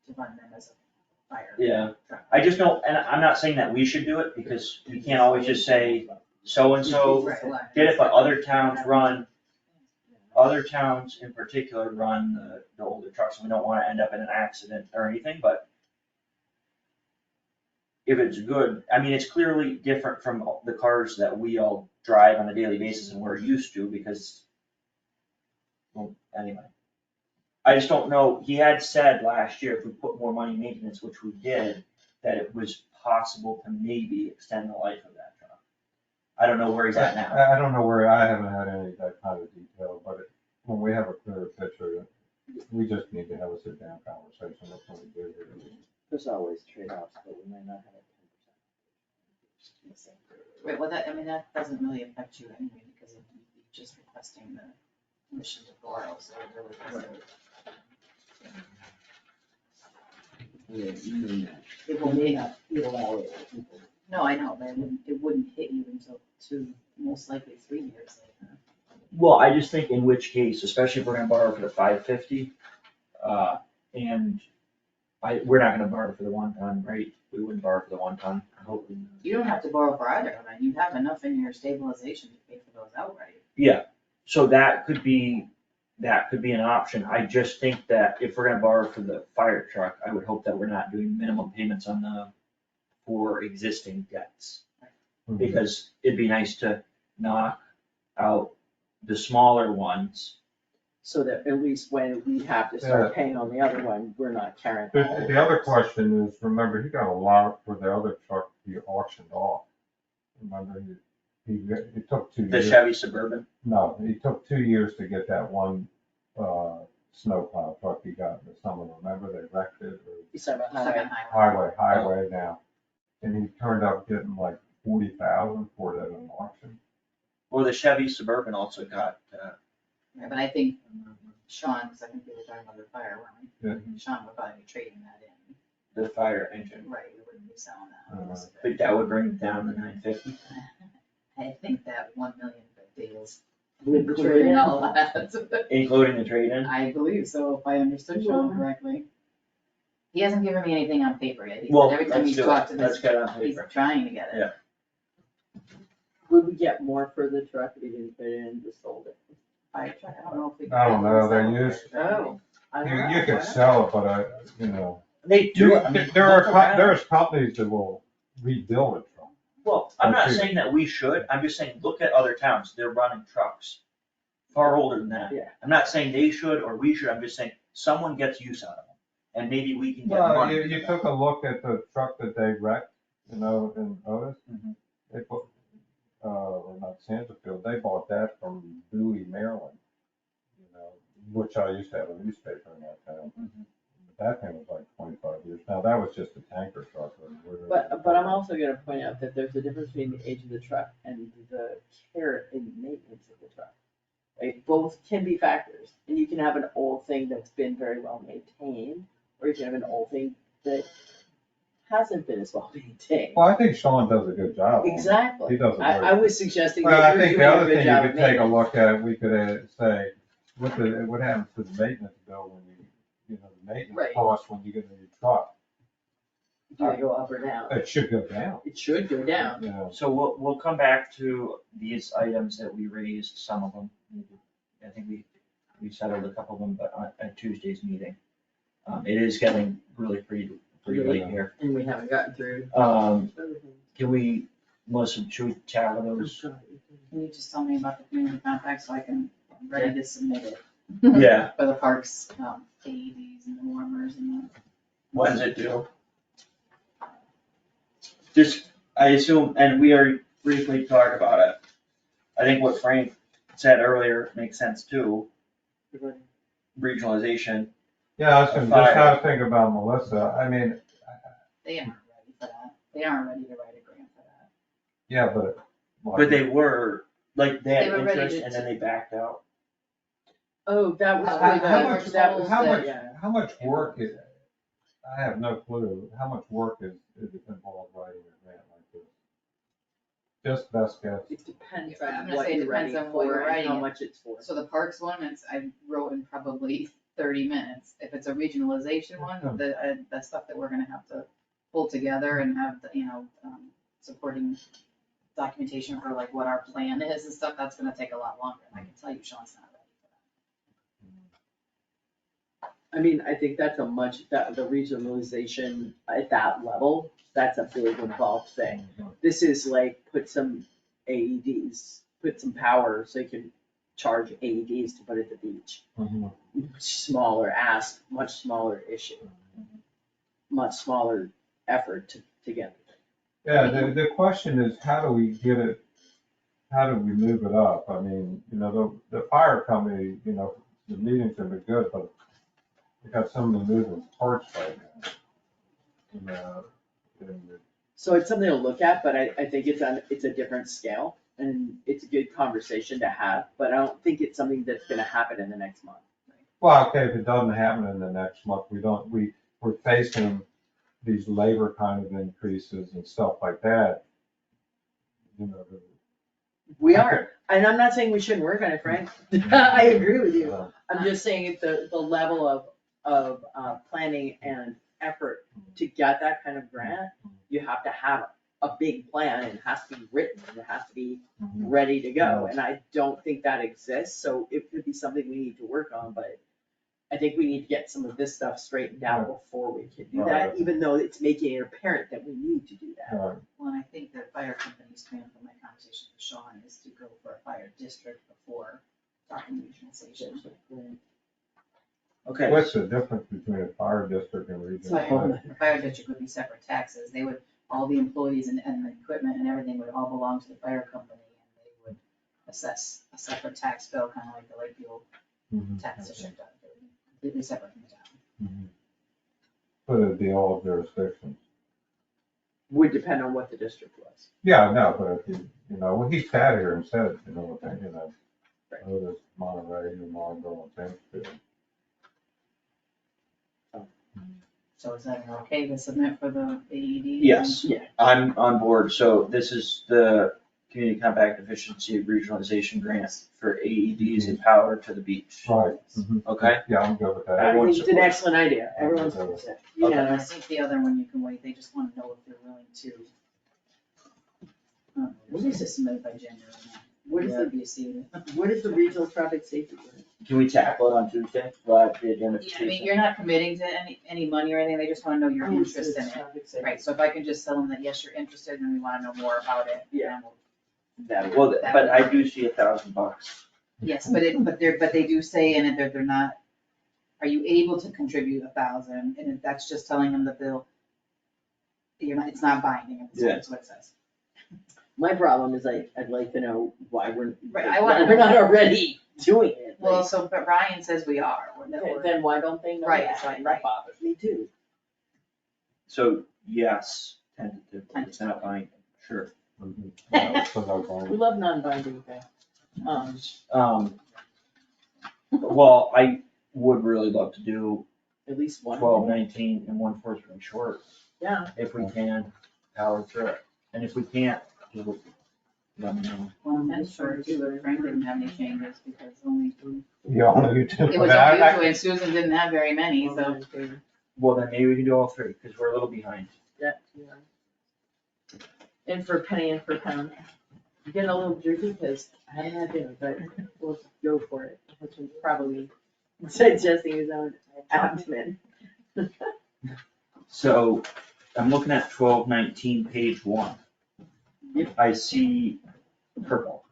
To run them as a fire. Yeah. truck. I just don't, and I'm not saying that we should do it, because we can't always just say, so-and-so Right, well, did it, but other towns in particular run the older trucks, and we don't wanna end up in an accident or anything, but if it's good, I mean, it's clearly different from the cars that we all drive on a daily basis and we're used to, because, well, anyway. I just don't know, he had said last year if we put more money in maintenance, which we did, that it was possible to maybe extend the life of that truck. I don't know where he's at now. I don't know where, I haven't had any of that kind of detail, but when we have a clearer picture, we just need to have a sit-down conversation. That's what we do here. There's always trade-offs, but we might not have Right, well, that doesn't really affect you anyway, because you're just requesting the permission to borrow, so it really doesn't. It will be, no, I know, but it wouldn't hit you until most likely 3 years later. Well, I just think in which case, especially if we're gonna borrow for the 550, and we're not gonna borrow for the 1-ton, right? We wouldn't borrow for the 1-ton, I hope. You don't have to borrow for either of them, you have enough in your stabilization to pay for those outright. Yeah, so that could be an option. I just think that if we're gonna borrow for the fire truck, I would hope that we're not doing minimum payments on the 4 existing debts. Mhm. Because it'd be nice to knock out the smaller ones. So that at least when we have to start paying on the other one, we're not carrying. The other question is, remember, he got a lot for the other truck he auctioned off. Remember, it took 2 The years. Chevy Suburban. No, it took 2 years to get that one, snowplow truck he got in the summer. Remember, they wrecked it, or You said about Second highway. highway now. And he turned up getting like 40,000 for that in auction. Well, the Chevy Suburban also got, Right, but I think Sean, because I think we were talking about the fire, weren't we? Yeah. Sean would probably be trading that in. the fire engine, Right, we wouldn't be selling that. but that would bring it down to 950. I think that 1 million 50 is With the including trade-in. all that. Including the trade-in? I believe so, if I understood Sean correctly. He hasn't given me anything on paper yet. He Well, said every time let's he's do it. talked to Let's this, get it on he's paper. trying to get it. Yeah. Would we get more for the truck if we didn't put it in, just sold it? I don't know if we. I don't know, they're can sell it. used- Oh. I don't know. You Why could not? sell it, but you know, They do, I mean. there are, look around. there's companies that will rebuild it from. Well, I'm not Okay. saying that we should, I'm just saying, look at other towns, they're running trucks far older than that. Yeah. I'm not saying they should or we should, I'm just saying, someone gets use out of them, and maybe we can get Well, money. you took a look at the truck that they wrecked, you know, in Otis. Mhm. They put, or not Sandersfield, they bought that from Bowie, Maryland. You know, which I used to have a newspaper in that town. Mhm. But that thing was like 25 years. Now, that was just a tanker truck. But I'm also gonna point out that there's a difference between the age of the truck and the care and maintenance of the truck. Like, both can be factors, and you can have an old thing that's been very well maintained, or you can have an old thing that hasn't been as well maintained. Well, I think Sean does a good job. on it. Exactly. He does a I very. was suggesting Well, that I you're think doing the a other good thing you job could of take a maintenance. look at, we could say, what happens to the maintenance bill when you know, the maintenance Right. cost when you get a new truck? Do they go up or down? It should go down, It should go down. you know. So we'll come back to these items that we raised, some of them, I think we settled a couple of them, but on Tuesday's meeting. It is getting really pretty late here. And we haven't gotten through. Can we, Melissa, should we chat with those? Can you just tell me about the community compact so I'm ready to submit it? Yeah. For the parks, AEDs and the warmers and the. What does it do? Just, I assume, and we already briefly talked about it. I think what Frank said earlier makes sense too. Regionalization. Yeah, I was gonna Fire. just have to think about Melissa. I mean, They aren't ready for that. They aren't ready to write a grant for that. yeah, but. But they were, like, they had They were ready interest to- and then they backed out. Oh, that was How for the, much, that was how the, much, yeah. how much work is, I have no clue, how much work is involved writing a grant like this? Just best guess. It depends I'm on gonna what say it you're depends writing on what you're for and how writing. much it's for. So the parks one, I wrote in probably 30 minutes. If it's a regionalization one, the stuff that we're gonna have to pull together and have, supporting documentation for like what our plan is and stuff, that's gonna take a lot longer. And I can tell you Sean's not ready for that. I mean, I think that's the regionalization at that level, that's a big involved thing. This is like, put some AEDs, put some power so you can charge AEDs to put at the beach. Mhm. Much smaller ask, much smaller issue. Much smaller effort to get it. Yeah, the question is, how do we get it, how do we move it up? I mean, you know, the fire company, you know, the meetings have been good, but we got so many moving parts right now. You know, and So it's something to look at, but I think it's a different scale, and it's a good conversation to have, but I don't think it's something that's gonna happen in the next month. well, okay, if it doesn't happen in the next month, we're facing these labor kind of increases and stuff like that. You know, We are, and I'm not saying we shouldn't work on it, Frank, I agree with you. the- I'm just saying at the level of planning and effort to get that kind of grant, you have to have a big plan, and it has to be written, and it has to be ready to go, and I don't think that exists, so it could be something we need to work on, but I think we need to get some of this stuff straightened out before we can do that, Right. even though it's making it apparent that we need to do that. Right. Well, and I think the fire company's plan from my conversation with Sean is to go for a fire district before talking regionalization. Okay, What's the difference between a fire district and regional? So the fire district would be separate taxes. They would, all the employees and the equipment and everything would all belong to the fire company, and they would assess a separate tax bill, kind of like the Lakeview Mhm. tax district does. They would be completely separate from the town. Mhm. But it'd be all jurisdictions. Would depend on what the district was. Yeah, no, but if you know, when he sat here and said, it, you know, what I mean, Otis, Monterey, New Marlboro, and Thamesfield. So is that okay to submit for the AED? yes, Yeah. I'm on board, so this is the community compact efficiency regionalization grant for AEDs and power to the beach. Right. Okay? Yeah, I'm good with that. I Everyone think it's an supports. excellent idea, everyone's, I think the other one you can wait, they just wanna know if they're willing to. What is this submitted by January? What is it? BC. what is the regional traffic safety plan? Can we tackle it on Tuesday? We'll add the agenda for Yeah, I mean, Tuesday. you're not committing to any money or anything, they just wanna know your Oh, it's interest in it. traffic safety. Right, so if I can just tell them that, yes, you're interested and we wanna know more about it. Yeah. then we'll- Well, but I do see $1,000. Yes, but they do say in it that they're not, are you able to contribute 1,000? And if that's just telling them that it's not binding, that's what it says. My problem is I'd like to know why we're, Right, I wanna why we're know. not already doing it. Well, like, but Ryan says we are. then why don't they know? Right, that? right, That right. bothers me too. So, yes, tentative, it's not binding, sure. Yeah, so no We problem. love non-binding things. Well, I would really love to do At least one. 12, 19, and 1/4 short, Yeah, if we can, power through it. And if we can't, just let me know. Well, that's true too, but Frank didn't have any changes because only, Yeah, only you two. it was I- only I- you two and Susan didn't have very many, so. Well, then maybe we can do all three, because we're a little behind. Yeah. And for penny and for pound. I'm getting a little droopy because I haven't had dinner, but we'll go for it. Which is probably digesting his own abdomen. So, I'm looking at 1219, page 1. Yep. I see purple.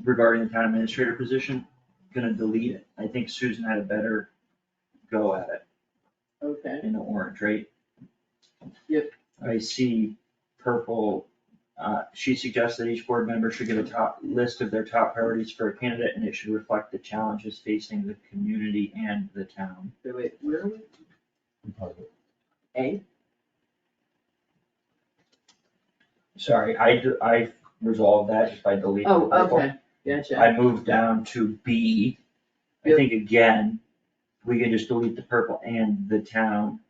Regarding the town administrator position, gonna delete it. I think Susan had a better go at it Okay. in the orange, right? Yep. I see purple, she suggests that each board member should give a top list of their top priorities for a candidate, and it should reflect the challenges facing the community and the town. Wait, where are we? A? Sorry, I resolved that just by deleting Oh, purple. okay, gotcha. I moved down to B. I Yep. think again, we can just delete the purple and the town.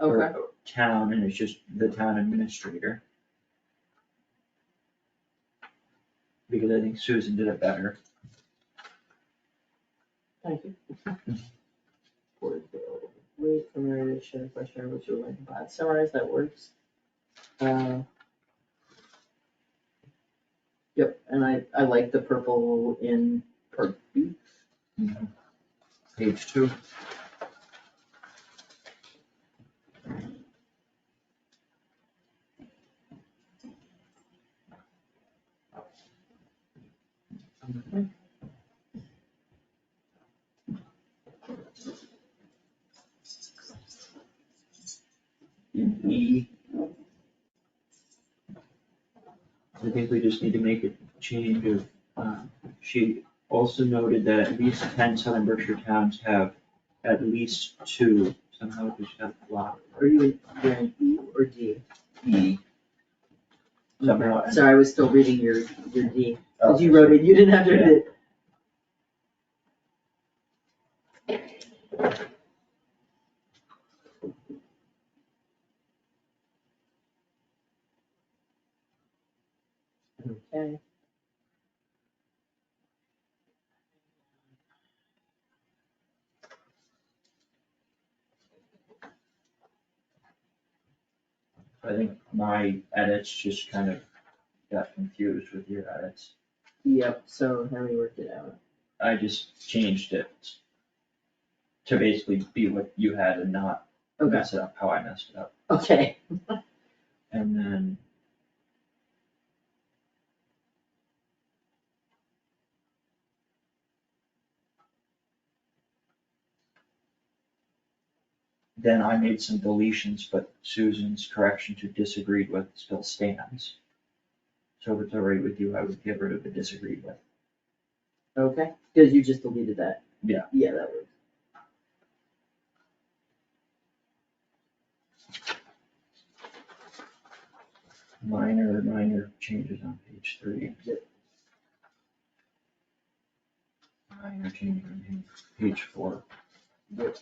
or Okay, Town, and it's just the town administrator. Because I think Susan did it better. thank you. Wait for Mary to share a question which you're like, but summarize that works. Yep, and I like the purple in part B. Page 2. In E, I think we just need to make a change of, she also noted that at least 10 southern Berkshire towns have at least 2, somehow we should have a lot. Are you in E or D? E. Somehow. Okay, sorry, I was still reading your D, Oh, cause you wrote it, you didn't have to read it. Okay. I think my edits just kind of got confused with your edits. Yep, so how we worked it out. I just changed it to basically be what you had and not Okay, mess it up how I messed it up. okay. And then I made some deletions, but Susan's correction to disagreed with still stands. So if it's all right with you, I would get rid of the disagreed with. Okay, cause you just deleted that. Yeah. Yeah, that works. Minor changes on page 3. Yep. Minor changes on page 4. Yep.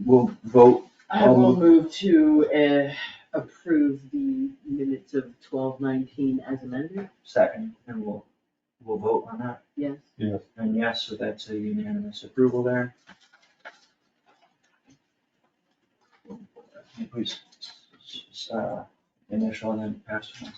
We'll vote. I will move to approve the minutes of 12/19 as amended. Second, and we'll vote on that. Yes. Yes. And yes, so that's a unanimous approval there. Please, initial and then pass it on.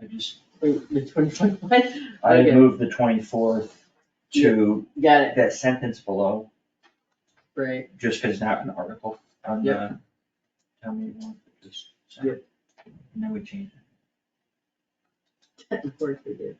The 2021. I Okay. moved the 24th to Got it, that sentence below, right. just because it's not an article on the town meeting one, just saying. Yep. And then we change it. Of course we did.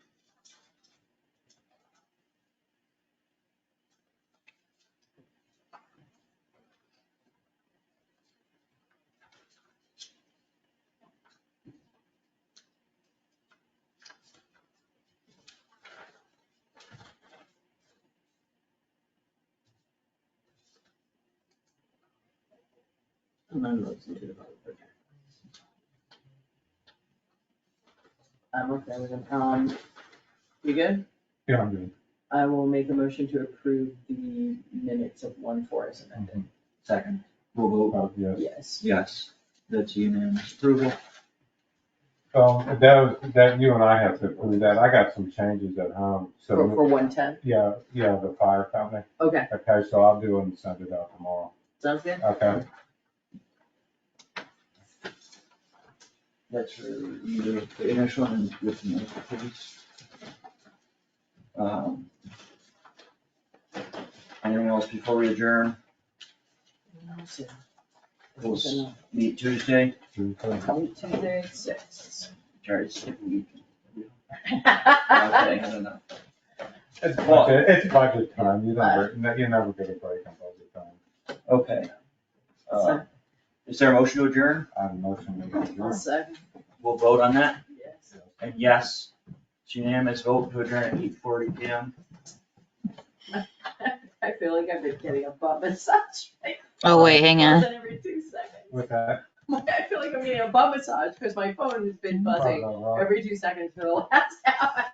And then listen to the vote, okay. I'm okay with it. You good? Yeah, I'm good. I will make a motion to approve the minutes of 1/4 as amended. Second, we'll vote. Yes. Yes. Yes, that's unanimous approval. That you and I have to approve that. I got some changes at home, For so, 110? yeah, the fire company. Okay, Okay, so I'll do it and send it out tomorrow. sounds good. Okay. That's either the initial and with the notifications. Anything else before we adjourn? We'll meet Tuesday. Tuesday, 6. Try to skip a week. Okay, Okay. I don't know. It's budget time. You never get a break on budget time. Okay. Is there a motion to adjourn? I have a motion to adjourn. Second, We'll vote on that. yes. And yes, it's unanimous vote to adjourn at 8:40 PM. I feel like I've been getting a butt massage. Oh, wait, hang on. Buzzing every 2 seconds. With that. I feel like I'm getting a butt massage because my phone has been buzzing every 2 seconds for the last half